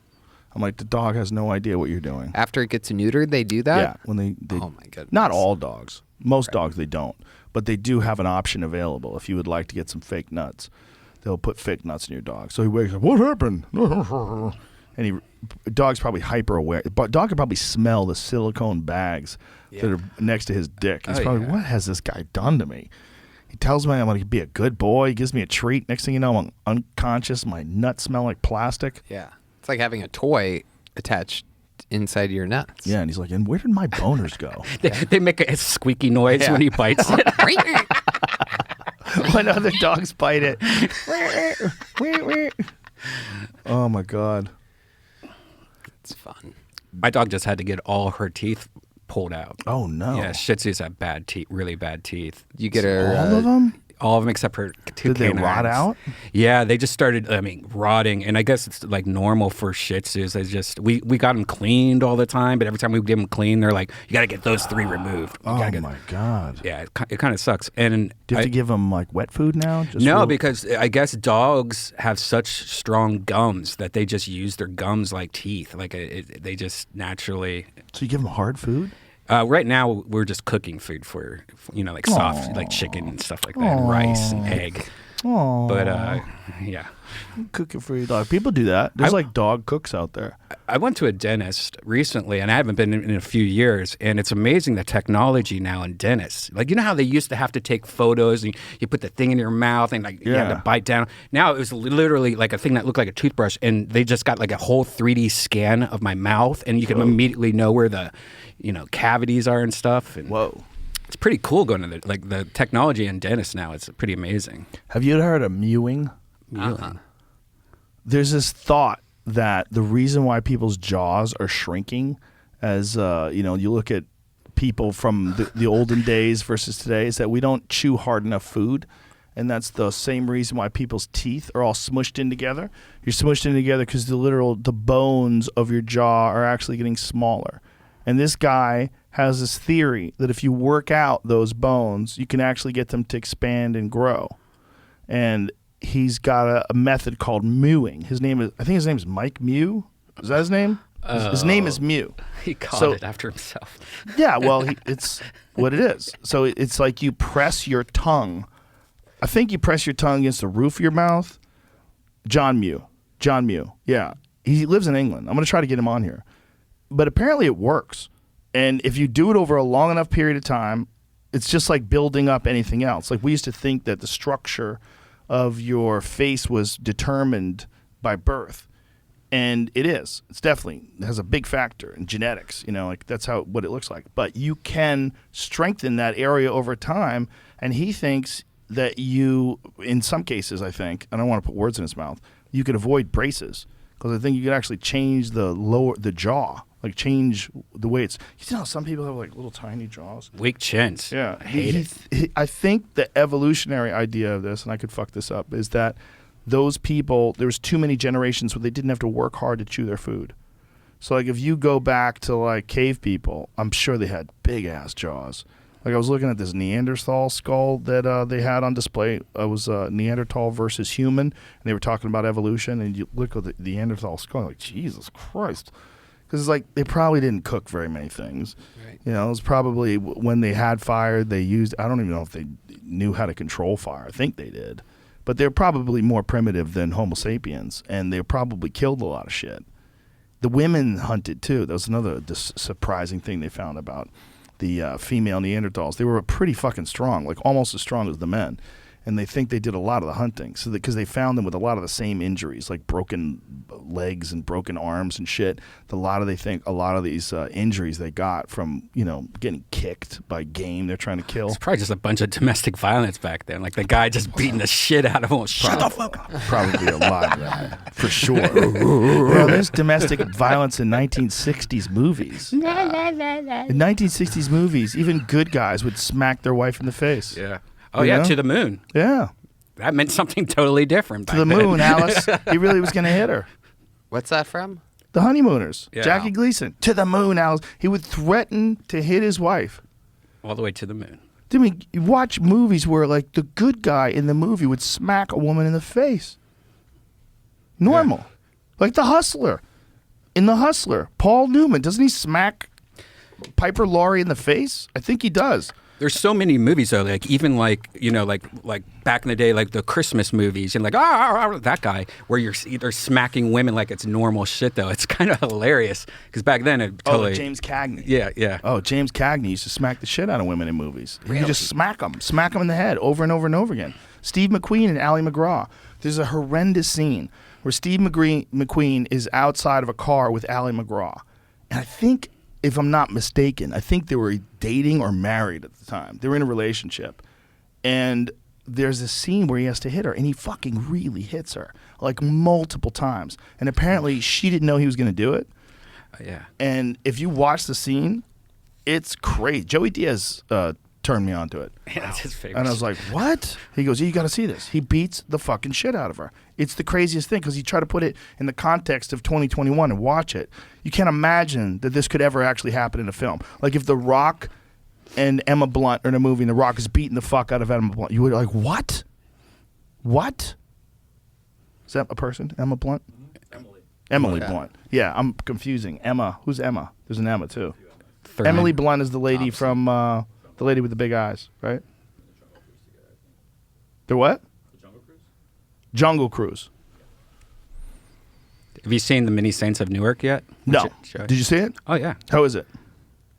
I'm like, the dog has no idea what you're doing. After it gets neutered, they do that? Yeah. When they oh, my goodness. Not all dogs. Most dogs, they don't. But they do have an option available if you would like to get some fake nuts. They'll put fake nuts in your dog. So he wakes up, what happened? And dog's probably hyper aware. But dog can probably smell the silicone bags that are next to his dick. He's probably, what has this guy done to me? He tells me I'm going to be a good boy. He gives me a treat. Next thing you know, I'm unconscious. My nuts smell like plastic. Yeah. It's like having a toy attached inside your nuts. Yeah, and he's like, and where did my boners go? They make a squeaky noise when he bites it. When other dogs bite it. Oh, my God. It's fun. My dog just had to get all her teeth pulled out. Oh, no. Yeah, Shih Tzus have bad teeth, really bad teeth. You get her... all of them? All of them except for two Did they canines. rot out? Yeah, they just started, rotting. And I guess it's like normal for Shih Tzus. We got them cleaned all the time, but every time we get them cleaned, they're like, you got to get those 3 removed. Oh my God. Yeah, it kind of sucks. And Do you have to give them like wet food now? Just no, because I guess dogs have such strong gums that they just use their gums like teeth. Like they just naturally. So you give them hard food? Right now, we're just cooking food for like soft, like chicken and stuff like that, and rice and egg. Oh, But yeah. Cooking for your dog. People do that. There's like dog cooks out there. I went to a dentist recently, and I haven't been in a few years, and it's amazing the technology now in dentists. Like, you know how they used to have to take photos, and you put the thing in your mouth, and you had to bite down? Now it was literally like a thing that looked like a toothbrush, and they just got like a whole 3D scan of my mouth, and you can immediately know where the cavities are and stuff. And Whoa. it's pretty cool going to the technology in dentists now. It's pretty amazing. Have you ever heard of mewing? There's this thought that the reason why people's jaws are shrinking, as you look at people from the olden days versus today, is that we don't chew hard enough food, and that's the same reason why people's teeth are all smushed in together. You're smushed in together because the bones of your jaw are actually getting smaller, and this guy has this theory that if you work out those bones, you can actually get them to expand and grow, and he's got a method called mewing. I think his name is Mike Mew. Is that his name? His name is Mew. He called it after himself. Yeah, well, it's what it is. So it's like you press your tongue. I think you press your tongue against the roof of your mouth. John Mew. Yeah. He lives in England. I'm going to try to get him on here. But apparently it works. And if you do it over a long enough period of time, it's just like building up anything else. Like we used to think that the structure of your face was determined by birth, and it is. It has a big factor in genetics. Like that's what it looks like. But you can strengthen that area over time, and he thinks that in some cases, I don't want to put words in his mouth, you could avoid braces, because I think you could actually change the jaw. Like change the way it's. You know, some people have like little tiny jaws. Weak chins. Yeah, I hate it. I think the evolutionary idea of this, and I could fuck this up, is that those people, there was too many generations where they didn't have to work hard to chew their food. So like if you go back to like cave people, I'm sure they had big ass jaws. Like I was looking at this Neanderthal skull that they had on display. It was Neanderthal versus human, and they were talking about evolution. And you look at the Neanderthal skull, like Jesus Christ. Because it's like they probably didn't cook very many things. Right. It was probably when they had fire, they used, I don't even know if they knew how to control fire. I think they did. But they're probably more primitive than Homo sapiens, and they probably killed a lot of shit. The women hunted too. That was another surprising thing they found about the female Neanderthals. They were pretty fucking strong, like almost as strong as the men. And they think they did a lot of the hunting, so because they found them with a lot of the same injuries, like broken legs and broken arms and shit. They think a lot of these injuries they got from getting kicked by game they're trying to kill. It's probably just a bunch of domestic violence back then, like the guy just beating the shit out of him. Shut the fuck up. Probably a lot of that, for sure. There's domestic violence in 1960s movies. In 1960s movies, even good guys would smack their wife in the face. Yeah. Oh, yeah, to the moon. Yeah. That meant something totally different. To the moon, Alice. He really was going to hit her. What's that from? The Honeymooners. Yeah. Jackie Gleason. To the moon, Alice. He would threaten to hit his wife. All the way to the moon. I mean, you watch movies where, like, the good guy in the movie would smack a woman in the face. Normal. Yeah. Like The Hustler. In The Hustler, Paul Newman, doesn't he smack Piper Laurie in the face? I think he does. There's so many movies though, like even like back in the day, like the Christmas movies, and like that guy where you're either smacking women like it's normal shit though. It's kind of hilarious because back then it totally. James Cagney. Yeah. Oh, James Cagney used to smack the shit out of women in movies. Really? You just smack them in the head over and over and over again. Steve McQueen and Ally McGraw. There's a horrendous scene where Steve McQueen is outside of a car with Ally McGraw, and I think, if I'm not mistaken, I think they were dating or married at the time. They were in a relationship. And there's a scene where he has to hit her, and he fucking really hits her, like multiple times. And apparently she didn't know he was going to do it. Yeah. And if you watch the scene, it's crazy. Joey Diaz turned me onto it. Yeah, that's his favorite. And I was like, what? He goes, yeah, you got to see this. He beats the fucking shit out of her. It's the craziest thing because you try to put it in the context of 2021 and watch it. You can't imagine that this could ever actually happen in a film. Like if The Rock and Emma Blunt are in a movie and The Rock is beating the fuck out of Emma Blunt, you would like, what? What? Is that a person? Emma Blunt? Emily Blunt. Yeah, I'm confusing. Emma. Who's Emma? There's an Emma too. Emily Blunt is the lady from the lady with the big eyes, right? The what? Jungle Cruise. Have you seen The Many Saints of Newark yet? No. Did you see it? Oh, yeah. How is it?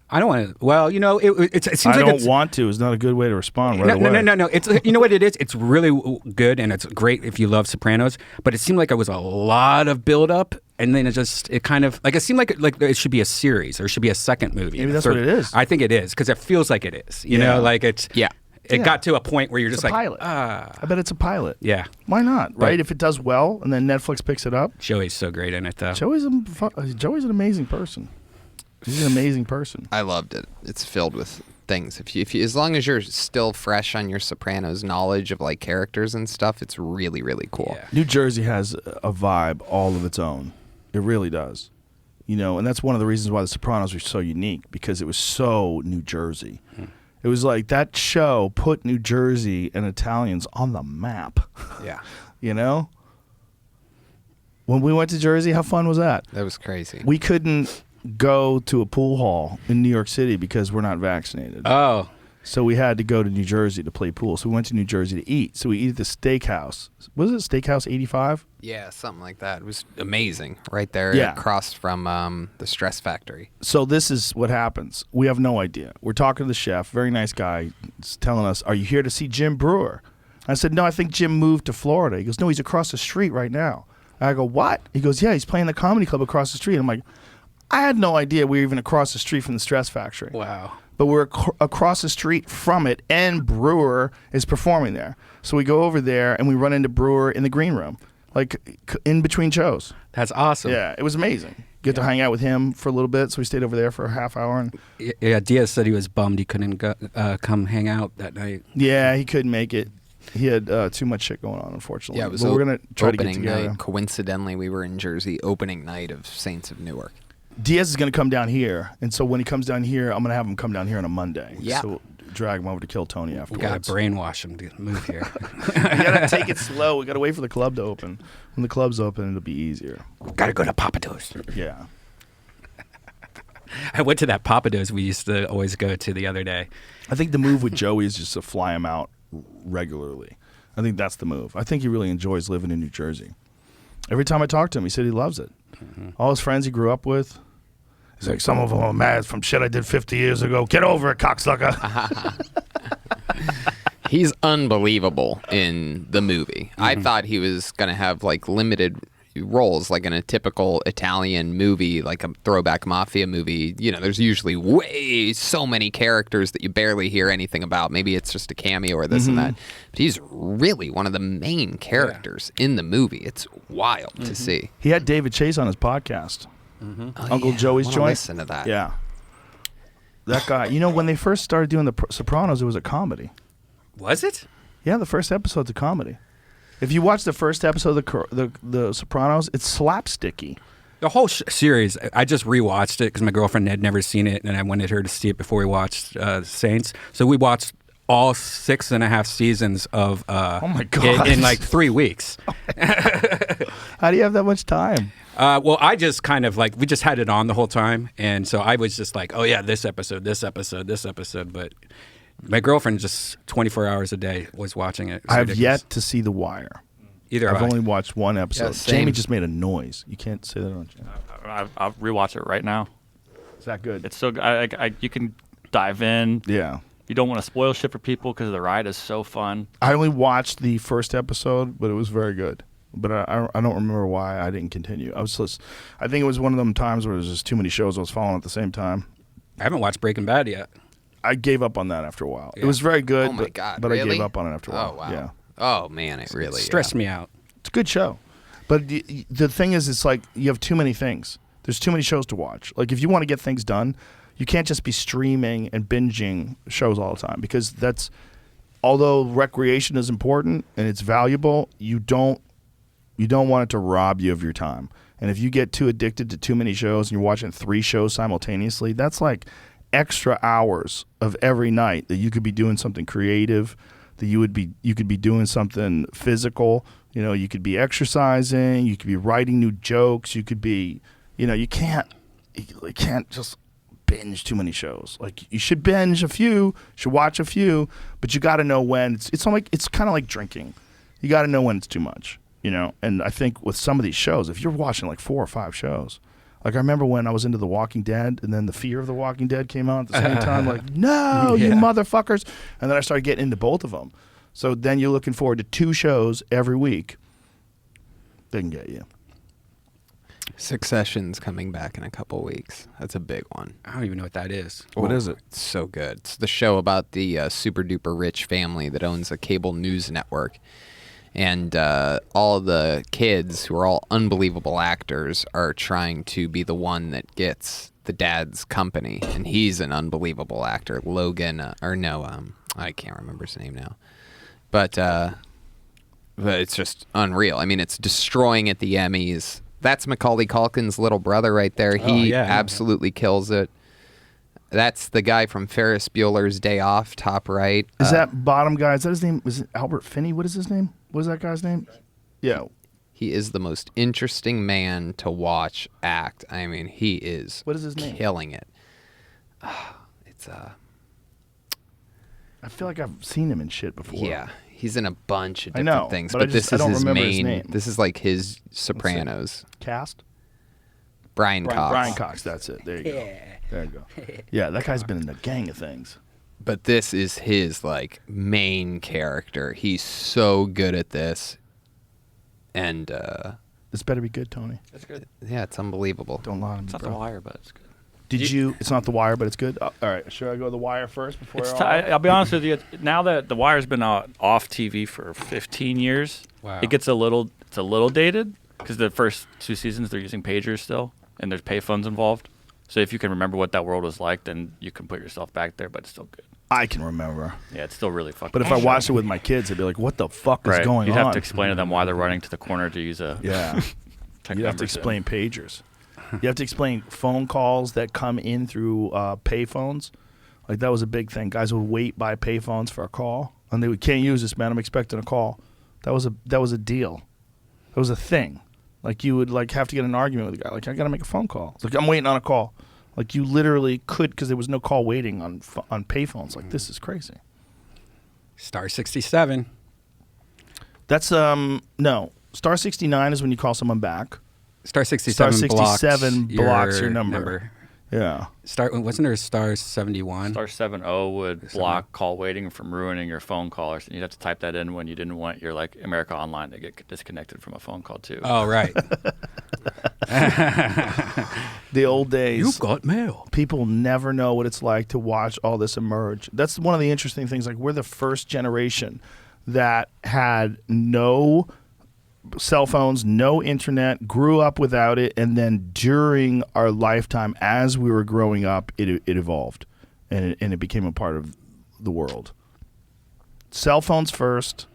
I don't want to. Well, it seems like I don't it's, want to. It's not a good way to respond right away. No. It's you know what it is. It's really good and it's great if you love Sopranos. But it seemed like it was a lot of build up, and then it kind of like it seemed like it should be a series or it should be a second movie. Maybe that's what it is. I think it is because it feels like it is. You know, like it's It got to a point where you're It's just a pilot. I bet it's a pilot. Yeah. Why not? Right? If it does well, and then Netflix picks it up. Joey's so great in it, though. Joey's an amazing person. He's an amazing person. I loved it. It's filled with things. If you, as long as you're still fresh on your Sopranos knowledge of like characters and stuff, it's really, really cool. Yeah. New Jersey has a vibe all of its own. It really does. You know, and that's one of the reasons why The Sopranos were so unique, because it was so New Jersey. It was like that show put New Jersey and Italians on the map. Yeah. You know? When we went to Jersey, how fun was that? That was crazy. We couldn't go to a pool hall in New York City because we're not vaccinated. Oh. So we had to go to New Jersey to play pool. So we went to New Jersey to eat. So we eat at the steakhouse. Was it Steakhouse 85? Yeah, something like that. It was amazing right there across from the Stress Factory. So this is what happens. We have no idea. We're talking to the chef, very nice guy, he's telling us, are you here to see Jim Brewer? I said, no, I think Jim moved to Florida. He goes, no, he's across the street right now. I go, what? He goes, yeah, he's playing the comedy club across the street. I'm like, I had no idea we were even across the street from the Stress Factory. Wow. But we're across the street from it, and Brewer is performing there. So we go over there, and we run into Brewer in the green room, like in between shows. That's awesome. Yeah, it was amazing. Get to hang out with him for a little bit, so we stayed over there for a half hour. And Yeah, Diaz said he was bummed he couldn't come hang out that night. yeah, he couldn't make it. He had too much shit going on, unfortunately. Yeah, it was but we're gonna try to get opening together. night. Coincidentally, we were in Jersey opening night of Saints of Newark. Diaz is going to come down here, and so when he comes down here, I'm going to have him come down here on a Monday. Yeah. So we'll drag him over to kill Tony We afterwards. got to brainwash him to move here. We got to take it slow. We got to wait for the club to open. When the club's open, it'll be easier. Got to go to Papados. Yeah. I went to that Papados we used to always go to the other day. I think the move with Joey is just to fly him out regularly. I think that's the move. I think he really enjoys living in New Jersey. Every time I talk to him, he said he loves it. All his friends he grew up with, he's like, some of them are mad from shit I did 50 years ago. Get over it, cocksucker. He's unbelievable in the movie. I thought he was going to have like limited roles, like in a typical Italian movie, like a throwback mafia movie. You know, there's usually so many characters that you barely hear anything about. Maybe it's just a cameo or this and that. But he's really one of the main characters in the movie. It's wild to see. He had David Chase on his podcast. Oh, Uncle yeah. Joey's I wanna joint. Listen to that. Yeah. That guy. You know, when they first started doing the Sopranos, it was a comedy. Was it? Yeah, the first episode's a comedy. If you watch the first episode of the Sopranos, it's slapsticky. The whole series, I just rewatched it because my girlfriend had never seen it, and I wanted her to see it before we watched Saints. So we watched all 6.5 seasons of Oh my God. in like 3 weeks. How do you have that much time? Well, I just kind of like, we just had it on the whole time. And so I was just like, oh yeah, this episode. But my girlfriend just 24 hours a day was watching it. I have yet to see The Wire. Either I've have I. only watched one episode. Yeah, same. Jamie just made a noise. You can't say that on channel. I'll rewatch it right now. Is that good? It's so you can dive in. Yeah. You don't want to spoil shit for people because the ride is so fun. I only watched the first episode, but it was very good. But I don't remember why I didn't continue. I think it was one of them times where there was just too many shows I was following at the same time. I haven't watched Breaking Bad yet. I gave up on that after a while. Yeah. It was very good. Oh my but, God, but I really? gave up on it after a while. Oh wow. Yeah. Oh man, it really Stressed me out. It's a good show. But the thing is, it's like you have too many things. There's too many shows to watch. Like if you want to get things done, You can't just be streaming and binging shows all the time, because although recreation is important and it's valuable, you don't want it to rob you of your time. And if you get too addicted to too many shows and you're watching 3 shows simultaneously, that's like extra hours of every night that you could be doing something creative, that you could be doing something physical. You could be exercising, you could be writing new jokes, you could be, you can't just binge too many shows. Like, you should binge a few, should watch a few, but you got to know when it's kind of like drinking. You got to know when it's too much, And I think with some of these shows, if you're watching like 4 or 5 shows, like I remember when I was into The Walking Dead, and then The Fear of the Walking Dead came out at the same time. Like, no, you motherfuckers! And then I started getting into both of them. So then you're looking forward to 2 shows every week. They can get you. Succession's coming back in a couple weeks. That's a big one. I don't even know what that is. What is it? It's so good. It's the show about the super duper rich family that owns a cable news network. And all the kids, who are all unbelievable actors, are trying to be the one that gets the dad's company. And he's an unbelievable actor. Logan, I can't remember his name now. But it's just unreal. I mean, it's destroying at the Emmys. That's Macaulay Culkin's little brother right there. He absolutely kills it. That's the guy from Ferris Bueller's Day Off, top right. Is that bottom guy? Is that his name? Was it Albert Finney? What is his name? What is that guy's name? Yeah. He is the most interesting man to watch act. I mean, he is. What is his name? Killing it. It's I feel like I've seen him in shit before. Yeah, he's in a bunch of I different know, things, but but I this don't is his remember his main. name. This is like his Sopranos. Cast? Brian Cox. Brian Cox, that's it. There you go. There you go. Yeah, that guy's been in a gang of things. But this is his like main character. He's so good at this, and This better be good, Tony. That's good. yeah, it's unbelievable. Don't lie to me, It's not bro. The Wire, but it's good. Did you? It's not The Wire, but it's good. All right. Should I go The Wire first before? I'll be honest with you. Now that The Wire's been off TV for 15 years, Wow. it's a little dated, because the first 2 seasons they're using pagers still, and there's payphones involved. So if you can remember what that world was like, then you can put yourself back there. But it's still good. I can remember. Yeah, it's still really fucking. But if I watched it with my kids, I'd be like, "What the fuck is going You'd on?" have to explain to them why they're running to the corner to use a Yeah. tech You have to membership. explain pagers. You have to explain phone calls that come in through payphones. Like, that was a big thing. Guys would wait by payphones for a call, and they can't use this, man. I'm expecting a call. That was a deal. That was a thing. Like, you would have to get in an argument with a guy. Like, I got to make a phone call. It's like, I'm waiting on a call. Like, you literally could, because there was no call waiting on payphones. Like, this is crazy. Star 67. That's no. Star 69 is when you call someone back. Star 67 67 blocks your number. number. Yeah. Wasn't there a Star 71? Star 70 would block call waiting from ruining your phone call, or you'd have to type that in when you didn't want your America Online to get disconnected from a phone call too. Oh, right. The old days. You got mail. People never know what it's like to watch all this emerge. That's one of the interesting things. Like, we're the first generation that had no cell phones, no internet, grew up without it, and then during our lifetime, as we were growing up, it evolved, and it became a part of the world. Cell phones first.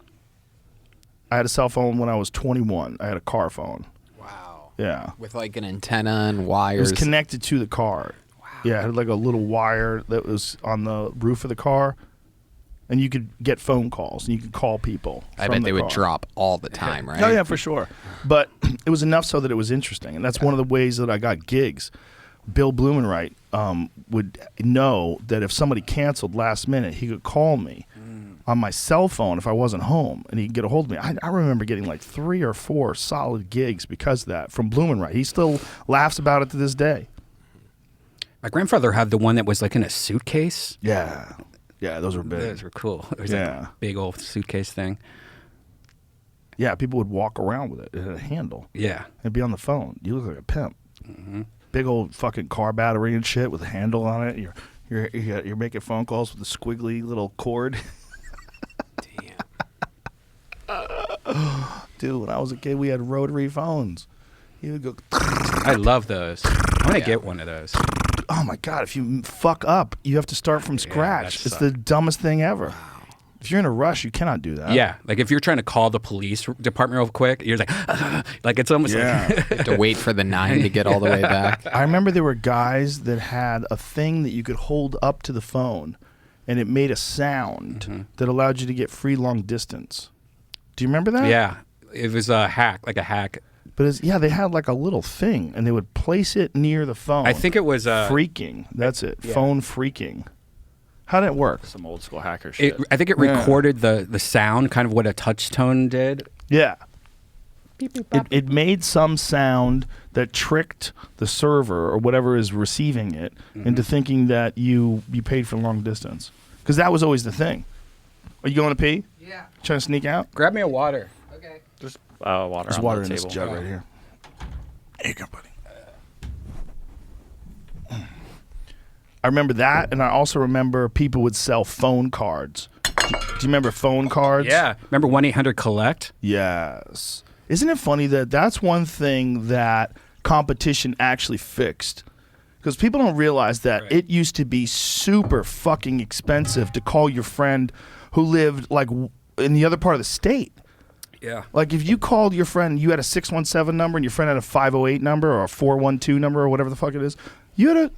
I had a cell phone when I was 21. I had a car phone. Wow. Yeah. With like an antenna and It wires. was connected to the car. Wow. Yeah, it had like a little wire that was on the roof of the car, and you could get phone calls, and you could call people. I from bet the they would car. drop all the time, right? Oh, yeah, for sure. But it was enough so that it was interesting, and that's one of the ways that I got gigs. Bill Blumenreich would know that if somebody canceled last minute, he could call me on my cell phone if I wasn't home, and he could get a hold of me. I remember getting like 3 or 4 solid gigs because of that from Blumenreich. He still laughs about it to this day. My grandfather had the one that was like in a suitcase. Yeah. Yeah, those were big. Those were cool. It was like Yeah. a big old suitcase thing. Yeah, people would walk around with it. It had a handle. Yeah. It'd be on the phone. You look like a pimp. Big old fucking car battery and shit with a handle on it. You're making phone calls with a squiggly little cord. Dude, when I was a kid, we had rotary phones. You would go. I love those. I want to get one of those. oh my god, if you fuck up, you have to start from scratch. It's the dumbest thing ever. If you're in a rush, you cannot do that. Yeah, like if you're trying to call the police department real quick, you're like it's almost like You have to wait for the 9 to get all the way back. I remember there were guys that had a thing that you could hold up to the phone, and it made a sound that allowed you to get free long distance. Do you remember that? yeah, it was a hack, like a hack. But they had like a little thing, and they would place it near the phone. I think it was freaking. That's it. Yeah. Phone freaking. How did it work? Some old school hacker shit. I think it recorded the sound, kind of what a touch tone did. Yeah. It made some sound that tricked the server or whatever is receiving it into thinking that you paid for long distance. Because that was always the thing. Are you going to pee? Yeah. Trying to sneak out? Grab me a water. Okay. There's water There's on water the in this table. jug right here. There you go, buddy. I remember that, and I also remember people would sell phone cards. Do you remember phone cards? Yeah. Remember 1-800-COLLECT? Yes. Isn't it funny that that's one thing that competition actually fixed? Because people don't realize that it used to be super fucking expensive to call your friend who lived like in the other part of the state. Yeah. Like if you called your friend, you had a 617 number and your friend had a 508 number or a 412 number or whatever the fuck it is, you had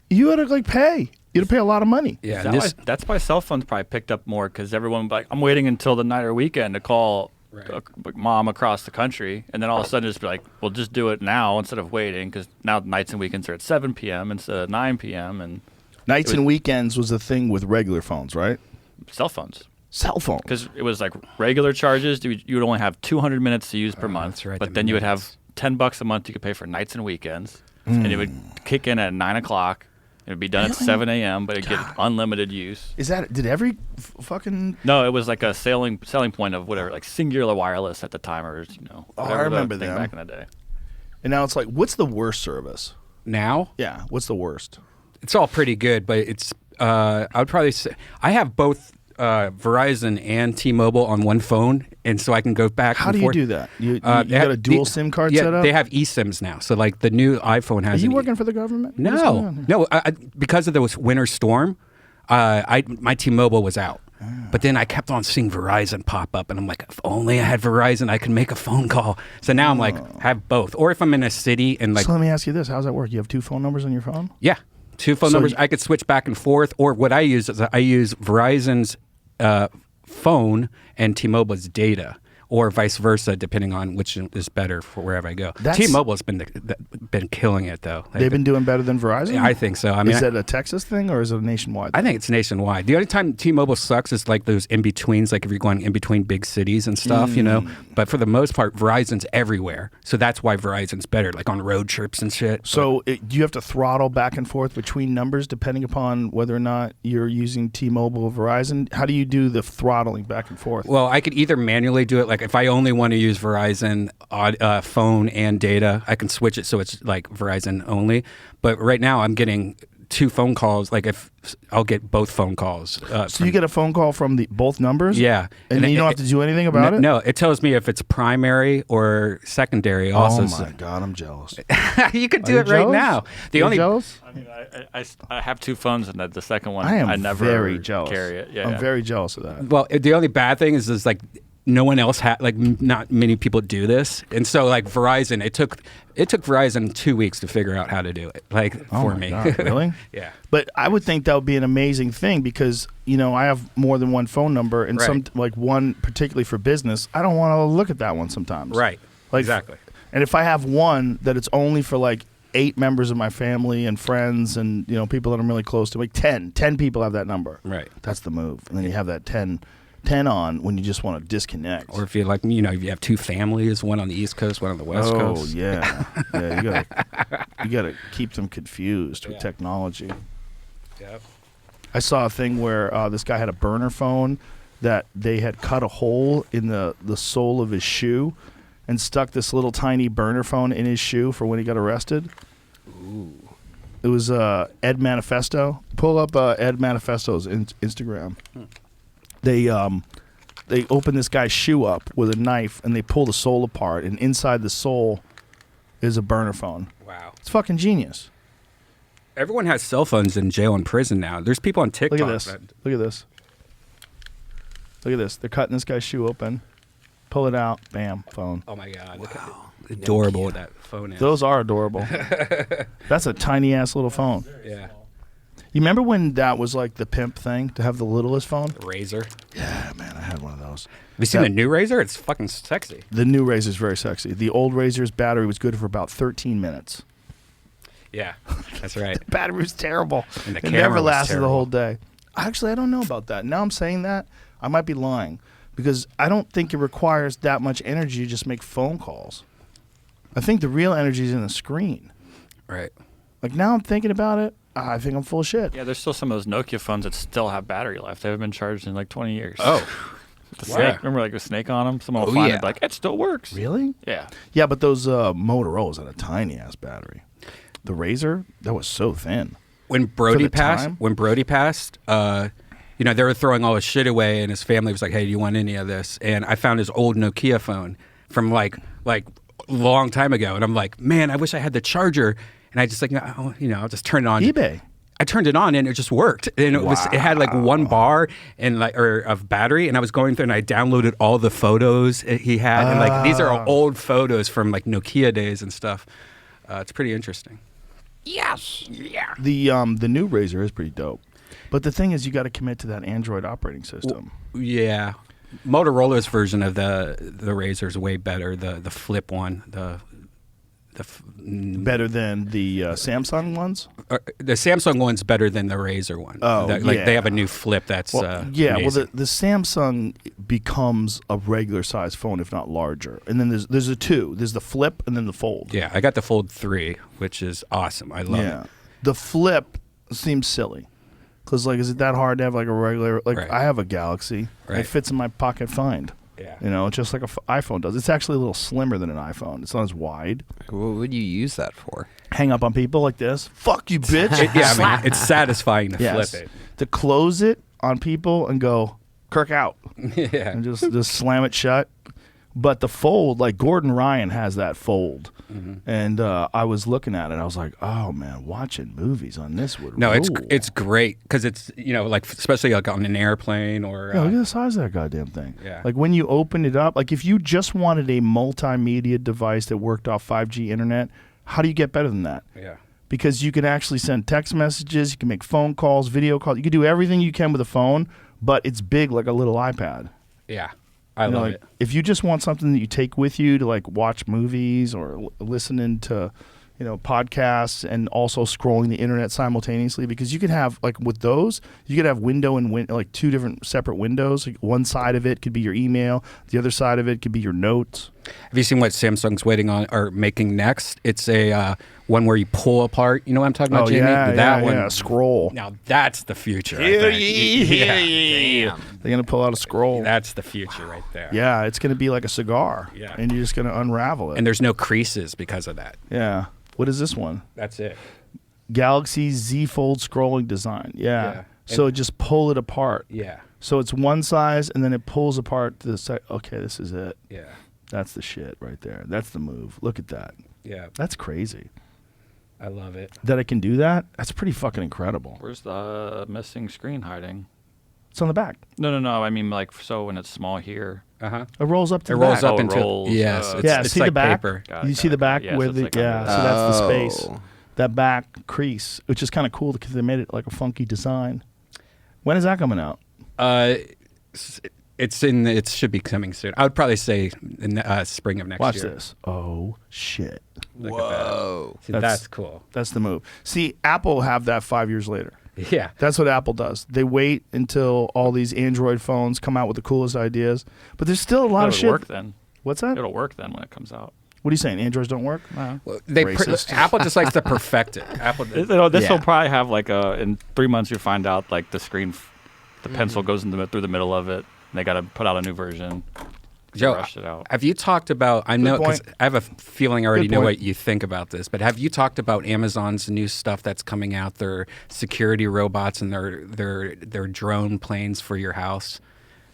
to like pay. You had to pay a lot of money. Yeah. That's why cell phones probably picked up more because everyone like, I'm waiting until the night or weekend to call mom across the country, and then all of a sudden just be like, well, just do it now instead of waiting because now nights and weekends are at 7 p.m. instead of 9 p.m. and Nights and weekends was the thing with regular phones, right? cell phones. Cell phone. Because it was like regular charges, you would only have 200 minutes to use per month. that's right, But the then you would minutes. have $10 a month you could pay for nights and weekends, and it would kick in at 9 o'clock. It would be done at 7 a.m., but it'd get unlimited use. Did every fucking... No, it was like a selling point of whatever, like Singular Wireless at the time, or I whatever remember thing them. back in the day. And now it's like, what's the worst service? Now? Yeah, what's the worst? It's all pretty good, but it's I would probably say I have both Verizon and T-Mobile on one phone, and so I can go back How and do you forth. do that? You got a dual SIM card yeah, set up? they have eSIMs now. So like the new iPhone Are has you an working for the government? What's going on No, here? no. Because of the winter storm, my T-Mobile was out. But then I kept on seeing Verizon pop up, and I'm like, if only I had Verizon, I could make a phone call. So now I'm like, have both. Or if I'm in a city and like, So let me ask you this. How does that work? You have two phone numbers on your phone? yeah, two phone So numbers. you- I could switch back and forth. Or what I use is I use Verizon's phone and T-Mobile's data, or vice versa, depending on which is better for wherever I go. That's- T-Mobile's been killing it though. They've been doing better than Verizon? I think so. I mean, is that a Texas thing or is it a nationwide I thing? think it's nationwide. The only time T-Mobile sucks is like those in-betweens, like if you're going in between big cities and stuff, you know. But for the most part, Verizon's everywhere. So that's why Verizon's better, like on road trips and shit. So do you have to throttle back and forth between numbers depending upon whether or not you're using T-Mobile or Verizon? How do you do the throttling back and forth? Well, I could either manually do it, like if I only want to use Verizon phone and data, I can switch it so it's like Verizon only. But right now I'm getting two phone calls, like if I'll get both phone calls. So you get a phone call from both numbers? Yeah. And then you don't have to do anything about it? No, it tells me if it's primary or secondary also. Oh my God, I'm jealous. You could Are do you it right jealous? now. The You only jealous? I mean, I have two phones, and the second one I am never very jealous. carry it. Yeah, I'm yeah. very jealous of that. Well, the only bad thing is like no one else had, like not many people do this, and so like Verizon, it took Verizon 2 weeks to figure out how to do it, like Oh for my me. God, really? Yeah. But I would think that would be an amazing thing because, you know, I have more than one phone number and Right. some like one particularly for business. I don't want to look at that one sometimes. Right. Like, Exactly. And if I have one that it's only for like 8 members of my family and friends and, you know, people that I'm really close to, like 10 people have that number. Right. That's the move. And then you have that 10 on when you just want to disconnect. Or if you like, you know, if you have two families, one on the East Coast, one on the West Oh Coast. yeah, yeah. You gotta keep them confused with technology. Yep. I saw a thing where this guy had a burner phone that they had cut a hole in the sole of his shoe and stuck this little tiny burner phone in his shoe for when he got arrested. Ooh. It was Ed Manifesto. Pull up Ed Manifesto's Instagram. They open this guy's shoe up with a knife and they pull the sole apart, and inside the sole is a burner phone. Wow. It's fucking genius. Everyone has cell phones in jail and prison now. There's people on TikTok. Look at this. Look at this. Look at this. They're cutting this guy's shoe open. Pull it out. Bam. Phone. Oh my God! Look how adorable that phone is. Those are adorable. That's a tiny ass little phone. Yeah. You remember when that was like the pimp thing to have the littlest phone? Razor. Yeah, man, I had one of those. Have you seen the new Razor? It's fucking sexy. The new Razor's very sexy. The old Razor's battery was good for about 13 minutes. Yeah, that's right. The battery was terrible. And the it camera never was lasted the terrible. whole day. Actually, I don't know about that. Now I'm saying that, I might be lying because I don't think it requires that much energy to just make phone calls. I think the real energy is in the screen. Right. Like now I'm thinking about it, I think I'm full of shit. Yeah, there's still some of those Nokia phones that still have battery life. They haven't been charged in like 20 years. Oh. The Wow. snake, remember like a snake on them? Someone will Oh, find yeah. it and be like, it still works. Really? Yeah. Yeah, but those Motorola's had a tiny ass battery. The Razor, that was so thin. When Brody the passed, you know, they were throwing all his shit away, and his family was like, "Hey, do you want any of this?" And I found his old Nokia phone from like a long time ago, and I'm like, "Man, I wish I had the charger." And I just like, I'll just turn it on. eBay. I turned it on and it just worked. And it had like 1 bar and of battery, and I was going through and I downloaded all the photos he had, and like these are old photos from like Nokia days and stuff. It's pretty interesting. Yes. Yeah. The new Razor is pretty dope. But the thing is, you got to commit to that Android operating system. Yeah. Motorola's version of the Razor is way better. The flip one, Better than the Samsung ones? the Samsung one's better than the Razor one. Oh, Like they have a yeah. new flip that's Yeah, well, amazing. the Samsung becomes a regular size phone, if not larger. And then there's a two. There's the flip and then the fold. Yeah, I got the Fold 3, which is awesome. I love it. The flip seems silly. Because, like, is it that hard to have, like, a regular... Like, Right. I have a Galaxy. Right. It fits in my pocket find. Yeah. You know, just like an iPhone does. It's actually a little slimmer than an iPhone. It's not as wide. What would you use that for? Hang up on people like this. Fuck you, bitch. Yeah, I mean, it's satisfying to Yes. flip it. To close it on people and go, Kirk out. Yeah. And just slam it shut. But the fold, like Gordon Ryan has that fold. Mm-hmm. And I was looking at it. I was like, oh, man, watching movies on this would No, rule. it's great because it's, like, especially like on an airplane or Yeah, look at the size of that goddamn thing. Yeah. Like when you open it up, like if you just wanted a multimedia device that worked off 5G internet, how do you get better than that? yeah. Because you can actually send text messages, you can make phone calls, video calls, you can do everything you can with a phone, but it's big like a little iPad. Yeah. I You know, love like, it. if you just want something that you take with you to like watch movies or listening to, podcasts and also scrolling the internet simultaneously, because you could have like with those, you could have window and like two different separate windows. Like one side of it could be your email, the other side of it could be your notes. Have you seen what Samsung's waiting on or making next? It's a one where you pull apart. You know what I'm talking about, Jamie? That one. Yeah, scroll. Now that's the future. I think. Yeah. They're gonna pull out a scroll. That's the future right there. Yeah, it's gonna be like a cigar. Yeah. And you're just gonna unravel it. And there's no creases because of that. yeah. What is this one? That's it. Galaxy Z Fold scrolling design. Yeah. Yeah. So just pull it apart. Yeah. So it's one size, and then it pulls apart to the side. Okay, this is it. Yeah. That's the shit right there. That's the move. Look at that. Yeah. That's crazy. I love it. That I can do that? That's pretty fucking incredible. Where's the missing screen hiding? It's on the back. No. I mean, like, so when it's small here. Uh-huh. It rolls up to It the rolls back. up Oh, it into rolls, yes. It's, yeah, it's see like the back? paper. Got You it, see the back Yeah, where so it's the like under so the- that's the space. Oh. That back crease, which is kind of cool because they made it like a funky design. When is that coming out? It should be coming soon. I would probably say in spring of next Watch year. this. Oh shit. Look at that. Whoa. See, That's- that's cool. That's the move. See, Apple have that 5 years later. Yeah. That's what Apple does. They wait until all these Android phones come out with the coolest ideas. But there's still a lot of It'll shit. work then. What's that? It'll work then when it comes out. What are you saying? Androids don't work? No. Well, Racist. Apple just likes to perfect it. Apple. This will Yeah. probably have like in 3 months you find out like the screen, the pencil goes through the middle of it. And they got to put out a new version. Joe, Rushed it out. have you talked about? I know because point. I have a feeling I already Good know point. what you think about this. But have you talked about Amazon's new stuff that's coming out? Their security robots and their drone planes for your house.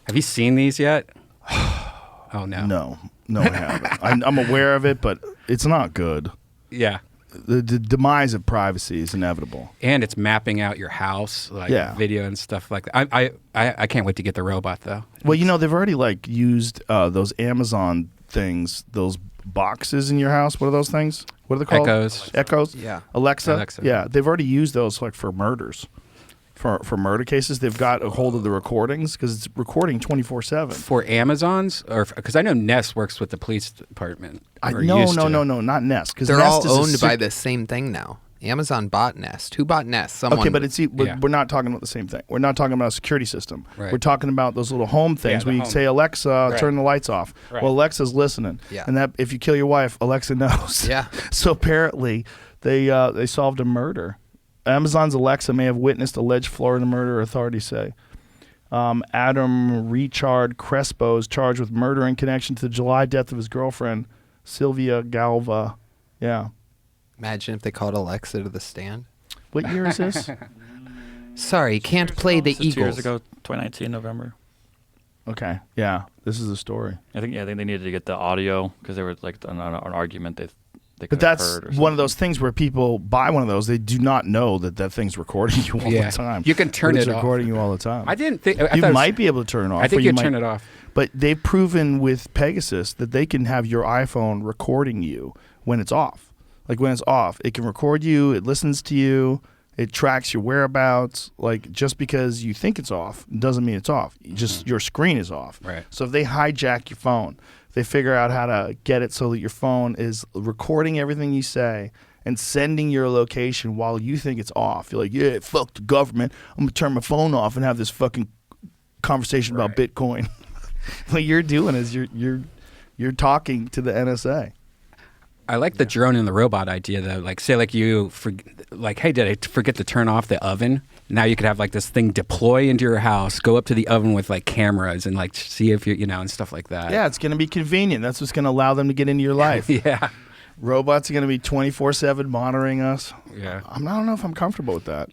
Have you seen these yet? Oh no. No, I haven't. I'm aware of it, but it's not good. Yeah. the demise of privacy is inevitable. And it's mapping out your house, like video and stuff like that. I can't wait to get the robot though. Well, you know, they've already like used those Amazon things, those boxes in your house. What are those things? What are they called? Echoes. Yeah. Alexa. Yeah, they've already used those like for murders. For murder cases, they've got a hold of the recordings because it's recording 24/7. For Amazons, or because I know Nest works with the police department. No, not Nest. Because They're Nest all is owned by the same thing now. Amazon bought Nest. Who bought Nest? Someone. Okay, but we're not talking about the same thing. We're not talking about a security system. Right. We're talking about those little home things where you say, Alexa, turn the lights off. Right. Well, Alexa's listening. Yeah. And that if you kill your wife, Alexa knows. Yeah. So apparently they solved a murder. Amazon's Alexa may have witnessed alleged Florida murder, authorities say. Adam Richard Crespo is charged with murder in connection to the July death of his girlfriend, Sylvia Galva. Yeah. Imagine if they called Alexa to the stand. What year is this? Sorry, can't play the 2 years Eagles. ago, 2019 November. Okay. Yeah. This is the story. I think they needed to get the audio because there was like an argument they But could have that's heard or one of something. those things where people buy one of those. They do not know that thing's recording you all the time. You can turn But it's it off. recording you all the time. I didn't think You thought it was- might be able to turn it off. I think or you might- turn it off. But they've proven with Pegasus that they can have your iPhone recording you when it's off. Like when it's off, it can record you. It listens to you. It tracks your whereabouts. Like just because you think it's off doesn't mean it's off. Just your screen is off. Right. So if they hijack your phone, they figure out how to get it so that your phone is recording everything you say and sending your location while you think it's off. You're like, yeah, fuck the government. I'm gonna turn my phone off and have this fucking conversation about Bitcoin. What you're doing is you're talking to the NSA. I like the drone and the robot idea though. Like say like hey, did I forget to turn off the oven? Now you could have like this thing deploy into your house, go up to the oven with like cameras and like see if you're, and stuff like that. Yeah, it's going to be convenient. That's what's going to allow them to get into your life. Yeah. Robots are going to be 24/7 monitoring us. Yeah. I don't know if I'm comfortable with that.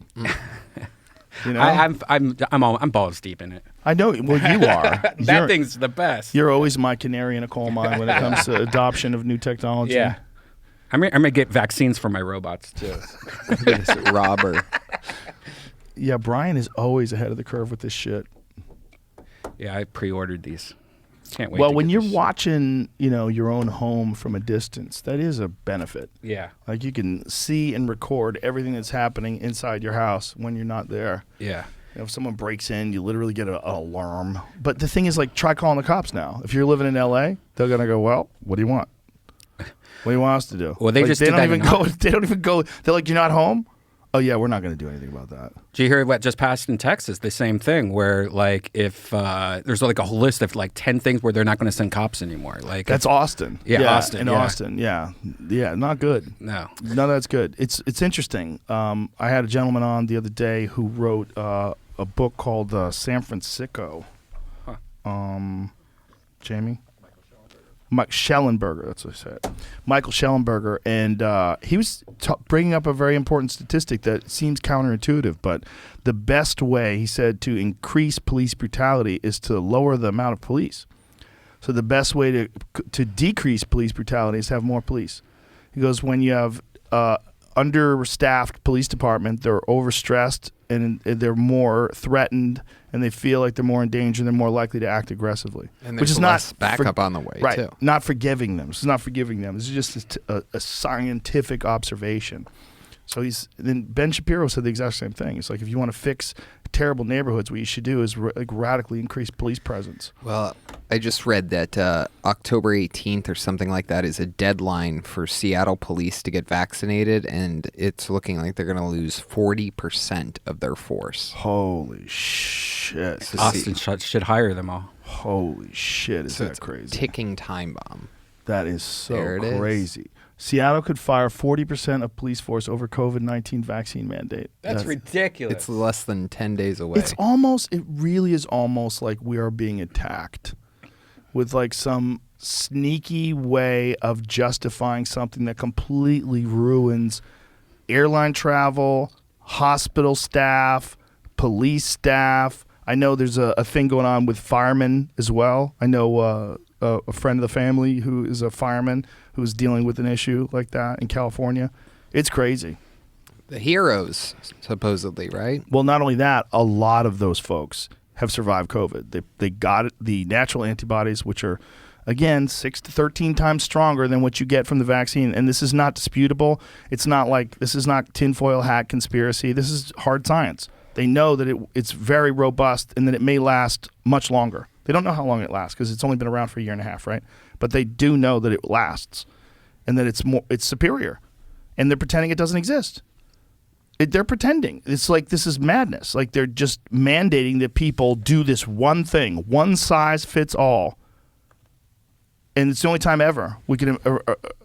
You know? I'm balls deep in it. I know. Well, you are. That thing's the best. You're always my canary in a coal mine when it comes to adoption of new technology. Yeah. I'm gonna get vaccines for my robots too. Robber. Yeah, Brian is always ahead of the curve with this shit. Yeah, I pre-ordered these. Can't wait. Well, to when get you're this. watching, your own home from a distance, that is a benefit. Yeah. Like you can see and record everything that's happening inside your house when you're not there. Yeah. If someone breaks in, you literally get an alarm. But the thing is, like, try calling the cops now. If you're living in L.A., they're gonna go, well, what do you want? What do you want us to do? Well, they just they did don't that even in- go. They don't even go. They're like, you're not home. Oh yeah, we're not gonna do anything about that. Did you hear what just passed in Texas? The same thing where like if there's like a whole list of like 10 things where they're not going to send cops anymore. Like That's Austin. Yeah, Austin, In yeah. Austin, yeah, not good. No. None of that's good. It's interesting. I had a gentleman on the other day who wrote a book called San Francisco. Jamie? Mike Schellenberger, that's what I said. Michael Schellenberger, and he was bringing up a very important statistic that seems counterintuitive, but the best way, he said, to increase police brutality is to lower the amount of police. So the best way to decrease police brutality is to have more police. He goes, when you have understaffed police department, they're overstressed and they're more threatened and they feel like they're more in danger and they're more likely to act aggressively. And which there's is less not backup on the way, right, too. not forgiving them. This is not forgiving them. This is just a scientific observation. So then Ben Shapiro said the exact same thing. It's like if you want to fix terrible neighborhoods, what you should do is radically increase police presence. Well, I just read that October 18th or something like that is a deadline for Seattle police to get vaccinated, and it's looking like they're going to lose 40% of their force. Holy shit. So Austin should hire them all. Holy shit, is So that it's a crazy? ticking time bomb. That is so There it is. crazy. Seattle could fire 40% of police force over COVID-19 vaccine mandate. That's ridiculous. It's less than 10 days away. It really is almost like we are being attacked with like some sneaky way of justifying something that completely ruins airline travel, hospital staff, police staff. I know there's a thing going on with firemen as well. I know a friend of the family who is a fireman who's dealing with an issue like that in California. It's crazy. The heroes, supposedly, right? Well, not only that, a lot of those folks have survived COVID. They got the natural antibodies, which are, again, 6 to 13 times stronger than what you get from the vaccine. And this is not disputable. It's not like, this is not tinfoil hat conspiracy. This is hard science. They know that it's very robust and that it may last much longer. They don't know how long it lasts because it's only been around for a year and a half, right? But they do know that it lasts and that it's superior. And they're pretending it doesn't exist. They're pretending. It's like this is madness. Like they're just mandating that people do this one thing, one size fits all. And it's the only time ever we can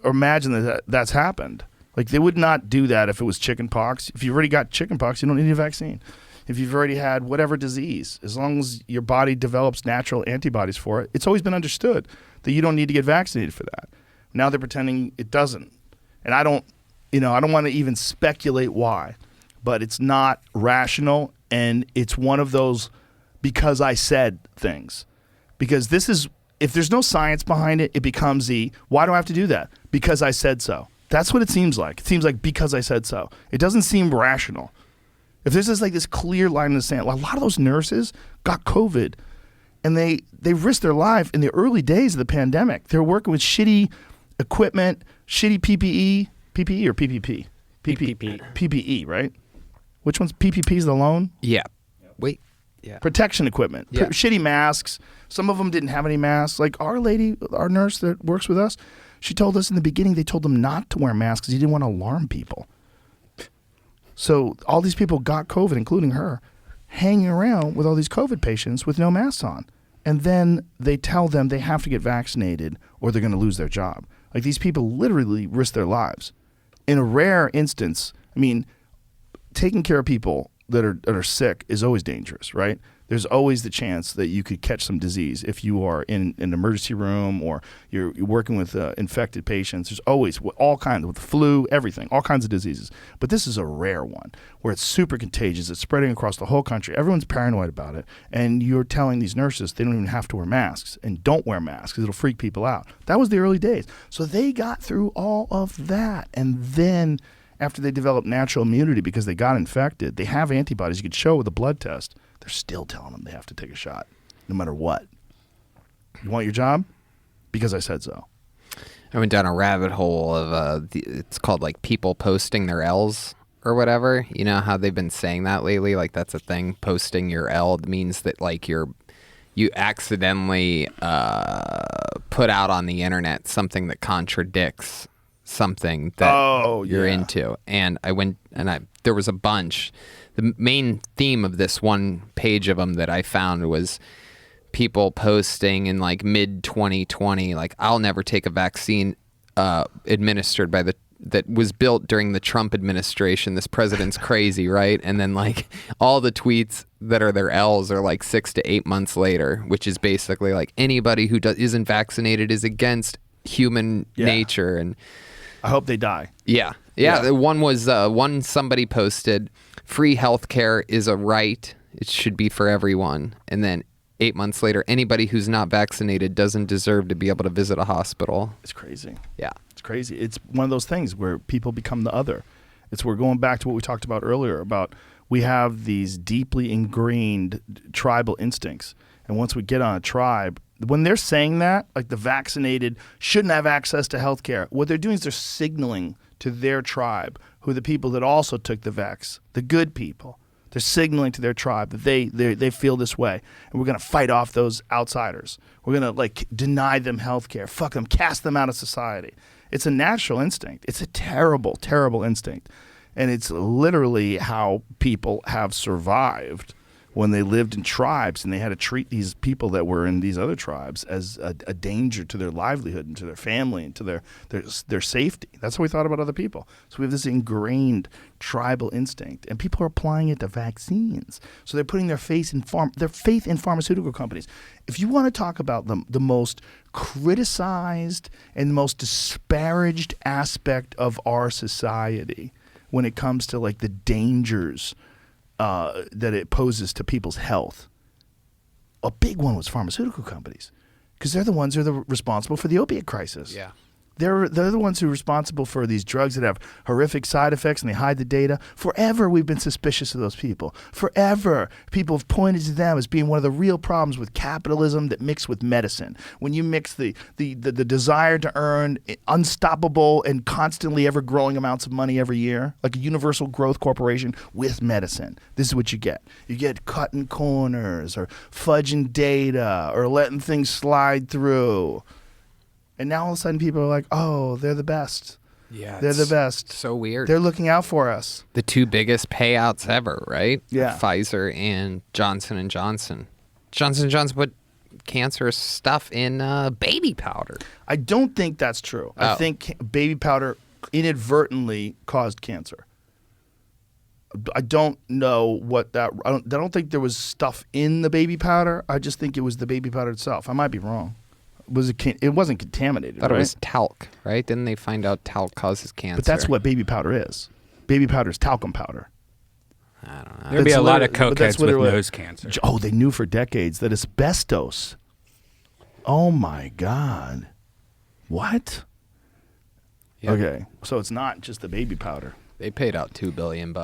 imagine that that's happened. Like they would not do that if it was chicken pox. If you've already got chicken pox, you don't need a vaccine. If you've already had whatever disease, as long as your body develops natural antibodies for it, it's always been understood that you don't need to get vaccinated for that. Now they're pretending it doesn't. And I don't want to even speculate why, but it's not rational, and it's one of those because I said things. Because this is, if there's no science behind it, it becomes why do I have to do that? Because I said so. That's what it seems like. It seems like because I said so. It doesn't seem rational. If this is like this clear line in the sand, a lot of those nurses got COVID, and they risked their life in the early days of the pandemic. They're working with shitty equipment, shitty PPE or PPP? PPE, right? Which one's PPP is the loan? Yeah. Wait. Yeah. Protection equipment. Yeah. Shitty masks. Some of them didn't have any masks. Like our nurse that works with us, she told us in the beginning they told them not to wear masks because he didn't want to alarm people. So all these people got COVID, including her, hanging around with all these COVID patients with no masks on. And then they tell them they have to get vaccinated or they're going to lose their job. Like these people literally risk their lives. In a rare instance, I mean, taking care of people that are sick is always dangerous, right? There's always the chance that you could catch some disease if you are in an emergency room or you're working with infected patients. There's always all kinds, with the flu, everything, all kinds of diseases. But this is a rare one where it's super contagious. It's spreading across the whole country. Everyone's paranoid about it. And you're telling these nurses they don't even have to wear masks and don't wear masks because it'll freak people out. That was the early days. So they got through all of that. And then after they developed natural immunity because they got infected, they have antibodies you could show with a blood test. They're still telling them they have to take a shot, no matter what. You want your job? Because I said so. I went down a rabbit hole of it's called like people posting their L's or whatever. You know how they've been saying that lately? Like that's a thing. Posting your L means that like you accidentally put out on the internet something that contradicts something that you're into. And I went and there was a bunch. The main theme of this one page of them that I found was people posting in like mid 2020, like I'll never take a vaccine administered by that was built during the Trump administration. This president's crazy, right? And then like all the tweets that are their L's are like 6 to 8 months later, which is basically like anybody who isn't vaccinated is against human nature. And I hope they die. Yeah. The one was somebody posted, free healthcare is a right. It should be for everyone. And then 8 months later, anybody who's not vaccinated doesn't deserve to be able to visit a hospital. It's crazy. Yeah. It's crazy. It's one of those things where people become the other. We're going back to what we talked about earlier about we have these deeply ingrained tribal instincts. And once we get on a tribe, when they're saying that, like the vaccinated shouldn't have access to health care, what they're doing is they're signaling to their tribe, who are the people that also took the vax, the good people. They're signaling to their tribe that they feel this way, and we're going to fight off those outsiders. We're going to like deny them health care, fuck them, cast them out of society. It's a natural instinct. It's a terrible, terrible instinct. And it's literally how people have survived when they lived in tribes and they had to treat these people that were in these other tribes as a danger to their livelihood and to their family and to their safety. That's how we thought about other people. So we have this ingrained tribal instinct, and people are applying it to vaccines. So they're putting their faith in pharmaceutical companies. If you want to talk about the most criticized and most disparaged aspect of our society when it comes to like the dangers that it poses to people's health, a big one was pharmaceutical companies, because they're the ones who are responsible for the opiate crisis. Yeah. They're the ones who are responsible for these drugs that have horrific side effects and they hide the data. Forever we've been suspicious of those people. Forever people have pointed to them as being one of the real problems with capitalism that mix with medicine. When you mix the desire to earn unstoppable and constantly ever growing amounts of money every year, like a universal growth corporation with medicine, this is what you get. You get cutting corners or fudging data or letting things slide through. And now all of a sudden people are like, oh, they're the best. Yeah, They're the best. So weird. They're looking out for us. The two biggest payouts ever, right? Yeah. Pfizer and Johnson & Johnson. Johnson & Johnson put cancerous stuff in baby powder. I don't think that's true. I Oh. think baby powder inadvertently caused cancer. I don't know what that... I don't think there was stuff in the baby powder. I just think it was the baby powder itself. I might be wrong. It wasn't contaminated, I thought right? it was talc, right? Didn't they find out talc causes cancer? But that's what baby powder is. Baby powder is talcum powder. I don't know. There'd be That's a lot of literally- but that's cokeheads with literally- nose cancer. Oh, they knew for decades that asbestos. Oh my God. What? Yeah. Okay, so it's not just the baby powder. They paid out $2 billion.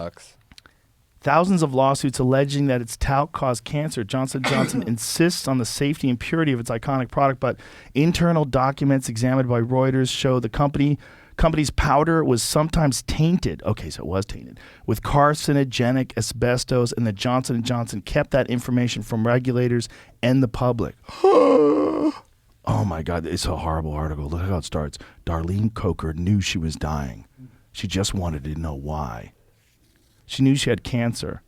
Thousands of lawsuits alleging that its talc caused cancer. Johnson & Johnson insists on the safety and purity of its iconic product, but internal documents examined by Reuters show the company's powder was sometimes tainted. Okay, so it was tainted with carcinogenic asbestos, and that Johnson & Johnson kept that information from regulators and the public. Oh my God, it's a horrible article. Look how it starts. Darlene Coker knew she was dying. She just wanted to know why. She knew she had cancer.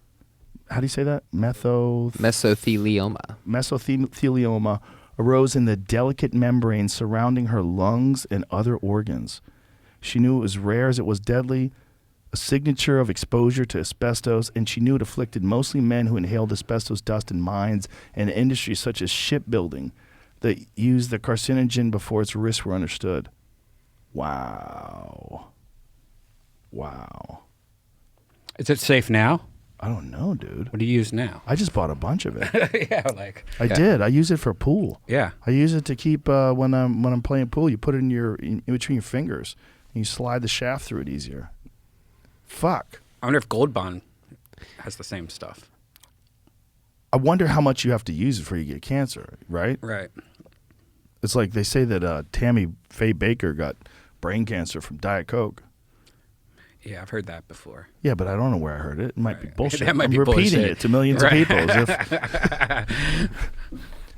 How do you say that? Mesothelioma. Mesothelioma arose in the delicate membrane surrounding her lungs and other organs. She knew it was rare as it was deadly, a signature of exposure to asbestos, and she knew it afflicted mostly men who inhaled asbestos dust in mines and industries such as shipbuilding that used the carcinogen before its risks were understood. Wow. Is it safe now? I don't know, dude. What do you use now? I just bought a bunch of it. Yeah, like I did. I use it for pool. yeah. I use it to keep when I'm playing pool. You put it in between your fingers, and you slide the shaft through it easier. Fuck. I wonder if Gold Bond has the same stuff. I wonder how much you have to use it before you get cancer. Right? Right. It's like they say that Tammy Faye Baker got brain cancer from Diet Coke. Yeah, I've heard that before. Yeah, but I don't know where I heard it. It might be bullshit. That might I'm be repeating bullshit. it to millions Right. of people.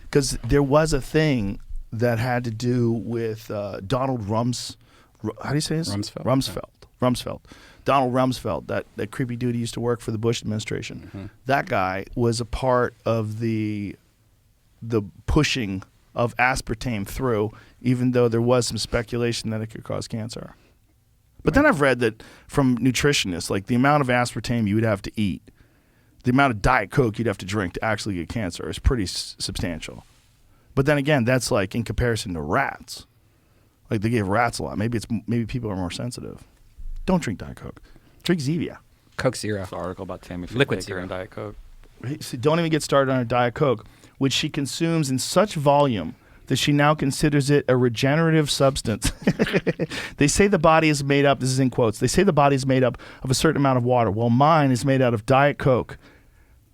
Because there was a thing that had to do with Donald How do you say his? Rumsfeld. Donald Rumsfeld, that creepy dude who used to work for the Bush administration. Mm-hmm. That guy was a part of the pushing of aspartame through, even though there was some speculation that it could cause cancer. But then I've read that from nutritionists, like the amount of aspartame you would have to eat, the amount of Diet Coke you'd have to drink to actually get cancer is pretty substantial. But then again, that's like in comparison to rats. Like they gave rats a lot. Maybe people are more sensitive. Don't drink Diet Coke. Drink Zevia. Coke Zero. This article about Tammy Faye Liquid Baker Zero. and Diet Coke. So don't even get started on her Diet Coke, which she consumes in such volume that she now considers it a regenerative substance. They say the body is made up, this is in quotes, they say the body is made up of a certain amount of water, while mine is made out of Diet Coke.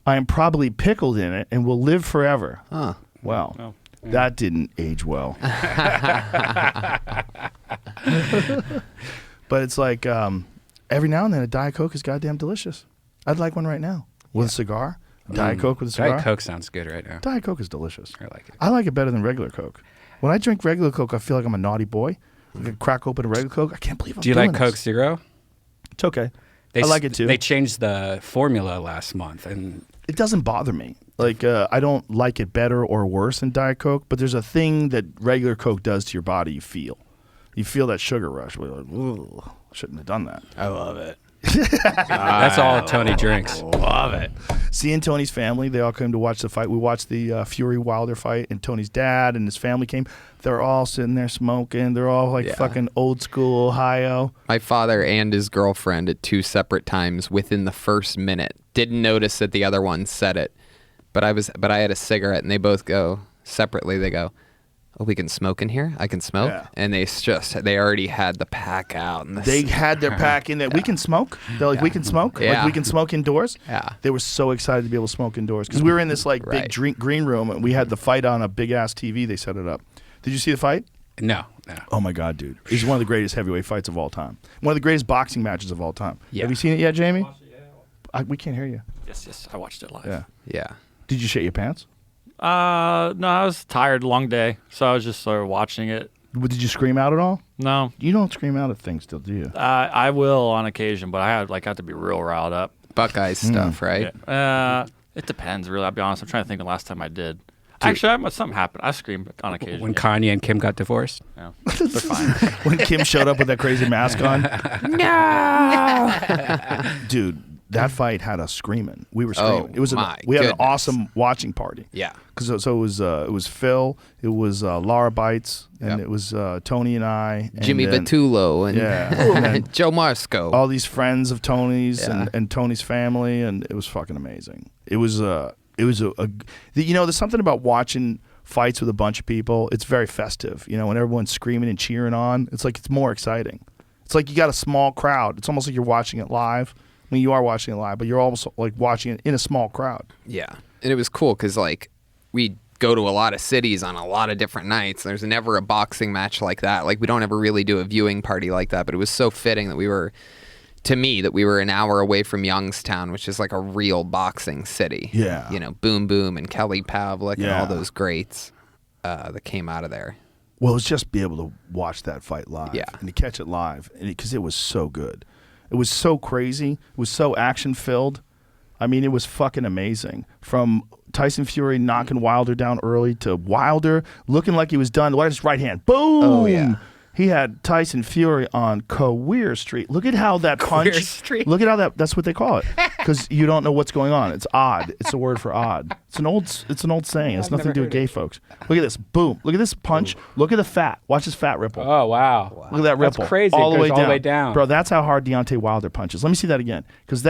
I am probably pickled in it and will live forever. Huh. Well, Oh. that didn't age well. But it's like every now and then a Diet Coke is goddamn delicious. I'd like one right now with a cigar. Diet Coke with a cigar. Diet Coke sounds good right now. Diet Coke is delicious. I like it. I like it better than regular Coke. When I drink regular Coke, I feel like I'm a naughty boy. I can crack open a regular Coke. I can't believe I'm Do you doing like Coke this. Zero? It's okay. I like it too. They changed the formula last month, and It doesn't bother me. Like I don't like it better or worse than Diet Coke, but there's a thing that regular Coke does to your body. You feel that sugar rush. We're like, ooh, shouldn't have done that. I love it. that's all Tony drinks. Love it. Seeing Tony's family, they all came to watch the fight. We watched the Fury Wilder fight, and Tony's dad and his family came. They're all sitting there smoking. They're all like fucking old school Ohio. My father and his girlfriend at 2 separate times within the first minute didn't notice that the other one said it. But I had a cigarette and they both go separately. They go, oh, we can smoke in here? I can smoke? Yeah. And they already had the pack out. And They had their pack in there. We can smoke. They're like, we can smoke. Yeah. Like, we can smoke indoors. Yeah. They were so excited to be able to smoke indoors because we were in this like Right. big green room and we had the fight on a big ass TV. They set it up. Did you see the fight? No. Oh my God, dude! It's one of the greatest heavyweight fights of all time. One of the greatest boxing matches of all time. Yeah. Have you seen it yet, Jamie? We can't hear you. Yes, I watched it live. Yeah. Yeah. Did you shit your pants? No, I was tired, long day, so I was just sort of watching it. Did you scream out at all? No, You don't scream out at things still, do you? I will on occasion, but I have to be real riled up. Buckeyes stuff, right? It depends, really. I'll be honest. I'm trying to think of the last time I did. Actually, something happened. I screamed on occasion. When Kanye and Kim got divorced? Yeah. They're fine. When Kim showed up with that crazy mask on? No! Dude, that fight had us screaming. We were screaming. Oh, We had an goodness. awesome watching party. Yeah. Because it was Phil, it was Laura Bites, and Yep. it was Tony and I. And Jimmy then Vitullo and, Yeah. And then Joe Marsco. all these friends of Tony's Yeah. and Tony's family, and it was fucking amazing. It was there's something about watching fights with a bunch of people. It's very festive, when everyone's screaming and cheering on. It's like it's more exciting. It's like you got a small crowd. It's almost like you're watching it live. I mean, you are watching it live, but you're almost like watching it in a small crowd. Yeah. And it was cool because, like, we go to a lot of cities on a lot of different nights. There's never a boxing match like that. Like, we don't ever really do a viewing party like that, but it was so fitting that we were an hour away from Youngstown, which is like a real boxing city. Yeah. Boom Boom and Kelly Pavlik and Yeah. all those greats that came out of there. Well, it's just be able to watch that fight live Yeah. and to catch it live because it was so good. It was so crazy. It was so action-filled. I mean, it was fucking amazing. From Tyson Fury knocking Wilder down early to Wilder looking like he was done. What his right hand? Boom! Oh, yeah. He had Tyson Fury on Queer Street. Look at how that punch. Street. Look at how that's what they call it. Because you don't know what's going on. It's odd. It's a word for odd. It's an old saying. It's nothing to do with gay folks. Look at this. Boom. Look at this punch. Look at the fat. Watch this fat ripple. Oh, wow. Look at that ripple. That's crazy. All the It way goes down. all the way down. Bro, that's how hard Deontay Wilder punches. Let me see that again. Because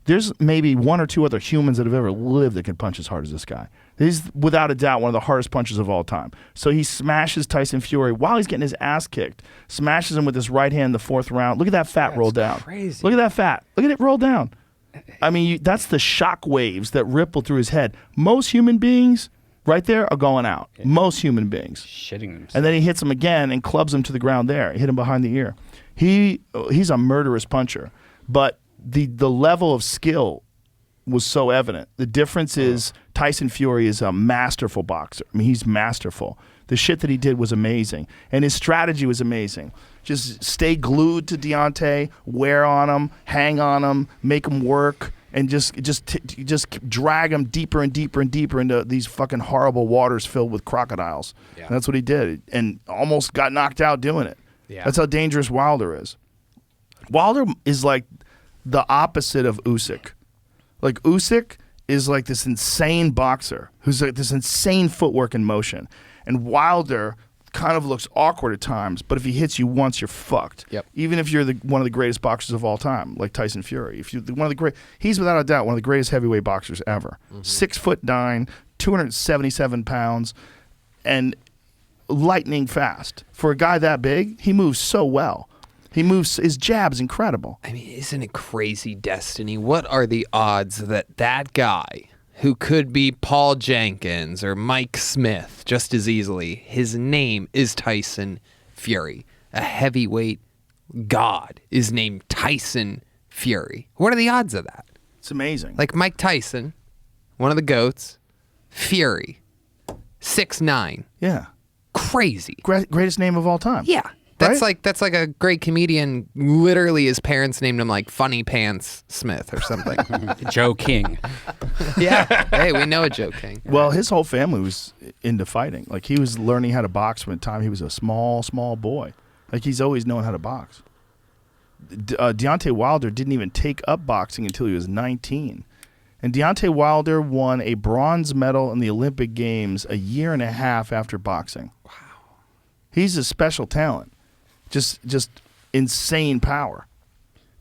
there's maybe one or two other humans that have ever lived that can punch as hard as this guy. He's without a doubt one of the hardest punches of all time. So he smashes Tyson Fury while he's getting his ass kicked. Smashes him with his right hand in the fourth round. Look at that fat roll down. crazy. Look at that fat. Look at it roll down. I mean, that's the shock waves that ripple through his head. Most human beings right there are going out. Most human beings. Shitting themselves. And then he hits him again and clubs him to the ground there. He hit him behind the ear. He's a murderous puncher. But the level of skill was so evident. The difference is Tyson Fury is a masterful boxer. I mean, he's masterful. The shit that he did was amazing. And his strategy was amazing. Just stay glued to Deontay, wear on him, hang on him, make him work, and just drag him deeper and deeper and deeper into these fucking horrible waters filled with crocodiles. Yeah. And that's what he did. And almost got knocked out doing it. Yeah. That's how dangerous Wilder is. Wilder is like the opposite of Usyk. Like Usyk is like this insane boxer who's like this insane footwork and motion. And Wilder kind of looks awkward at times, but if he hits you once, you're fucked. Yep. Even if you're one of the greatest boxers of all time, like Tyson Fury. If you're he's without a doubt one of the greatest heavyweight boxers ever. 6'9", 277 pounds, and lightning fast. For a guy that big, he moves so well. His jab's incredible. I mean, isn't it crazy destiny? What are the odds that guy who could be Paul Jenkins or Mike Smith just as easily, his name is Tyson Fury. A heavyweight god is named Tyson Fury. What are the odds of that? It's amazing. Like Mike Tyson, one of the GOATs, Fury, 6'9". Yeah. Crazy. Greatest name of all time. Yeah. That's like a great comedian. Literally, his parents named him like Funny Pants Smith or something. Joe King. Yeah. Hey, we know a Joe King. Well, his whole family was into fighting. Like he was learning how to box from the time he was a small boy. Like he's always known how to box. Deontay Wilder didn't even take up boxing until he was 19. And Deontay Wilder won a bronze medal in the Olympic Games a year and a half after boxing. Wow. He's a special talent. Just insane power.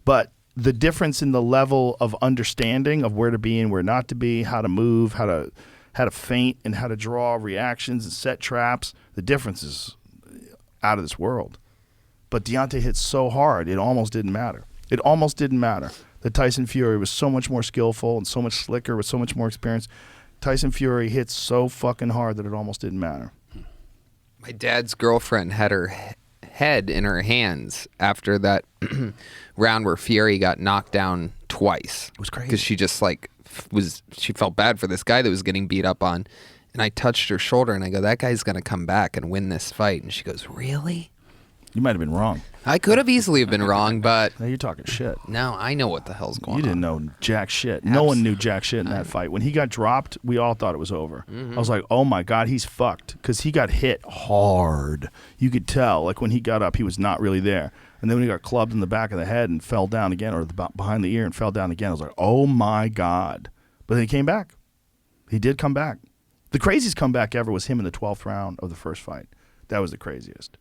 But the difference in the level of understanding of where to be and where not to be, how to move, how how to feint and how to draw reactions and set traps. The difference is out of this world. But Deontay hit so hard, it almost didn't matter. It almost didn't matter. That Tyson Fury was so much more skillful and so much slicker with so much more experience. Tyson Fury hit so fucking hard that it almost didn't matter. My dad's girlfriend had her head in her hands after that round where Fury got knocked down twice. It was crazy. Because she just like she felt bad for this guy that was getting beat up on. And I touched her shoulder and I go, that guy's going to come back and win this fight. And she goes, really? You might have been wrong. I could have easily have been wrong, but Now you're talking shit. no, I know what the hell's going on. You didn't know jack shit. No one knew jack shit in that fight. When he got dropped, we all thought it was over. I was like, oh my God, he's fucked. Because he got hit hard. You could tell. Like when he got up, he was not really there. And then when he got clubbed in the back of the head and fell down again, or behind the ear and fell down again, I was like, oh my God. But then he came back. He did come back. The craziest comeback ever was him in the 12th round of the first fight. That was the craziest.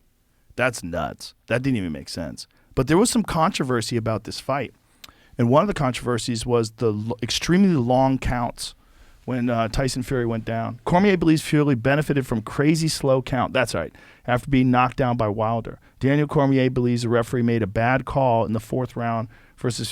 That's nuts. That didn't even make sense. But there was some controversy about this fight. And one of the controversies was the extremely long counts when Tyson Fury went down. Cormier believes Fury benefited from crazy slow count. That's right. After being knocked down by Wilder. Daniel Cormier believes the referee made a bad call in the 4th round versus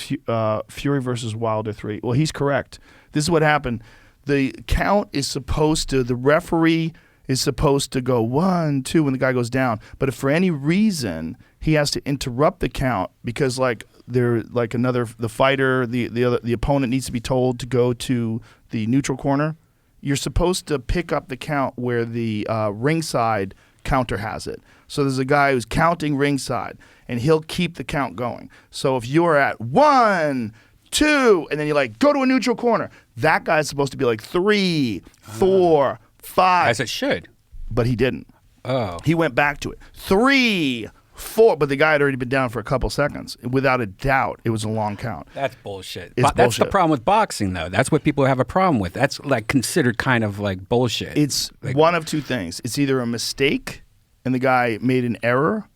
Fury versus Wilder 3. Well, he's correct. This is what happened. The count is supposed to, the referee is supposed to go 1, 2 when the guy goes down. But if for any reason he has to interrupt the count because the fighter, the opponent needs to be told to go to the neutral corner, you're supposed to pick up the count where the ringside counter has it. So there's a guy who's counting ringside and he'll keep the count going. So if you're at 1, 2, and then you're like, go to a neutral corner, that guy's supposed to be like 3, 4, 5. As it should. But he didn't. Oh. He went back to it. 3, 4, but the guy had already been down for a couple seconds. Without a doubt, it was a long count. That's bullshit. It's That's the bullshit. problem with boxing, though. That's what people have a problem with. That's like considered kind of like bullshit. It's like, one of two things. It's either a mistake and the guy made an error,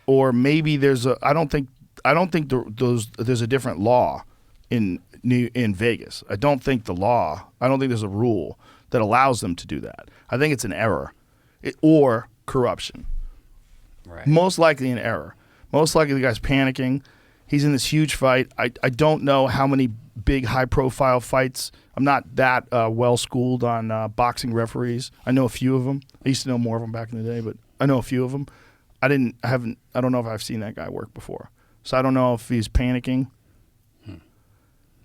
or maybe there's a. I don't think there's a different law in Vegas. I don't think there's a rule that allows them to do that. I think it's an error, or corruption. Right. Most likely an error. Most likely the guy's panicking. He's in this huge fight. I don't know how many big high-profile fights. I'm not that well-schooled on boxing referees. I know a few of them. I used to know more of them back in the day, but I know a few of them. I don't know if I've seen that guy work before. So I don't know if he's panicking.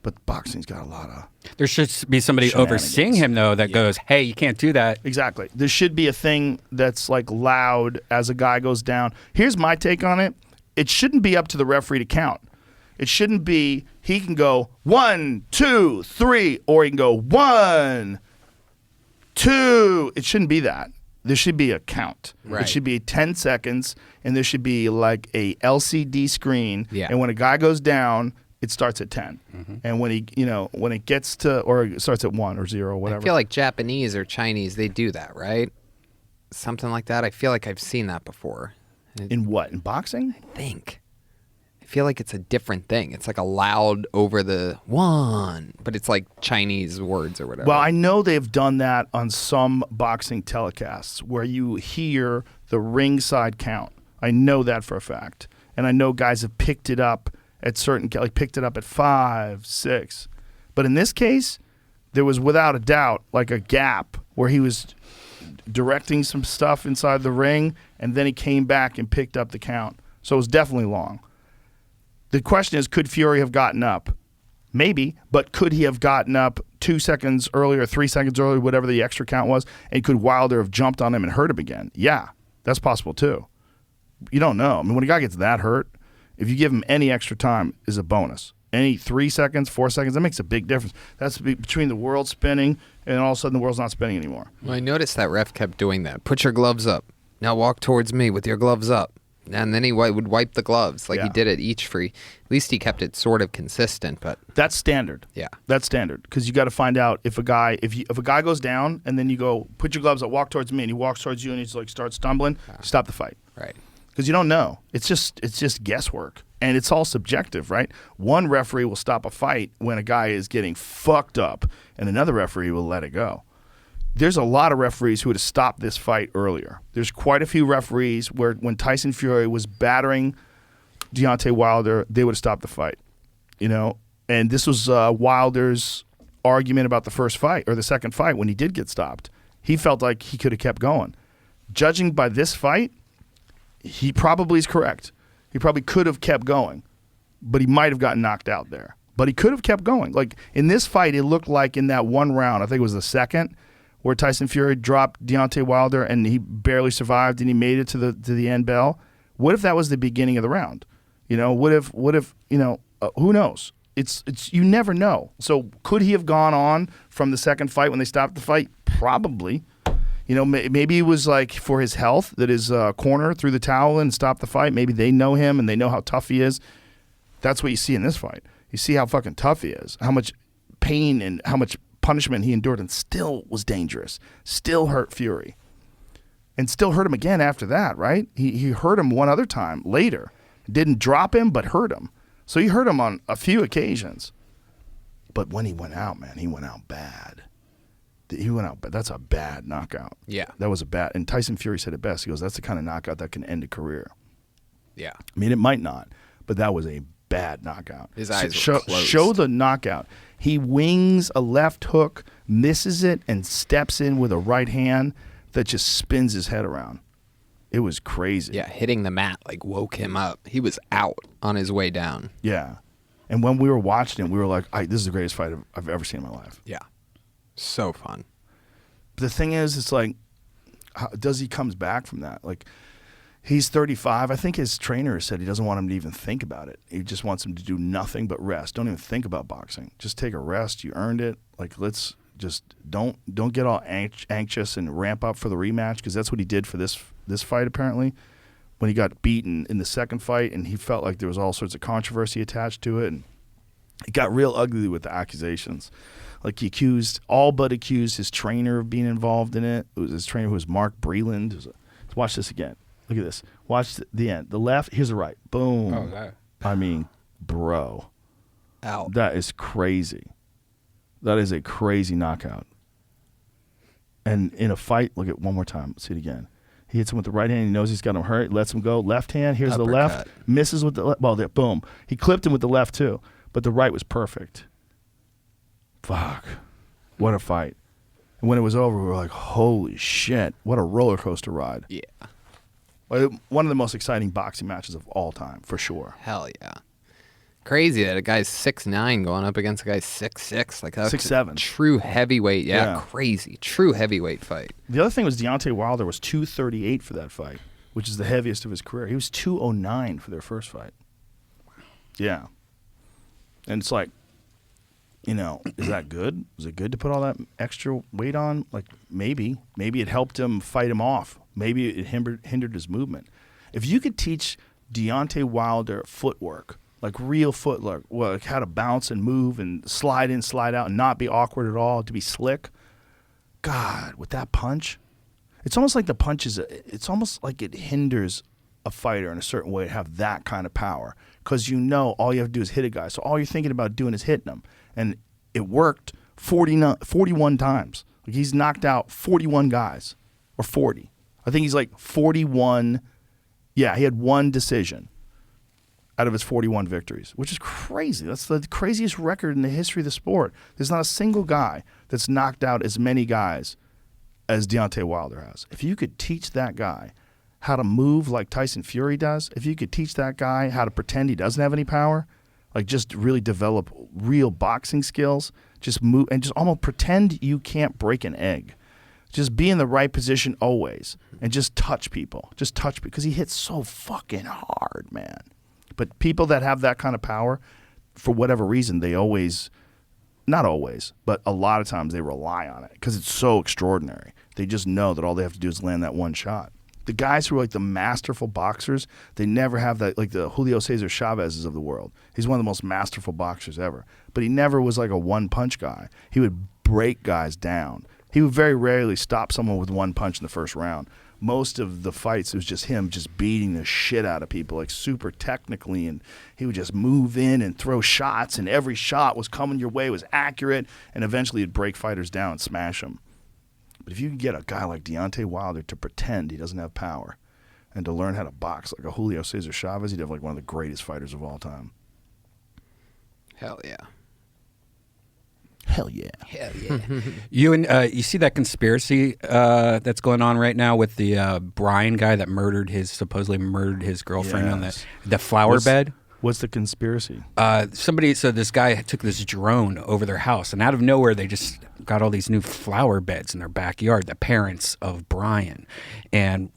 But boxing's got a lot of... There should be somebody overseeing him, though, that goes, hey, you can't do that. Exactly. There should be a thing that's like loud as a guy goes down. Here's my take on it. It shouldn't be up to the referee to count. It shouldn't be, he can go 1, 2, 3, or he can go 1, 2. It shouldn't be that. There should be a count. Right. It should be 10 seconds, and there should be like a LCD screen. Yeah. And when a guy goes down, it starts at 10. And when when it gets to, or it starts at 1 or 0 or whatever. I feel like Japanese or Chinese, they do that, right? Something like that. I feel like I've seen that before. In what? In boxing? I feel like it's a different thing. It's like a loud over the 1, but it's like Chinese words or whatever. Well, I know they've done that on some boxing telecasts where you hear the ringside count. I know that for a fact. And I know guys have picked it up at picked it up at 5, 6. But in this case, there was without a doubt like a gap where he was directing some stuff inside the ring, and then he came back and picked up the count. So it was definitely long. The question is, could Fury have gotten up? Maybe, but could he have gotten up 2 seconds earlier, 3 seconds earlier, whatever the extra count was, and could Wilder have jumped on him and hurt him again? Yeah, that's possible too. You don't know. I mean, when a guy gets that hurt, if you give him any extra time, is a bonus. Any 3 seconds, 4 seconds, that makes a big difference. That's between the world spinning and all of a sudden the world's not spinning anymore. Well, I noticed that ref kept doing that. Put your gloves up. Now walk towards me with your gloves up. And then he would wipe the gloves. Like he did it each free. At least he kept it sort of consistent, but that's standard. Yeah. That's standard. Because you got to find out if a guy goes down and then you go, put your gloves up, walk towards me, and he walks towards you and he's like starts stumbling, stop the fight. Right. Because you don't know. It's just guesswork. And it's all subjective, right? One referee will stop a fight when a guy is getting fucked up, and another referee will let it go. there's a lot of referees who would have stopped this fight earlier. There's quite a few referees where when Tyson Fury was battering Deontay Wilder, they would have stopped the fight, you know? And this was Wilder's argument about the first fight or the second fight when he did get stopped. He felt like he could have kept going. Judging by this fight, he probably is correct. He probably could have kept going, but he might have gotten knocked out there. But he could have kept going. Like in this fight, it looked like in that one round, I think it was the second, where Tyson Fury dropped Deontay Wilder and he barely survived and he made it to the end bell. What if that was the beginning of the round? You know, what if you know, who knows? It's you never know. So could he have gone on from the second fight when they stopped the fight? Probably. You know, maybe it was like for his health that his corner threw the towel in and stopped the fight. Maybe they know him and they know how tough he is. That's what you see in this fight. You see how fucking tough he is, how much pain and how much punishment he endured and still was dangerous, still hurt Fury, and still hurt him again after that, right? He hurt him one other time later. Didn't drop him, but hurt him. So he hurt him on a few occasions. But when he went out, man, he went out bad. He went out bad. That's a bad knockout. Yeah. That was a bad, and Tyson Fury said it best. He goes, that's the kind of knockout that can end a career. Yeah. I mean, it might not, but that was a bad knockout. His eyes show, were closed. Show the knockout. He wings a left hook, misses it, and steps in with a right hand that just spins his head around. It was crazy. Yeah, hitting the mat like woke him up. He was out on his way down. Yeah. And when we were watching it, we were like, this is the greatest fight I've ever seen in my life. Yeah. So fun. But the thing is, it's like, does he comes back from that? Like, he's 35. I think his trainer said he doesn't want him to even think about it. He just wants him to do nothing but rest. Don't even think about boxing. Just take a rest. You earned it. Like, let's just don't get all anxious and ramp up for the rematch, because that's what he did for this fight apparently. When he got beaten in the second fight and he felt like there was all sorts of controversy attached to it, and it got real ugly with the accusations. Like he all but accused his trainer of being involved in it. It was his trainer who was Mark Breland. Let's watch this again. Look at this. Watch the end. The left, here's the right. Boom. Oh, that. I mean, bro. Out. That is crazy. That is a crazy knockout. And in a fight, look at one more time. Let's see it again. He hits him with the right hand. He knows he's got him hurt. Lets him go. Left hand. Here's the left. Misses with the left. Well, there, boom. He clipped him with the left too. But the right was perfect. Fuck. What a fight. And when it was over, we were like, holy shit. What a roller coaster ride. Yeah. One of the most exciting boxing matches of all time, for sure. Hell yeah. Crazy that a guy's 6'9" going up against a guy's 6'6". Like that's 6'7". True heavyweight. Yeah, Yeah. crazy. True heavyweight fight. The other thing was Deontay Wilder was 238 for that fight, which is the heaviest of his career. He was 209 for their first fight. Yeah. And it's like, you know, is that good? Was it good to put all that extra weight on? Like, maybe. Maybe it helped him fight him off. Maybe it hindered his movement. If you could teach Deontay Wilder footwork, like real footwork, like how to bounce and move and slide in, slide out, and not be awkward at all, to be slick, God, with that punch, it's almost like the punch it's almost like it hinders a fighter in a certain way to have that kind of power, because you know all you have to do is hit a guy. So all you're thinking about doing is hitting him. And it worked 41 times. Like he's knocked out 41 guys, or 40. I think he's like 41. Yeah, he had one decision out of his 41 victories, which is crazy. That's the craziest record in the history of the sport. There's not a single guy that's knocked out as many guys as Deontay Wilder has. If you could teach that guy how to move like Tyson Fury does, if you could teach that guy how to pretend he doesn't have any power, like just really develop real boxing skills, just move and just almost pretend you can't break an egg. Just be in the right position always and just touch people. Just touch, because he hits so fucking hard, man. But people that have that kind of power, for whatever reason, they always, not always, but a lot of times they rely on it because it's so extraordinary. They just know that all they have to do is land that one shot. The guys who are like the masterful boxers, they never have that, like the Julio Cesar Chavez's of the world. He's one of the most masterful boxers ever. But he never was like a one-punch guy. He would break guys down. He would very rarely stop someone with one punch in the first round. Most of the fights, it was just him just beating the shit out of people, like super technically, and he would just move in and throw shots, and every shot was coming your way, was accurate, and eventually he'd break fighters down and smash them. But if you can get a guy like Deontay Wilder to pretend he doesn't have power and to learn how to box like a Julio Cesar Chavez, he'd have like one of the greatest fighters of all time. Hell yeah. Hell yeah. Hell yeah. You see that conspiracy that's going on right now with the Brian guy that supposedly murdered his girlfriend on Yes. the flower bed? What's the conspiracy? Somebody said this guy took this drone over their house, and out of nowhere they just got all these new flower beds in their backyard. The parents of Brian, and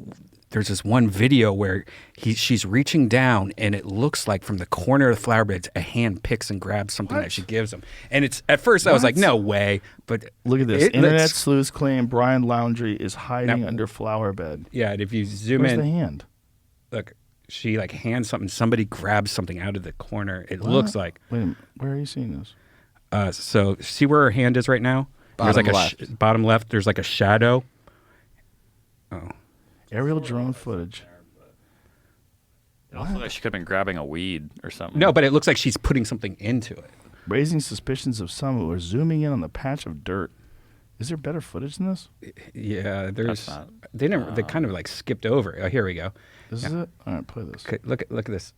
there's this one video where she's reaching down, and it looks like from the corner of the flower beds, a hand picks and grabs something that she gives him. And it's at first I was like, no way, but Look at this. Internet sleuths claim Brian Laundrie is hiding under flower bed. Yeah, and if you zoom Where's in, the hand? look, she like hands something. Somebody grabs something out of the corner. It looks like. Wait a minute. Where are you seeing this? So see where her hand is right now. There's Bottom like left. bottom left. There's like a shadow. Oh. Aerial drone footage. It also looks like she could have been grabbing a weed or something. No, but it looks like she's putting something into it. Raising suspicions of some who are zooming in on the patch of dirt. Is there better footage than this? Yeah, there's. not- They never. They kind of like skipped over. Oh, here we go. This is it? All right, play this. Okay, look at this.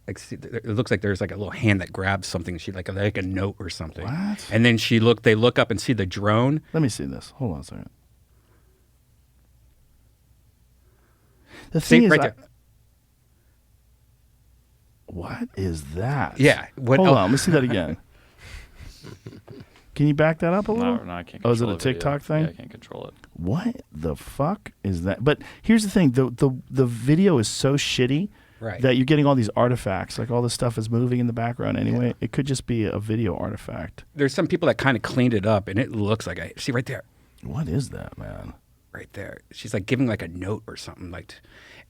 Like, see, it looks like there's like a little hand that grabs something. She like a note or something. What? And then they look up and see the drone. Let me see this. Hold on a second. The See thing is, right there. what is that? Yeah, what- Hold oh. on. Let me see that again. Can you back that up a little? No, I can't. Oh, is it control a the video. TikTok thing? Yeah, I can't control it. What the fuck is that? But here's the thing: the video is so shitty Right. that you're getting all these artifacts. Like all this stuff is moving in the background anyway. It could just be a video artifact. There's some people that kind of cleaned it up, and it looks like see right there. What is that, man? Right there. She's like giving like a note or something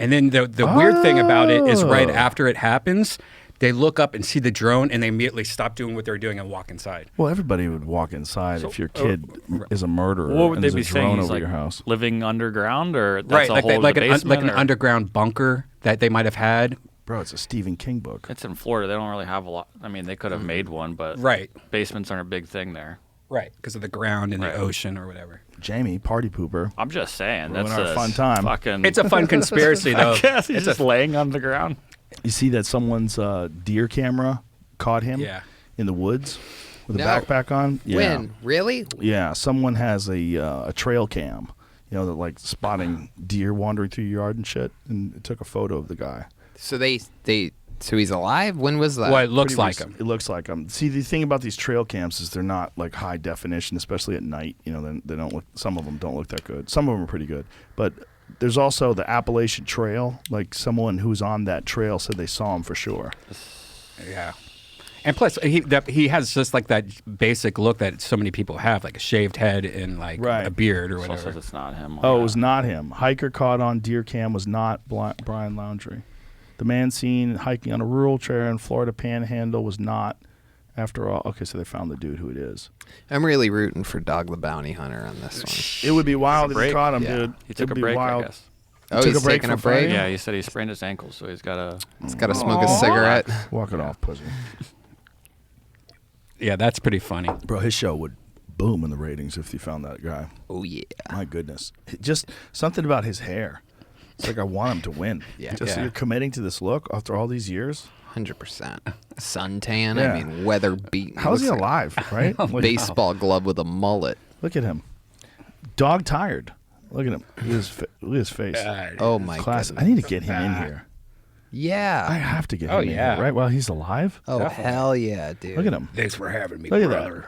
and then the weird thing about it is right after it happens, they look up and see the drone and they immediately stop doing what they're doing and walk inside. Well, everybody would walk inside if your kid is a murderer. What would and they there's be a drone saying? He's over like your house. living underground, or that's Right, a like hole in like the an basement, like an or- underground bunker that they might have had. Bro, it's a Stephen King book. It's in Florida. They don't really have a lot. I mean, they could have made one, but Right. basements aren't a big thing there. Right, because of the ground and Right. the ocean or whatever. Jamie, party pooper. I'm just saying Ruin that's our a fun time. Fucking. It's a fun conspiracy though. I guess he's just laying on the ground. You see that someone's deer camera caught him Yeah. in the woods with a No. backpack on? Yeah. When? Really? Yeah, someone has a trail cam, that like spotting deer wandering through your yard and shit, and it took a photo of the guy. So so he's alive? When was that? Well, it looks Pretty like recent. him. It looks like him. See, the thing about these trail cams is they're not like high definition, especially at night. They don't look. Some of them don't look that good. Some of them are pretty good, but there's also the Appalachian Trail. Like someone who's on that trail said they saw him for sure. Yeah. And plus, he has just like that basic look that so many people have, like a shaved head and like Right. a beard or So whatever. says it's not him. Oh, it was not him. Hiker caught on deer cam was not Brian Laundrie. The man seen hiking on a rural trail in Florida Panhandle was not. After all, okay, so they found the dude who it is. I'm really rooting for Dog the Bounty Hunter on this one. It would be wild if you break? caught him, Yeah. dude. He took It'd a be break, wild. I guess. Oh, took he's a break taking a from break? fighting? Yeah, he said he sprained his ankle, so he's got to. He's got to smoke a cigarette. Walk it off, pussy. Yeah, that's pretty funny. Bro, his show would boom in the ratings if you found that guy. Oh, yeah. My goodness. Just something about his hair. It's like I want him to win. Yeah. Just Yeah. you're committing to this look after all these years. 100%. Suntan, Yeah. I mean, weather beaten. How's he Looks like alive, right? a Like, baseball glove with a mullet. look at him. Dog tired. Look at him. Look at his face. Oh, my Classic. goodness. I need to get him in here. I Yeah. have to get Oh, him in yeah. here, right? While he's alive. Oh, hell yeah, dude. Look at him. Thanks for having me, Look at that.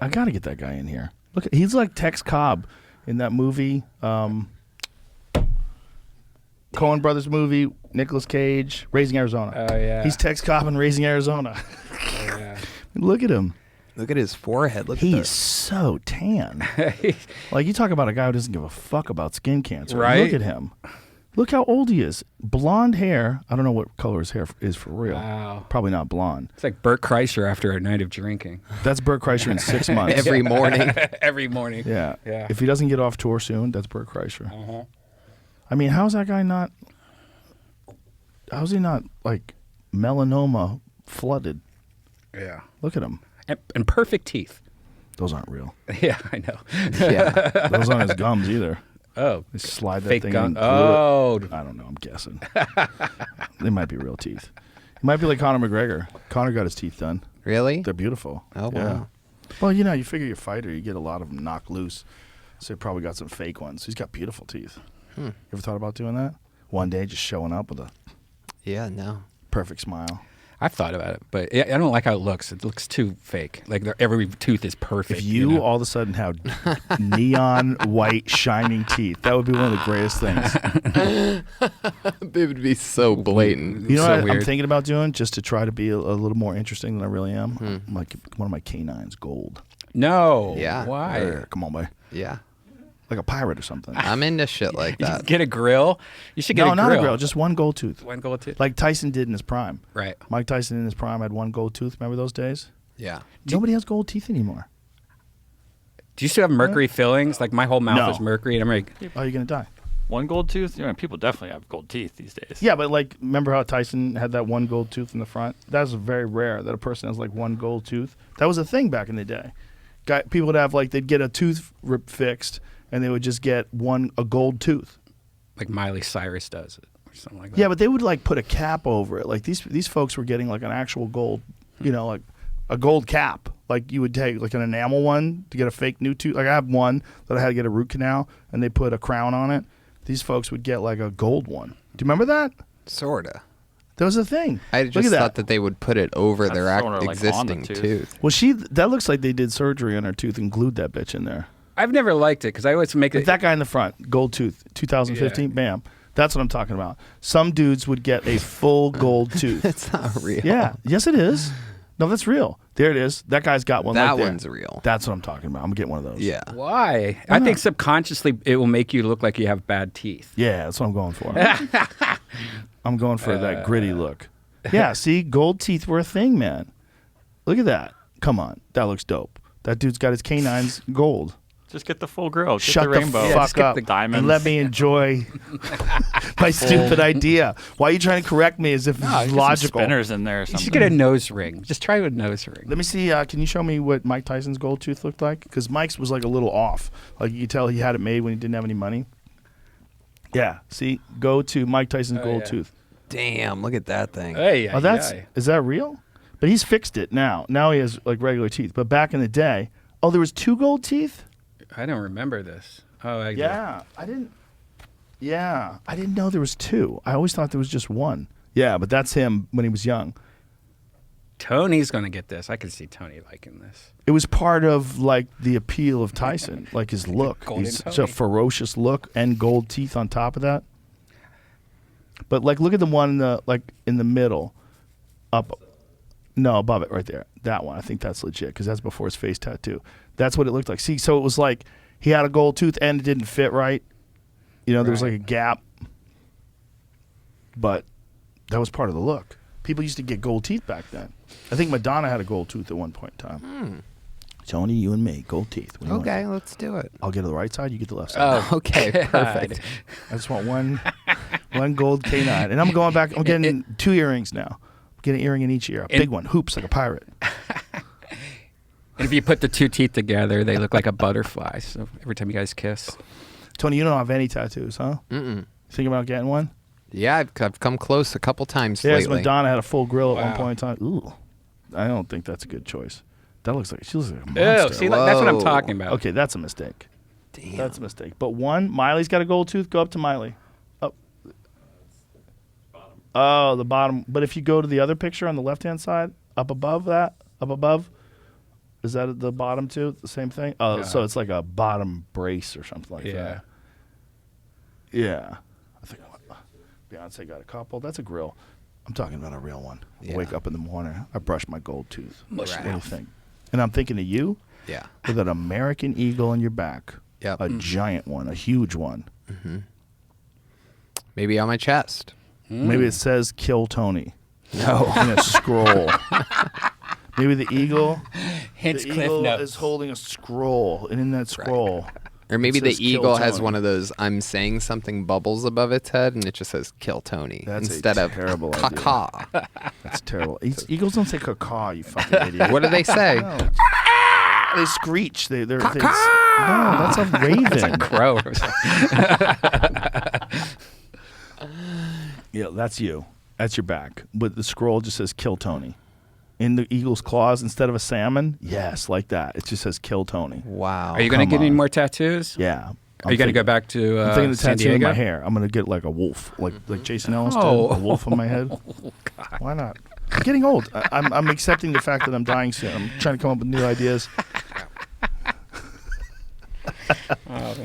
I got to get that guy in here. Look, he's like Tex Cobb in that movie, Coen Brothers movie, Nicolas Cage, Raising Arizona. Oh, yeah. He's Tex Cobb in Raising Arizona. Yeah. Look at him. Look at his forehead. Look He's at this. so tan. Like, you talk about a guy who doesn't give a fuck about skin cancer. Right? Look at him. Look how old he is. Blonde hair. I don't know what color his hair is for real. Wow. Probably not blonde. It's like Bert Kreischer after a night of drinking. That's Bert Kreischer in 6 months. Every morning. Every morning. Yeah. Yeah. If he doesn't get off tour soon, that's Bert Kreischer. Uh-huh. I mean, how's that guy not? How's he not like melanoma flooded? Yeah. Look at him. And perfect teeth. Those aren't real. Yeah, I know. Yeah. Those aren't his gums either. Oh, They slide that fake thing gum. in. glue Oh, it. I don't know. I'm guessing. They might be real teeth. It might be like Conor McGregor. Conor got his teeth done. Really? They're beautiful. Oh, Yeah. wow. Well, you know, you figure you're a fighter, you get a lot of them knocked loose. So he probably got some fake ones. He's got beautiful teeth. You ever thought about doing that? One day just showing up with a Yeah, no. perfect smile. I've thought about it, but I don't like how it looks. It looks too fake. Like every tooth is perfect. If you know? all of a sudden have neon white shining teeth, that would be one of the greatest things. They would be so blatant. You know So what I'm weird. thinking about doing just to try to be a little more interesting than I really am? Like one of my canines gold. No. Yeah. Why? There, come on, boy. Yeah. Like a pirate or something. I'm into shit like You that. get a grill. You should get No, a not grill. a grill, just one gold tooth. one gold tooth. Like Tyson did in his prime. Right. Mike Tyson in his prime had one gold tooth. Remember those days? Yeah. Nobody has gold teeth anymore. Do you still have mercury fillings? Like my whole mouth No. is mercury, and I'm like, Oh, you're gonna die. One gold tooth? You know, people definitely have gold teeth these days. Yeah, but like, remember how Tyson had that one gold tooth in the front? That's very rare that a person has like one gold tooth. That was a thing back in the day. People would have like they'd get a tooth fixed, and they would just get a gold tooth. like Miley Cyrus does it or something like that. Yeah, but they would like put a cap over it. Like these folks were getting like an actual gold, like a gold cap. Like you would take like an enamel one to get a fake new tooth. Like I have one that I had to get a root canal, and they put a crown on it. These folks would get like a gold one. Do you remember that? Sorta. That was a thing. I Look just at thought that they would put it over That's their sorta like on the existing tooth. tooth. Well, that looks like they did surgery on her tooth and glued that bitch in there. I've never liked it because I always make Like it. that guy in the front, gold tooth, 2015, bam. That's what I'm talking about. Some dudes would get a full gold tooth. It's not real. Yeah, yes, it is. No, that's real. There it is. That guy's got one. That right there. one's real. That's what I'm talking about. I'm gonna get one of those. Yeah. Why? I think subconsciously it will make you look like you have bad teeth. Yeah, that's what I'm going for. I'm going for that gritty look. Yeah, see, gold teeth were a thing, man. Look at that. Come on, that looks dope. That dude's got his canines gold. Just get the full grill. Get Shut the the rainbow. fuck up the diamonds. and let me enjoy my stupid idea. Why are you trying to correct me as if Get it's some logical? spinners in there or You something. should get a nose ring. Just try with a nose ring. Let me see. Can you show me what Mike Tyson's gold tooth looked like? Because Mike's was like a little off. Like you could tell he had it made when he didn't have any money. Yeah. See, go to Mike Tyson's gold yeah. tooth. Damn, look at that thing. Hey, Oh, is that real? But he's fixed it now. Now he has like regular teeth. But back in the day, there was 2 gold teeth. I don't remember this. Oh, I do. Yeah, I didn't. Yeah, I didn't know there was 2. I always thought there was just 1. Yeah, but that's him when he was young. Tony's gonna get this. I can see Tony liking this. It was part of like the appeal of Tyson, like his look. Golden He's such Tony. a ferocious look and gold teeth on top of that. But like, look at the one in the middle, up, no, above it, right there. That one, I think that's legit because that's before his face tattoo. That's what it looked like. See, so it was like he had a gold tooth and it didn't fit right. There was like Right. a gap, but that was part of the look. People used to get gold teeth back then. I think Madonna had a gold tooth at one point in time. Tony, you and me, gold teeth. What do you want? Okay, let's do it. I'll get the right side. You get the left side. Oh, Okay, God. perfect. I just want one gold canine, and I'm going back. I'm getting 2 earrings now. I'm getting an earring in each ear. A big one, hoops like a pirate. And if you put the 2 teeth together, they look like a butterfly. So every time you guys kiss, Tony, you don't have any tattoos, huh? Mm-mm. Thinking about getting one? Yeah, I've come close a couple times Yes, lately. Madonna had a full grill at one Wow. point in time. Ooh, I don't think that's a good choice. She looks like a monster. ew. See, like, that's what I'm Whoa. talking about. Okay, that's a mistake. Damn. That's a mistake. But Miley's got a gold tooth. Go up to Miley. Up. Oh, the bottom. But if you go to the other picture on the left-hand side, up above, is that the bottom too? The same thing? Oh, so it's like a bottom brace or something like Yeah. that. Yeah. I think Beyonce got a couple. That's a grill. I'm talking about a real one. I Yeah. wake up in the morning. I brush my gold tooth. What do you mouth. think? And I'm thinking of you Yeah. with an American eagle on your back. Yep. A giant one, a huge one. Maybe on my chest. Maybe it says "Kill Tony" No. in a scroll. Maybe the eagle Hinchcliffe is notes. holding a scroll, and in that scroll, Or maybe it the says "Kill eagle has Tony." one of those "I'm saying something" bubbles above its head, and it just says "Kill Tony" That's a instead of terrible idea. "caca." That's terrible. Eagles don't say caca, you fucking idiot. What do they say? No. They screech. No, that's a raven. It's a crow. Yeah, that's you. That's your back. But the scroll just says "Kill Tony." In the eagle's claws instead of a salmon. Yes, like that. It just says "Kill Tony." Wow. Are you going to get any more tattoos? Yeah. Are you going to go back to I'm thinking the San tattoo in Diego? my hair. I'm going to get like a wolf, like Jason Ellis Oh. did, a wolf on my head. God. Why not? I'm getting old. I'm accepting the fact that I'm dying soon. I'm trying to come up with new ideas.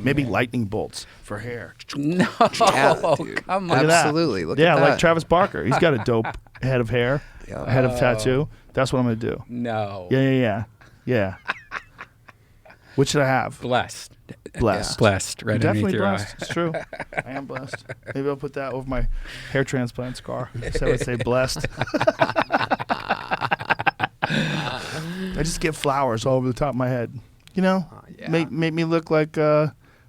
Maybe lightning bolts for hair. No, Yeah, dude. come Look on. at that. Absolutely. Look yeah, at that. like Travis Barker. He's got a dope head of hair, Yeah. a head of tattoo. That's what I'm going to do. No. Yeah. What should I have? Blessed. Blessed. Blessed. Right Definitely underneath your blessed. eye. It's true. I am blessed. Maybe I'll put that over my hair transplant scar. So I would say blessed. I just get flowers all over the top of my head. You know, yeah. make me look like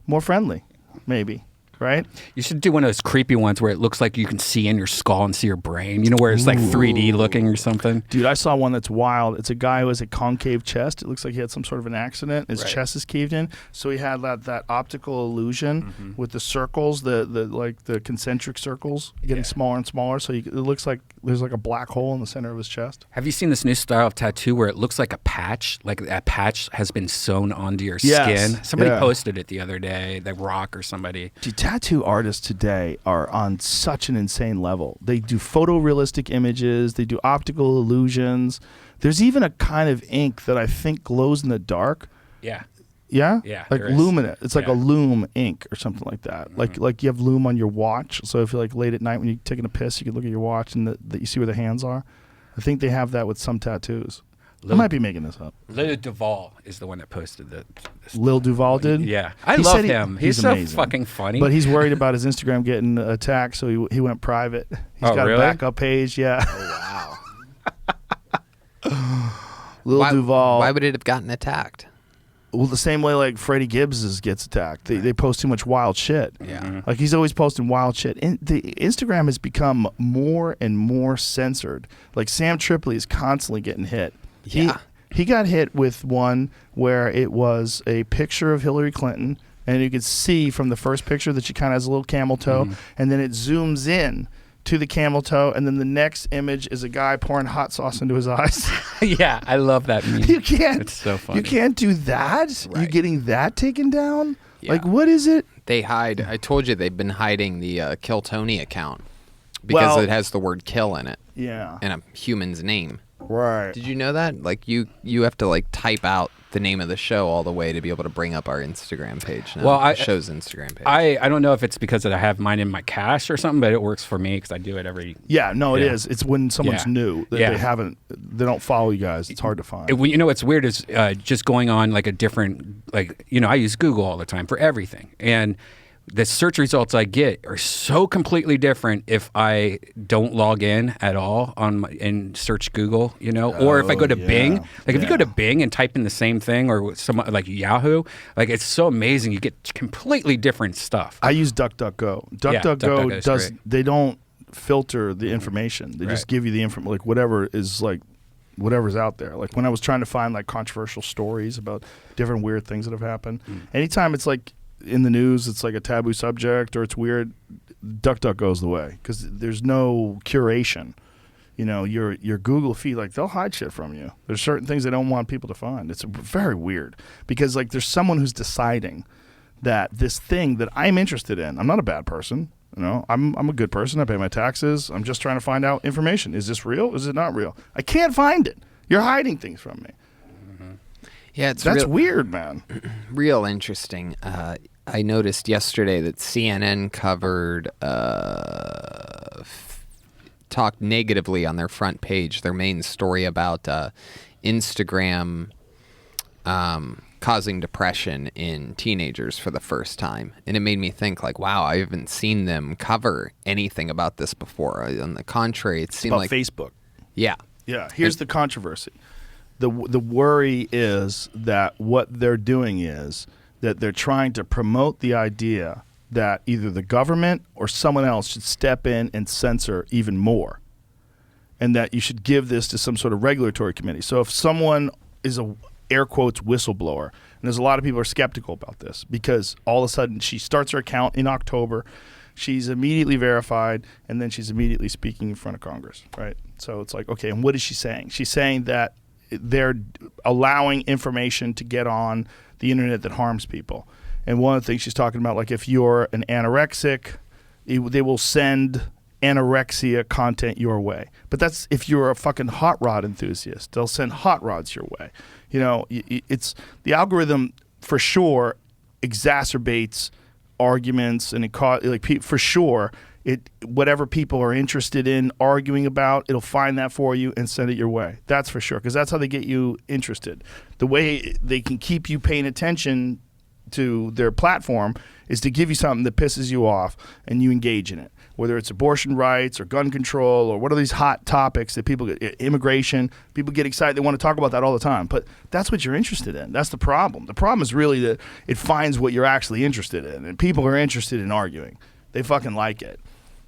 more friendly, maybe. Right? You should do one of those creepy ones where it looks like you can see in your skull and see your brain. You know, where it's like 3D looking or something. Dude, I saw one that's wild. It's a guy who has a concave chest. It looks like he had some sort of an accident. His chest is caved in. So he had that optical illusion with the circles, the concentric circles getting smaller and smaller. So it looks like there's like a black hole in the center of his chest. Have you seen this new style of tattoo where it looks like a patch? Like that patch has been sewn onto your Yes. skin? Somebody Yeah. posted it the other day, The Rock or somebody. Dude, tattoo artists today are on such an insane level. They do photorealistic images. They do optical illusions. There's even a kind of ink that I think glows in the dark. Yeah. Yeah? Yeah, Like there is. luminous. It's like Yeah. a lume ink or something like that. Like you have lume on your watch. So if you're like late at night when you're taking a piss, you can look at your watch and that you see where the hands are. I think they have that with some tattoos. I might be making this up. Lil Duval is the one that posted this. Lil Duval did? Yeah. I He love said him. He's so amazing. fucking funny. But he's worried about his Instagram getting attacked, so he went private. He's Oh, got really? a backup page, yeah. Wow. Lil Duval. Why would it have gotten attacked? Well, the same way like Freddie Gibbs gets attacked. They post too much wild shit. Yeah. Like he's always posting wild shit. And the Instagram has become more and more censored. Like Sam Tripoli is constantly getting hit. Yeah. He got hit with one where it was a picture of Hillary Clinton, and you could see from the first picture that she kind of has a little camel toe, and then it zooms in to the camel toe, and then the next image is a guy pouring hot sauce into his eyes. Yeah, I love that meme. You can't. It's so funny. You can't do that. You're Right. getting that taken down. Yeah. Like, what is it? They hide. I told you they've been hiding the Kill Tony account because Well- it has the word kill in it Yeah. and a human's name. Right. Did you know that? Like you have to like type out the name of the show all the way to be able to bring up our Instagram page. Now. Well, The show's Instagram page. I don't know if it's because I have mine in my cache or something, but it works for me because I do it every. Yeah. No, it Yeah. is. It's when someone's Yeah. new that Yeah. they don't follow you guys. It's hard to find. You know what's weird is just going on like a different, like, you know, I use Google all the time for everything. And the search results I get are so completely different if I don't log in at all and search Google, you know, or if I go to yeah. Bing. Like if you go to Yeah. Bing and type in the same thing or some like Yahoo, like it's so amazing. You get completely different stuff. I use DuckDuckGo. Yeah, DuckDuckGo DuckDuckGo is does. great. They don't filter the information. They just Right. give you the information, like whatever is like whatever's out there. Like when I was trying to find like controversial stories about different weird things that have happened. Anytime it's like in the news, it's like a taboo subject or it's weird. DuckDuckGo's the way because there's no curation. You know, your Google feed, like they'll hide shit from you. There's certain things they don't want people to find. It's very weird because like there's someone who's deciding that this thing that I'm interested in. I'm not a bad person. You know, I'm a good person. I pay my taxes. I'm just trying to find out information. Is this real? Is it not real? I can't find it. You're hiding things from me. yeah, it's That's real, weird, man. real interesting. I noticed yesterday that CNN covered talked negatively on their front page, their main story about Instagram causing depression in teenagers for the first time. And it made me think like, wow, I haven't seen them cover anything about this before. On the contrary, it seemed About like Facebook. yeah. Yeah, here's the controversy. The worry is that what they're doing is that they're trying to promote the idea that either the government or someone else should step in and censor even more, and that you should give this to some sort of regulatory committee. So if someone is air quotes whistleblower. And there's a lot of people who are skeptical about this because all of a sudden she starts her account in October. She's immediately verified, and then she's immediately speaking in front of Congress, right? So it's like, okay, and what is she saying? She's saying that they're allowing information to get on the internet that harms people. And one of the things she's talking about, like if you're an anorexic, they will send anorexia content your way. But that's if you're a fucking hot rod enthusiast. They'll send hot rods your way. You know, it's the algorithm for sure exacerbates arguments, and for sure whatever people are interested in arguing about, it'll find that for you and send it your way. That's for sure, because that's how they get you interested. The way they can keep you paying attention to their platform is to give you something that pisses you off and you engage in it, whether it's abortion rights or gun control or what are these hot topics that people get, immigration, people get excited, they want to talk about that all the time, but that's what you're interested in. That's the problem. The problem is really that it finds what you're actually interested in, and people are interested in arguing. They fucking like it.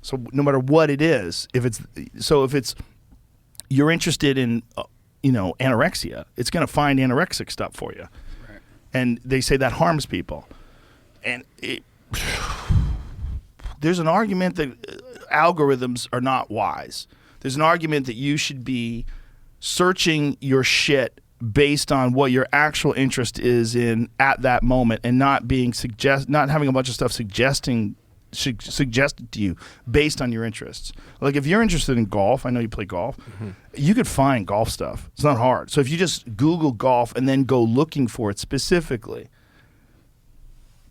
So no matter what it is, if it's you're interested in anorexia, it's going to find anorexic stuff for you. Right. And they say that harms people. And there's an argument that algorithms are not wise. There's an argument that you should be searching your shit based on what your actual interest is in at that moment, and not having a bunch of stuff suggested to you based on your interests. Like if you're interested in golf, I know you play golf, you could find golf stuff. It's not hard. So if you just Google golf and then go looking for it specifically,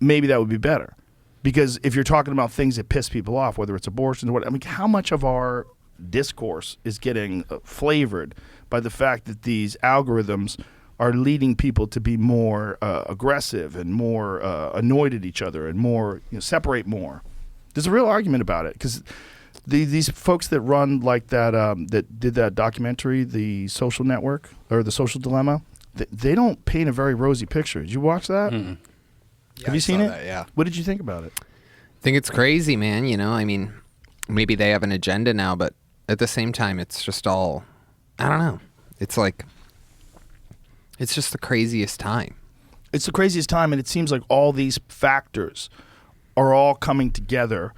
maybe that would be better. Because if you're talking about things that piss people off, whether it's abortion or what, I mean, how much of our discourse is getting flavored by the fact that these algorithms are leading people to be more aggressive and more annoyed at each other and more separate more. There's a real argument about it because these folks that run like that that did that documentary, The Social Network or The Social Dilemma, they don't paint a very rosy picture. Did you watch that? Yeah, Have you seen it? That, yeah. What did you think about it? I think it's crazy, man. I mean, maybe they have an agenda now, but at the same time, it's just all, I don't know. It's like, it's just the craziest time. It's the craziest time, and it seems like all these factors are all coming together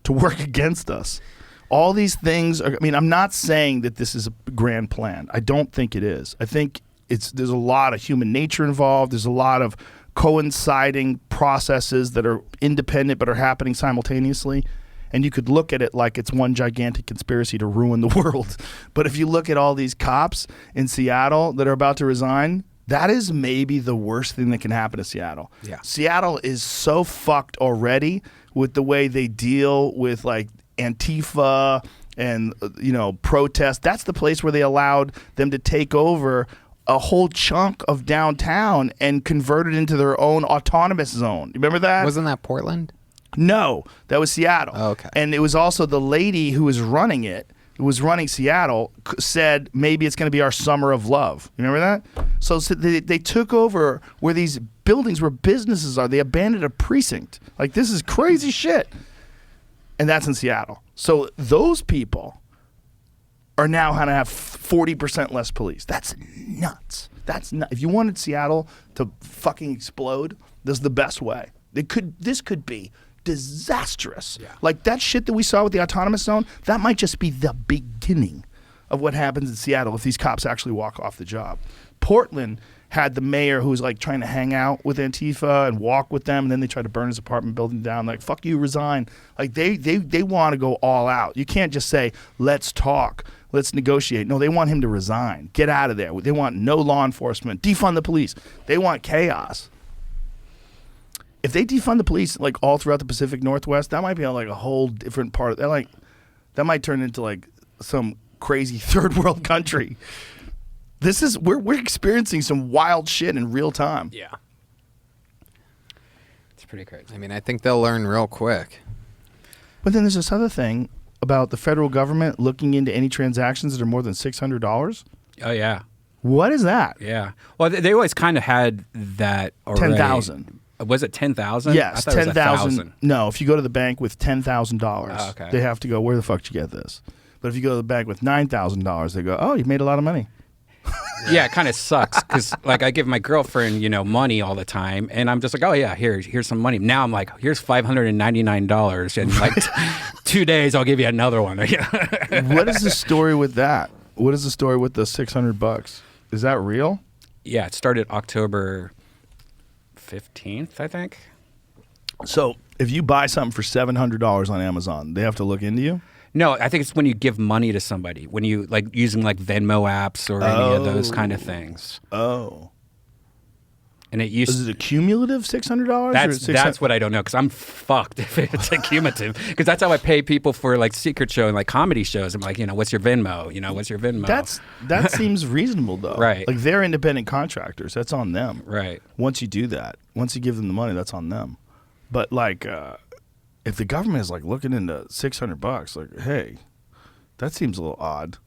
to work against us. All these things are, I mean, I'm not saying that this is a grand plan. I don't think it is. I think there's a lot of human nature involved. There's a lot of coinciding processes that are independent but are happening simultaneously. And you could look at it like it's one gigantic conspiracy to ruin the world. But if you look at all these cops in Seattle that are about to resign, that is maybe the worst thing that can happen to Seattle. Yeah. Seattle is so fucked already with the way they deal with like Antifa and protest. That's the place where they allowed them to take over a whole chunk of downtown and convert it into their own autonomous zone. You remember that? Wasn't that Portland? No, that was Seattle. Oh, okay. And it was also the lady who was running it, who was running Seattle, said maybe it's going to be our summer of love. You remember that? So they took over where these buildings where businesses are. They abandoned a precinct. Like, this is crazy shit. And that's in Seattle. So those people are now going to have 40% less police. That's nuts. That's nuts. If you wanted Seattle to fucking explode, this is the best way. This could be disastrous. Yeah. Like that shit that we saw with the autonomous zone, that might just be the beginning of what happens in Seattle if these cops actually walk off the job. Portland had the mayor who was like trying to hang out with Antifa and walk with them, and then they tried to burn his apartment building down. Like, fuck you, resign. Like they want to go all out. You can't just say, let's talk, let's negotiate. No, they want him to resign. Get out of there. They want no law enforcement. Defund the police. They want chaos. If they defund the police like all throughout the Pacific Northwest, that might be like a whole different part of that. Like, that might turn into like some crazy third world country. We're experiencing some wild shit in real time. Yeah. It's pretty crazy. I mean, I think they'll learn real quick. But then there's this other thing about the federal government looking into any transactions that are more than $600. Oh, yeah. What is that? Yeah. Well, they always kind of had that already. 10,000. Was it 10,000? Yes, 10,000. No, if you go to the bank with $10,000, okay. They have to go, where the fuck did you get this? But if you go to the bank with $9,000, they go, oh, you made a lot of money. Yeah, it kind of sucks because like I give my girlfriend, money all the time, and I'm just like, oh yeah, here's some money. Now I'm like, here's $599, and like 2 days I'll give you another one. What is the story with that? What is the story with the $600? Is that real? Yeah, it started October 15th, I think. So if you buy something for $700 on Amazon, they have to look into you? No, I think it's when you give money to somebody, when you like using like Venmo apps or any of those kind of things. Oh. And it used. Is it a cumulative $600? That's what I don't know because I'm fucked if it's a cumulative because that's how I pay people for like secret show and like comedy shows. I'm like, what's your Venmo? What's your Venmo? That seems reasonable though. Right. Like they're independent contractors. That's on them. Right. Once you do that, once you give them the money, that's on them. But like, if the government is like looking into $600, like, hey, that seems a little odd.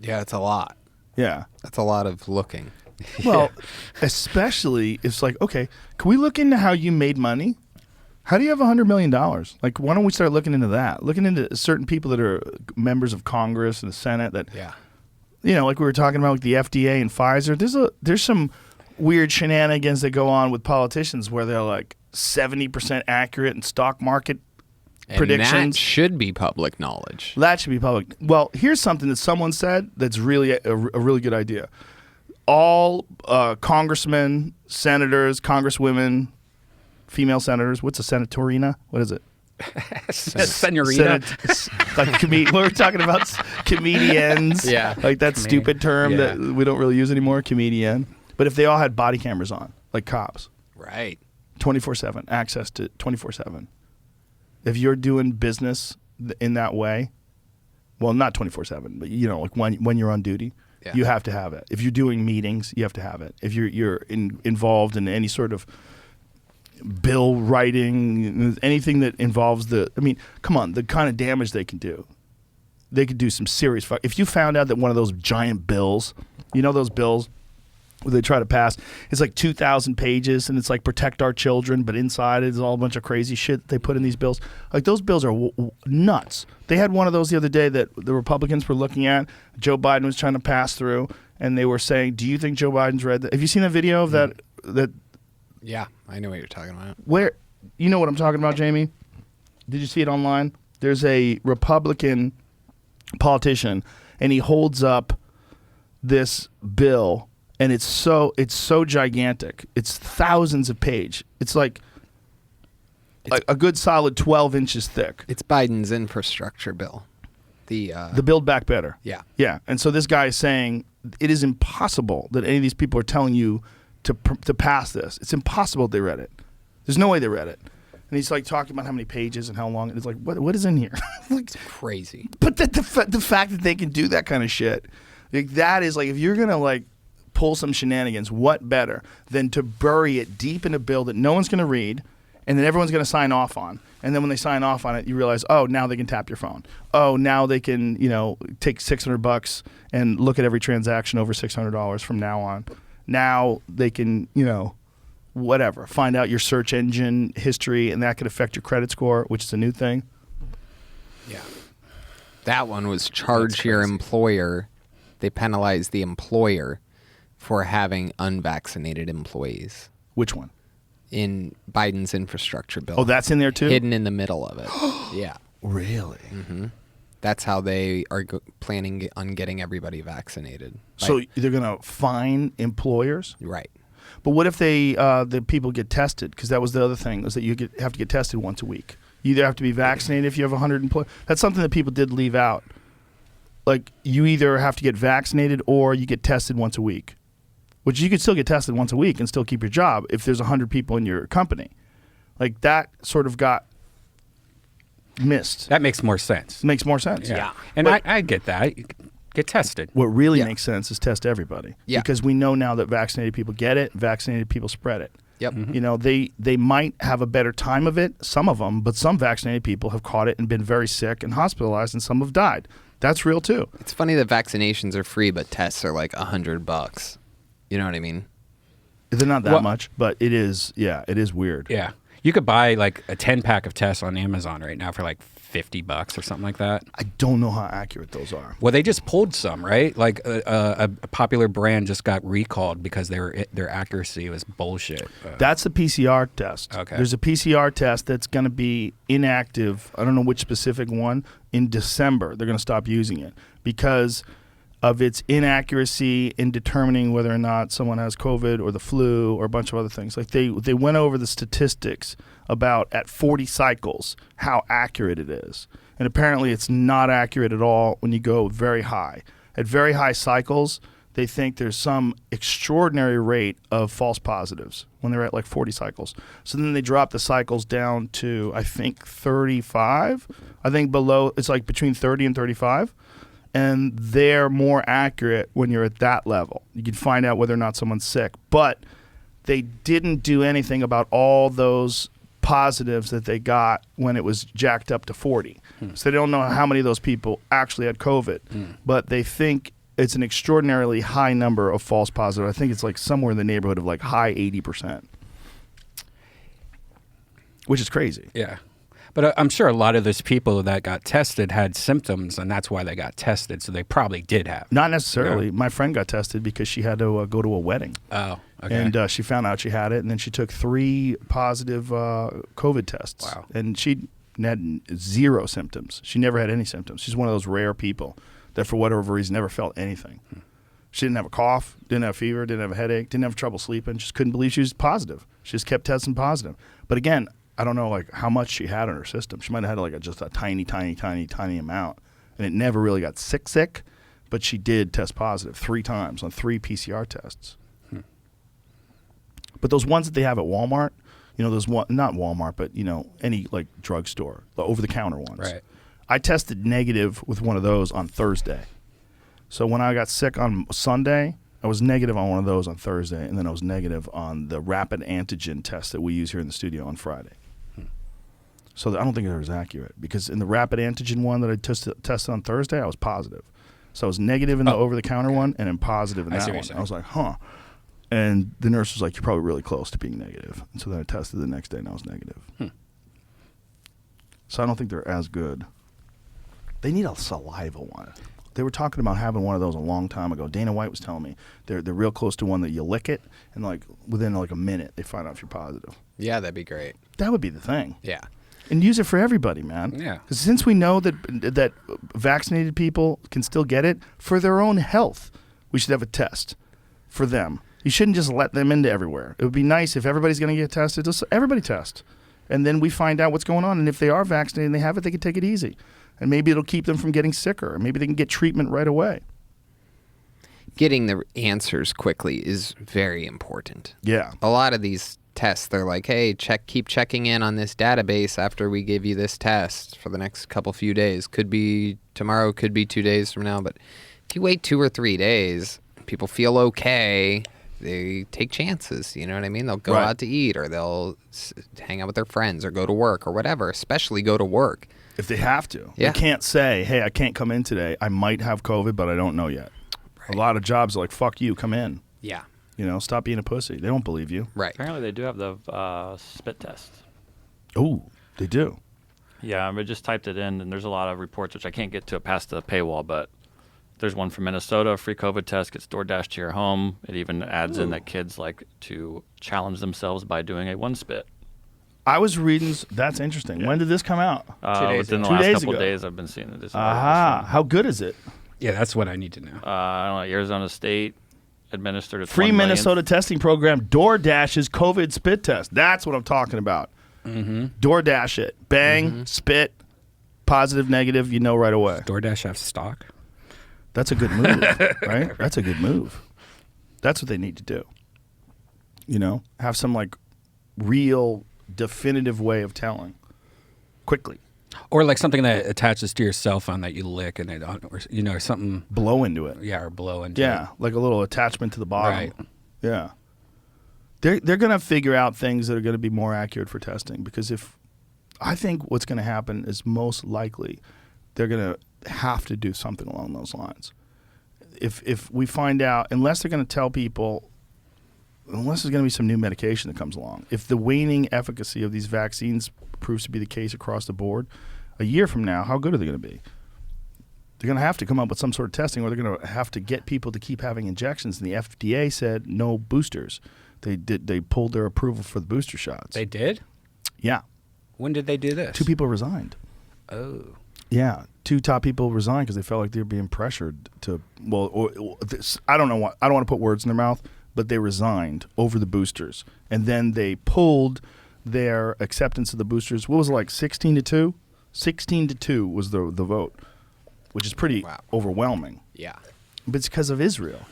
Yeah, it's a lot. Yeah. That's a lot of looking. Well, especially it's like, okay, can we look into how you made money? How do you have $100 million? Like, why don't we start looking into that? Looking into certain people that are members of Congress and the Senate that, like we were talking about with the FDA and Pfizer. There's some weird shenanigans that go on with politicians where they're like 70% accurate in stock market predictions. That should be public knowledge. That should be public. Well, here's something that someone said that's really a really good idea. All congressmen, senators, congresswomen, female senators. What's a senatorina? What is it? Senorita. Like we're talking about comedians. Yeah. Like that stupid term that we don't really use anymore, comedian. But if they all had body cameras on, like cops. Right. 24/7, access to 24/7. If you're doing business in that way, well, not 24/7, but like when you're on duty, you have to have it. If you're doing meetings, you have to have it. If you're involved in any sort of bill writing, anything that involves come on, the kind of damage they can do. They could do some serious fuck. If you found out that one of those giant bills, those bills where they try to pass, it's like 2,000 pages and it's like protect our children, but inside it's all a bunch of crazy shit they put in these bills. Like those bills are nuts. They had one of those the other day that the Republicans were looking at. Joe Biden was trying to pass through and they were saying, do you think Joe Biden's read that? Have you seen that video of that? Yeah, I know what you're talking about. Where, you know what I'm talking about, Jamie? Did you see it online? There's a Republican politician and he holds up this bill. And it's so gigantic. It's thousands of pages. It's like a good solid 12 inches thick. It's Biden's infrastructure bill. The Build Back Better. Yeah. Yeah. And so this guy is saying it is impossible that any of these people are telling you to pass this. It's impossible they read it. There's no way they read it. And he's like talking about how many pages and how long. And it's like, what is in here? It's crazy. But the fact that they can do that kind of shit, like that is like, if you're going to like, pull some shenanigans, what better than to bury it deep in a bill that no one's going to read and then everyone's going to sign off on. And then when they sign off on it, you realize, oh, now they can tap your phone. Oh, now they can, take $600 and look at every transaction over $600 from now on. Now they can, whatever, find out your search engine history and that could affect your credit score, which is a new thing. Yeah. That one was charge your employer. They penalize the employer for having unvaccinated employees. Which one? In Biden's infrastructure bill. Oh, that's in there too? Hidden in the middle of it. Yeah. Really? Mm-hmm. That's how they are planning on getting everybody vaccinated. So they're going to fine employers? Right. But what if the people get tested? Because that was the other thing, is that you have to get tested once a week. You either have to be vaccinated if you have 100 employees. That's something that people did leave out. Like, you either have to get vaccinated or you get tested once a week. Which you could still get tested once a week and still keep your job if there's 100 people in your company. Like, that sort of got missed. That makes more sense. Makes more sense. Yeah. And I get that. Get tested. What really makes sense is test everybody. Yeah. Because we know now that vaccinated people get it, vaccinated people spread it. Yep. Mm-hmm. They might have a better time of it, some of them, but some vaccinated people have caught it and been very sick and hospitalized, and some have died. That's real too. It's funny that vaccinations are free, but tests are like $100. You know what I mean? They're not that much, but it is. Yeah, it is weird. Yeah. You could buy like a 10-pack of tests on Amazon right now for like $50 or something like that. I don't know how accurate those are. Well, they just pulled some, right? Like a popular brand just got recalled because their accuracy was bullshit. That's the PCR test. Okay. There's a PCR test that's going to be inactive. I don't know which specific one. In December, they're going to stop using it because of its inaccuracy in determining whether or not someone has COVID or the flu or a bunch of other things. Like they went over the statistics about at 40 cycles how accurate it is. And apparently it's not accurate at all when you go very high. At very high cycles, they think there's some extraordinary rate of false positives when they're at like 40 cycles. So then they drop the cycles down to, I think, 35. I think below, it's like between 30 and 35. And they're more accurate when you're at that level. You can find out whether or not someone's sick. But they didn't do anything about all those positives that they got when it was jacked up to 40. So they don't know how many of those people actually had COVID. But they think it's an extraordinarily high number of false positives. I think it's like somewhere in the neighborhood of like high 80%. Which is crazy. Yeah. But I'm sure a lot of those people that got tested had symptoms, and that's why they got tested. So they probably did have. Not necessarily. Yeah. My friend got tested because she had to go to a wedding. Oh, okay. And she found out she had it, and then she took 3 positive COVID tests. Wow. And she had 0 symptoms. She never had any symptoms. She's one of those rare people that for whatever reason never felt anything. She didn't have a cough, didn't have fever, didn't have a headache, didn't have trouble sleeping. Just couldn't believe she was positive. She just kept testing positive. But again, I don't know like how much she had in her system. She might have had like just a tiny amount, and it never really got sick. But she did test positive 3 times on 3 PCR tests. But those ones that they have at Walmart, you know, those one, not Walmart, but you know, any like drugstore, the over-the-counter ones. Right. I tested negative with one of those on Thursday. So when I got sick on Sunday, I was negative on one of those on Thursday, and then I was negative on the rapid antigen test that we use here in the studio on Friday. So I don't think it was accurate because in the rapid antigen one that I tested on Thursday, I was positive. So I was negative in the over-the-counter one and then positive in that one. I was like, huh. And the nurse was like, you're probably really close to being negative. And so then I tested the next day and I was negative. So I don't think they're as good. They need a saliva one. They were talking about having one of those a long time ago. Dana White was telling me they're real close to one that you lick it and like within like a minute they find out if you're positive. Yeah, that'd be great. That would be the thing. Yeah. And use it for everybody, man. Yeah. Because since we know that vaccinated people can still get it, for their own health, we should have a test for them. You shouldn't just let them into everywhere. It would be nice if everybody's going to get tested, just everybody test. And then we find out what's going on. And if they are vaccinated and they have it, they can take it easy. And maybe it'll keep them from getting sicker. Or maybe they can get treatment right away. Getting the answers quickly is very important. Yeah. A lot of these tests, they're like, hey, keep checking in on this database after we give you this test for the next few days. Could be tomorrow, could be 2 days from now. But if you wait 2 or 3 days, people feel okay. They take chances, you know what I mean? They'll go out to eat or they'll hang out with their friends or go to work or whatever, especially go to work. If they have to. Yeah. They can't say, hey, I can't come in today. I might have COVID, but I don't know yet. Right. A lot of jobs are like, fuck you, come in. Yeah. You know, stop being a pussy. They don't believe you. Right. Apparently they do have the spit test. Oh, they do. Yeah, I just typed it in, and there's a lot of reports, which I can't get to it past the paywall, but there's one from Minnesota, free COVID test gets DoorDash to your home. It even adds in that kids like to challenge themselves by doing a 1-spit. I was reading, that's interesting. Yeah. When did this come out? Within the last couple of days I've been seeing it. Aha. How good is it? Yeah, that's what I need to know. I don't know, Arizona State administered a free Minnesota testing program, DoorDash's COVID spit test. That's what I'm talking about. Mm-hmm. DoorDash it. Bang, spit, positive, negative, you know right away. DoorDash have stock? That's a good move, right? That's a good move. That's what they need to do. You know, have some like real definitive way of telling quickly. Or like something that attaches to your cell phone that you lick and it, or you know, something blow into it. Yeah, or blow into it. Yeah, like a little attachment to the bottom. Right. Yeah. They're going to figure out things that are going to be more accurate for testing because I think what's going to happen is most likely they're going to have to do something along those lines. If we find out, unless they're going to tell people unless there's going to be some new medication that comes along. If the waning efficacy of these vaccines proves to be the case across the board, a year from now, how good are they going to be? They're going to have to come up with some sort of testing, or they're going to have to get people to keep having injections. And the FDA said no boosters. They pulled their approval for the booster shots. They did? Yeah. When did they do this? 2 people resigned. Oh. Yeah, 2 top people resigned because they felt like they were being pressured to. I don't know what. I don't want to put words in their mouth, but they resigned over the boosters, and then they pulled their acceptance of the boosters. What was it, like 16-2? 16-2 was the vote, which is pretty overwhelming. Yeah. But it's because of Israel.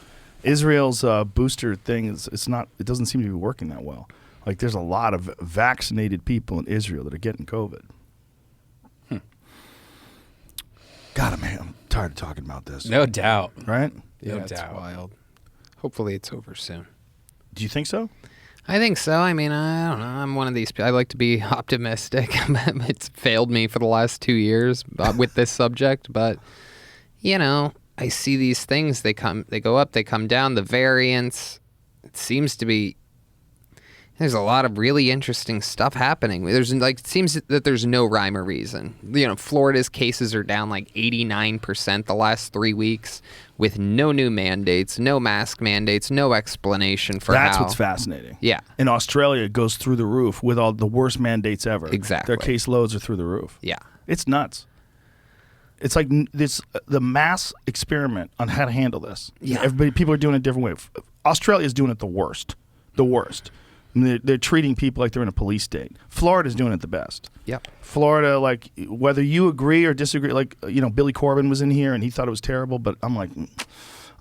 Israel's booster thing it's not. It doesn't seem to be working that well. Like there's a lot of vaccinated people in Israel that are getting COVID. God, I'm tired of talking about this. No doubt. Right? Yeah, No it's doubt. wild. Hopefully it's over soon. Do you think so? I think so. I mean, I don't know. I'm one of these. I like to be optimistic. It's failed me for the last 2 years with this subject, but I see these things. They go up, they come down. The variants. It seems to be. There's a lot of really interesting stuff happening. It seems that there's no rhyme or reason. Florida's cases are down like 89% the last 3 weeks with no new mandates, no mask mandates, no explanation for That's how. what's fascinating. Yeah. In Australia, it goes through the roof with all the worst mandates ever. Exactly. Their case loads are through the roof. Yeah. It's nuts. It's like the mass experiment on how to handle this. Yeah. People are doing it a different way. Australia's doing it the worst. The worst. I mean, they're treating people like they're in a police state. Florida's doing it the best. Yep. Florida, like, whether you agree or disagree, like, Billy Corbin was in here and he thought it was terrible, but I'm like,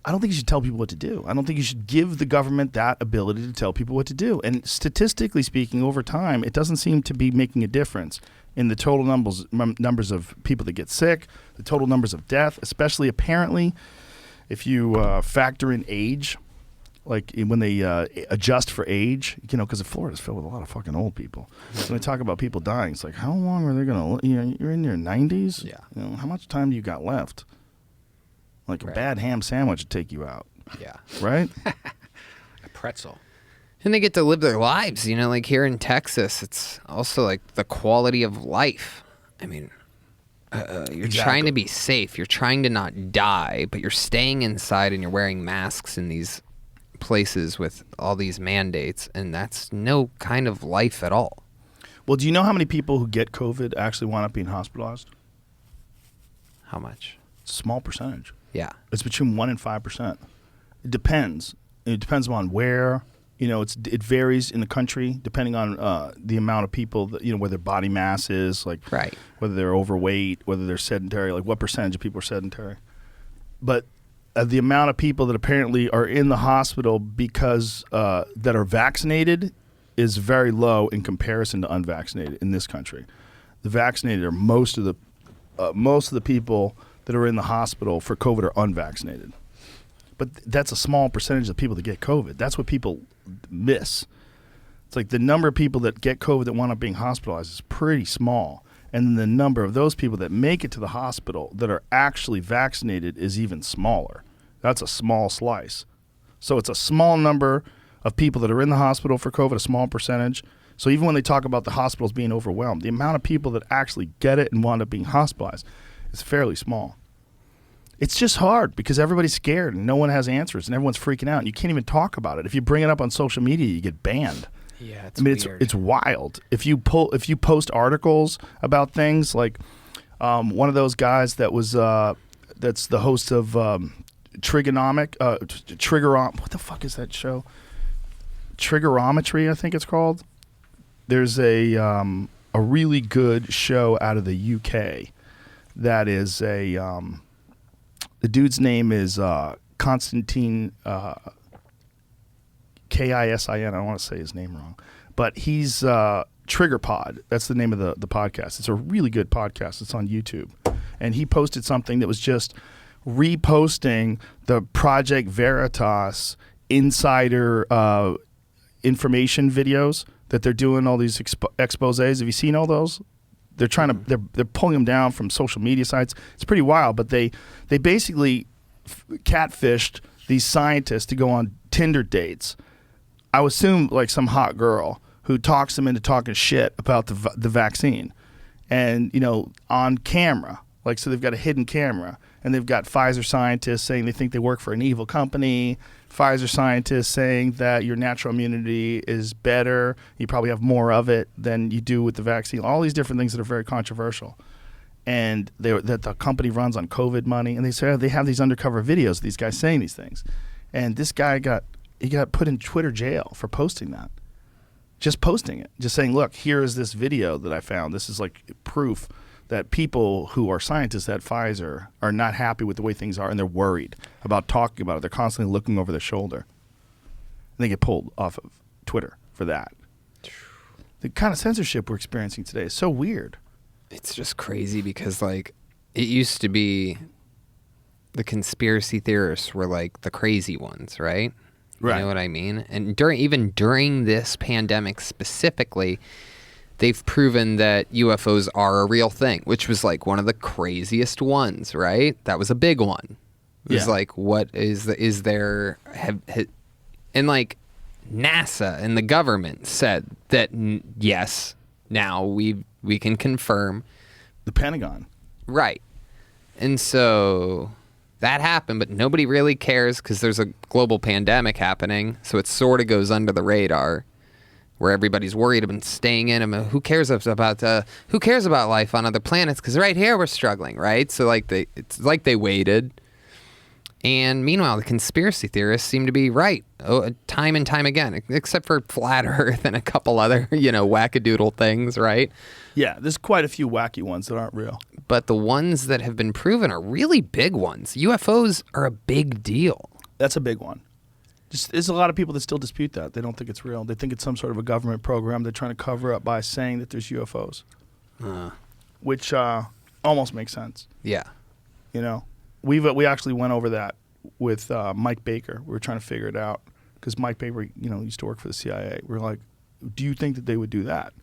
I don't think you should tell people what to do. I don't think you should give the government that ability to tell people what to do. And statistically speaking, over time, it doesn't seem to be making a difference in the total numbers of people that get sick, the total numbers of death, especially apparently if you factor in age. Like when they adjust for age, because Florida's filled with a lot of fucking old people. When they talk about people dying, it's like, how long are they going to you're in your 90s? Yeah. How much time do you got left? Like a bad ham sandwich would take you out. Yeah. Right? A pretzel. And they get to live their lives, like here in Texas. It's also like the quality of life. I mean, you're trying to be safe. You're trying to not die, but you're staying inside and you're wearing masks in these places with all these mandates, and that's no kind of life at all. Well, do you know how many people who get COVID actually wind up being hospitalized? How much? It's a small percentage. Yeah. It's between 1% and 5%. It depends. It depends on where. It varies in the country depending on the amount of people that, where their body mass is, like whether they're overweight, whether they're sedentary, like what percentage of people are sedentary. But the amount of people that apparently are in the hospital because that are vaccinated is very low in comparison to unvaccinated in this country. The vaccinated are most of the people that are in the hospital for COVID are unvaccinated. But that's a small percentage of people that get COVID. That's what people miss. It's like the number of people that get COVID that wind up being hospitalized is pretty small. And the number of those people that make it to the hospital that are actually vaccinated is even smaller. That's a small slice. So it's a small number of people that are in the hospital for COVID, a small percentage. So even when they talk about the hospitals being overwhelmed, the amount of people that actually get it and wind up being hospitalized is fairly small. It's just hard because everybody's scared and no one has answers and everyone's freaking out and you can't even talk about it. If you bring it up on social media, you get banned. Yeah, it's weird. It's wild. If you post articles about things like one of those guys that was that's the host of what the fuck is that show? Trigonometry, I think it's called. There's a really good show out of the UK that is the dude's name is Constantine Kisin. I don't want to say his name wrong, but he's Trigger Pod. That's the name of the podcast. It's a really good podcast. It's on YouTube, and he posted something that was just reposting the Project Veritas insider information videos that they're doing, all these exposés. Have you seen all those? They're trying to they're pulling them down from social media sites. It's pretty wild, but they basically catfished these scientists to go on Tinder dates. I would assume like some hot girl who talks them into talking shit about the vaccine, and on camera, like, so they've got a hidden camera, and they've got Pfizer scientists saying they think they work for an evil company, Pfizer scientists saying that your natural immunity is better, you probably have more of it than you do with the vaccine, all these different things that are very controversial. And that the company runs on COVID money, and they say they have these undercover videos of these guys saying these things. And this guy got put in Twitter jail for posting that. Just posting it. Just saying, look, here is this video that I found. This is like proof that people who are scientists at Pfizer are not happy with the way things are, and they're worried about talking about it. They're constantly looking over their shoulder. And they get pulled off of Twitter for that. The kind of censorship we're experiencing today is so weird. It's just crazy because, like, it used to be the conspiracy theorists were like the crazy ones, right? Right. You know what I mean? And even during this pandemic specifically, they've proven that UFOs are a real thing, which was like one of the craziest ones, right? That was a big one. It was like, what is there? And like NASA and the government said that yes, now we can confirm. The Pentagon. Right. And so that happened, but nobody really cares because there's a global pandemic happening. So it sort of goes under the radar, where everybody's worried about staying in. Who cares about life on other planets? Because right here we're struggling, right? So like it's like they waited. And meanwhile, the conspiracy theorists seem to be right time and time again, except for flat Earth and a couple other, wackadoodle things, right? Yeah, there's quite a few wacky ones that aren't real. But the ones that have been proven are really big ones. UFOs are a big deal. That's a big one. There's a lot of people that still dispute that. They don't think it's real. They think it's some sort of a government program they're trying to cover up by saying that there's UFOs, which almost makes sense. Yeah. We actually went over that with Mike Baker. We were trying to figure it out because Mike Baker, used to work for the CIA. We were like, do you think that they would do that?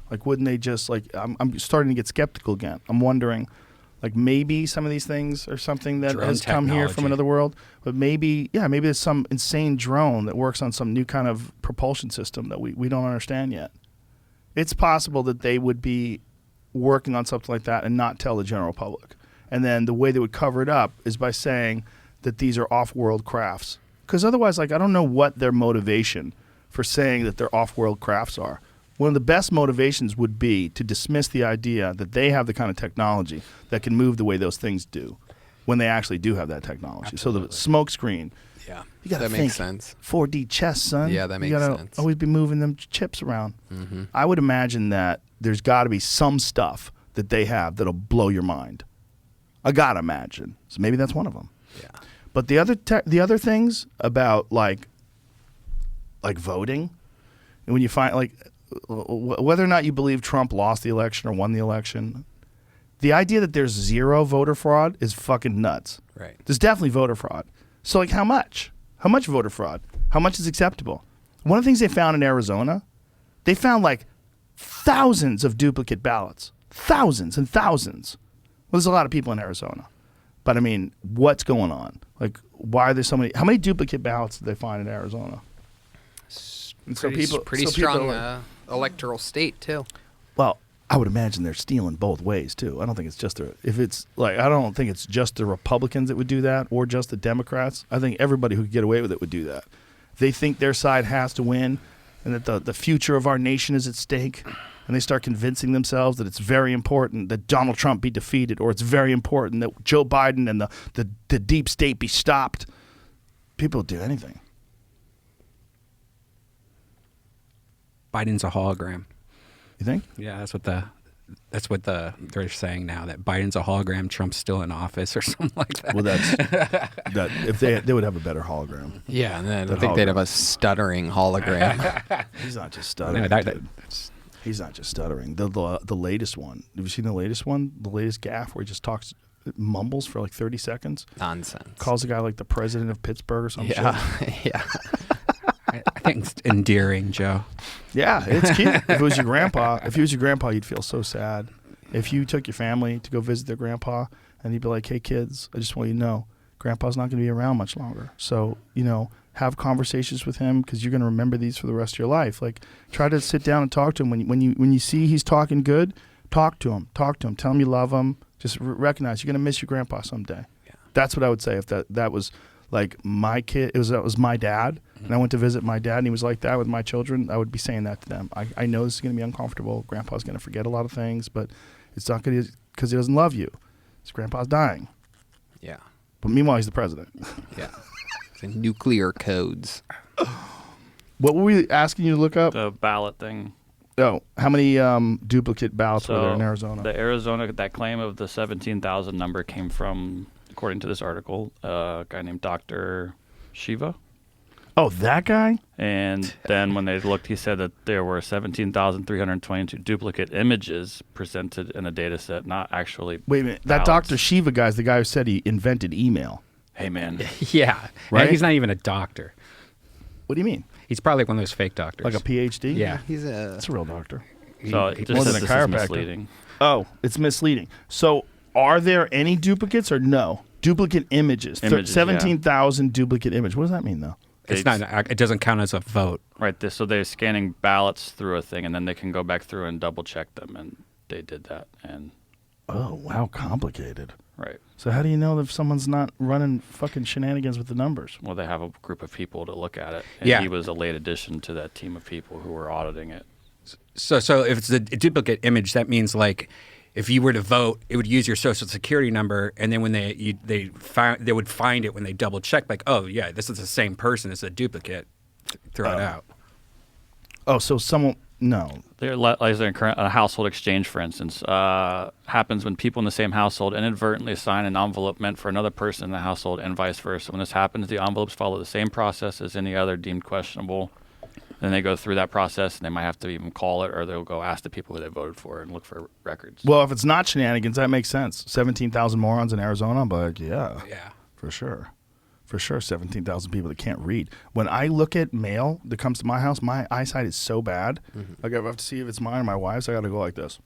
Like, wouldn't they just like? I'm starting to get skeptical again. I'm wondering, like, maybe some of these things are something that Drone has come here from technology. another world, but maybe there's some insane drone that works on some new kind of propulsion system that we don't understand yet. It's possible that they would be working on something like that and not tell the general public. And then the way they would cover it up is by saying that these are off-world crafts. Because otherwise, like, I don't know what their motivation for saying that they're off-world crafts are. One of the best motivations would be to dismiss the idea that they have the kind of technology that can move the way those things do when they actually do have that technology. Absolutely. So the smoke screen, Yeah. you got to That think makes sense. 4D chess, son. Yeah, that makes You got to sense. always be moving them chips around. Mm-hmm. I would imagine that there's got to be some stuff that they have that'll blow your mind. I gotta imagine. So maybe that's one of them. Yeah. But the other things about like voting, and when you find like whether or not you believe Trump lost the election or won the election, the idea that there's zero voter fraud is fucking nuts. Right. There's definitely voter fraud. So like how much? How much voter fraud? How much is acceptable? One of the things they found in Arizona, they found like thousands of duplicate ballots. Thousands and thousands. Well, there's a lot of people in Arizona. But I mean, what's going on? Like, why are there so many? How many duplicate ballots did they find in Arizona? And Pretty so strong people are- electoral state too. Well, I would imagine they're stealing both ways too. I don't think it's just I don't think it's just the Republicans that would do that or just the Democrats. I think everybody who could get away with it would do that. If they think their side has to win and that the future of our nation is at stake, and they start convincing themselves that it's very important that Donald Trump be defeated, or it's very important that Joe Biden and the deep state be stopped, people will do anything. Biden's a hologram. You think? Yeah, that's what they're saying now, that Biden's a hologram, Trump's still in office or something like that. Well, that if they would have a better hologram. Yeah, and then The I think they'd have hologram. a stuttering hologram. He's not just stuttering. No, dude. He's not just stuttering. The latest one. Have you seen the latest one? The latest gaffe where he just mumbles for like 30 seconds. Nonsense. Calls the guy like the president of Pittsburgh or something. Yeah. I think it's endearing, Joe. Yeah, it's cute. If it was your grandpa, you'd feel so sad. If you took your family to go visit their grandpa and he'd be like, "Hey kids, I just want you to know, grandpa's not going to be around much longer. So, have conversations with him because you're going to remember these for the rest of your life. Like, try to sit down and talk to him. When you see he's talking good, talk to him. Tell him you love him. Just recognize you're going to miss your grandpa someday. Yeah. That's what I would say if that was like my kid. That was my dad, and I went to visit my dad, and he was like that with my children. I would be saying that to them. I know this is going to be uncomfortable. Grandpa's going to forget a lot of things, but it's not going to because he doesn't love you. His grandpa's dying. Yeah. But meanwhile, he's the president. Yeah. The nuclear codes. What were we asking you to look up? The ballot thing. Oh, how many duplicate ballots were there in Arizona? The Arizona, that claim of the 17,000 number came from, according to this article, a guy named Dr. Shiva. Oh, that guy? And then when they looked, he said that there were 17,322 duplicate images presented in a data set, not actually Wait a minute. That ballots. Dr. Shiva guy is the guy who said he invented email. Hey, man. Yeah. Right? And he's not even a doctor. What do you mean? He's probably one of those fake doctors. Like a PhD? Yeah. That's a real doctor. So it He- just more says than a this is chiropractor. misleading. Oh, it's misleading. So are there any duplicates or no? Duplicate images. Images, 17,000 duplicate image. What does that mean, though? It's not. It doesn't count as a vote. Right. So they're scanning ballots through a thing, and then they can go back through and double check them, and they did that. And Oh, how complicated. right. So how do you know if someone's not running fucking shenanigans with the numbers? Well, they have a group of people to look at it, and Yeah. he was a late addition to that team of people who were auditing it. So if it's a duplicate image, that means like if you were to vote, it would use your social security number, and then when they would find it when they double check, like, oh yeah, this is the same person. It's a duplicate. Throw it out. Oh, so someone... No. There, like a household exchange, for instance, happens when people in the same household inadvertently sign an envelope meant for another person in the household, and vice versa. When this happens, the envelopes follow the same process as any other deemed questionable. Then they go through that process, and they might have to even call it, or they'll go ask the people who they voted for and look for records. Well, if it's not shenanigans, that makes sense. 17,000 morons in Arizona, I'm like, yeah. Yeah. For sure. For sure, 17,000 people that can't read. When I look at mail that comes to my house, my eyesight is so bad. Like, I have to see if it's mine or my wife's. I got to go like this.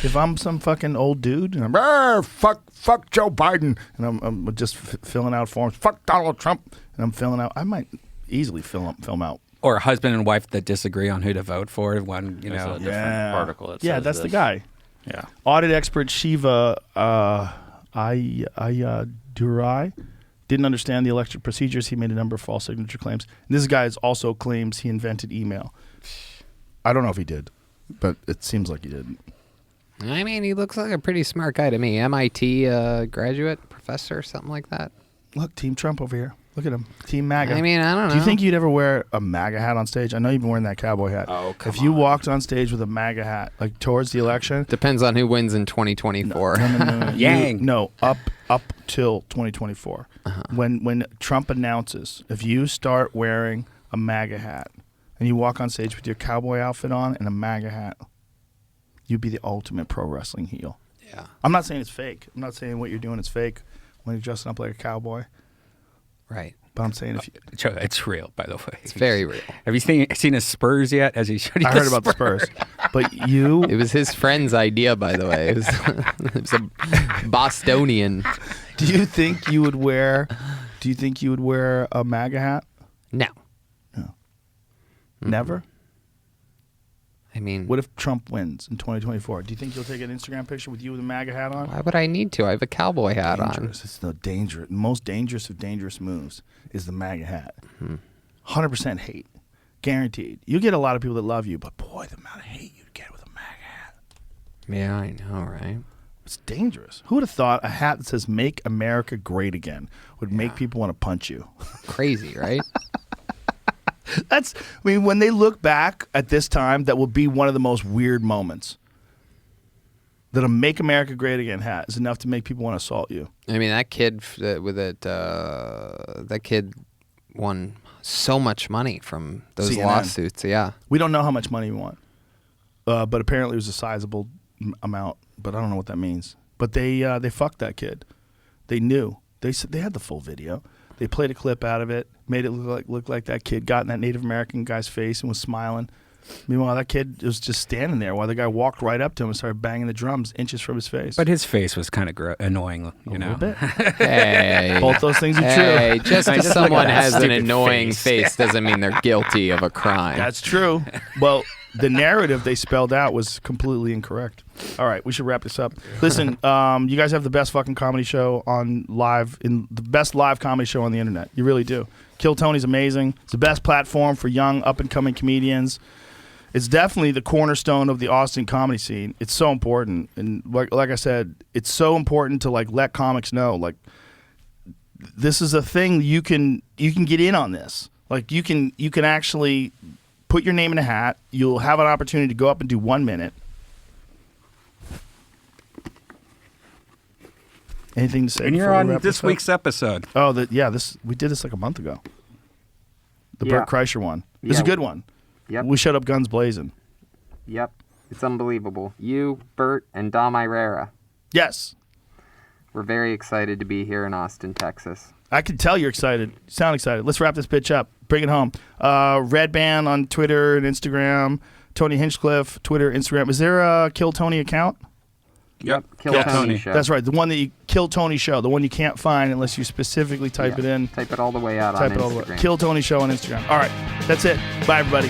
If I'm some fucking old dude and I'm, fuck Joe Biden, and I'm just filling out forms, fuck Donald Trump, and I'm filling out, I might easily film out. Or a husband and wife that disagree on who to vote for. One, There's a different article that Yeah, says that's the this. guy. Yeah. Audit expert Shiva Durai didn't understand the election procedures. He made a number of false signature claims. And this guy also claims he invented email. I don't know if he did, but it seems like he didn't. I mean, he looks like a pretty smart guy to me. MIT graduate, professor, something like that. Look, Team Trump over here. Look at him. Team MAGA. I mean, I don't know. Do you think you'd ever wear a MAGA hat on stage? I know you've been wearing that cowboy hat. Oh, come If you on. walked on stage with a MAGA hat, like towards the election, Depends on who wins in 2024. no. Yang. Up till 2024. When Trump announces, if you start wearing a MAGA hat and you walk on stage with your cowboy outfit on and a MAGA hat, you'd be the ultimate pro wrestling heel. Yeah. I'm not saying it's fake. I'm not saying what you're doing is fake when you're dressing up like a cowboy. Right. But I'm saying if you, It's real, by the way. It's very real. Have you seen his Spurs yet? As he showed you I heard about the Spurs, but you It was his friend's idea, by the way. It was a Bostonian. do you think you would wear a MAGA hat? No. Never. I mean, What if Trump wins in 2024? Do you think you'll take an Instagram picture with you with a MAGA hat on? why would I need to? I have a cowboy hat on. Dangerous. It's the most dangerous of dangerous moves is the MAGA hat. 100% hate, guaranteed. You get a lot of people that love you, but boy, the amount of hate you'd get with a MAGA hat. Yeah, I know, right? It's dangerous. Who would have thought a hat that says "Make America Great Again" would make people want to punch you? Crazy, right? When they look back at this time, that will be one of the most weird moments. That a "Make America Great Again" hat is enough to make people want to assault you. I mean, that kid with it, that kid won so much money from those CNN. lawsuits. Yeah. We don't know how much money he won, but apparently it was a sizable amount. But I don't know what that means. But they fucked that kid. They knew. They had the full video. They played a clip out of it, made it look like that kid got in that Native American guy's face and was smiling. Meanwhile, that kid was just standing there while the guy walked right up to him and started banging the drums inches from his face. But his face was kind of annoying, you know. A little bit. Hey. Both those things are Hey, true. just I because just look at someone that has an stupid annoying face. face doesn't mean they're guilty of a crime. That's true. Well, the narrative they spelled out was completely incorrect. All right, we should wrap this up. Listen, you guys have the best fucking comedy show on live, in the best live comedy show on the internet. You really do. Kill Tony's amazing. It's the best platform for young up and coming comedians. It's definitely the cornerstone of the Austin comedy scene. It's so important, and like I said, it's so important to like let comics know like this is a thing you can get in on this. Like you can actually put your name in a hat. You'll have an opportunity to go up and do 1 minute. Anything to say? And you're before we on wrap this up? week's episode. Oh, we did this like a month ago. The Yeah. Burt Kreischer one. It's Yeah. a good one. Yep. We shut up guns blazing. Yep. It's unbelievable. You, Bert, and Dom Irera. Yes. We're very excited to be here in Austin, Texas. I can tell you're excited. You sound excited. Let's wrap this bitch up. Bring it home. Redban on Twitter and Instagram. Tony Hinchcliffe, Twitter, Instagram. Is there a Kill Tony account? Kill Yes. Tony Show. That's right. The one that you Kill Tony Show. The one you can't find unless you specifically type it in. Type it all the way out Type on it all the way. Instagram. Kill Tony Show on Instagram. All right. That's it. Bye, everybody.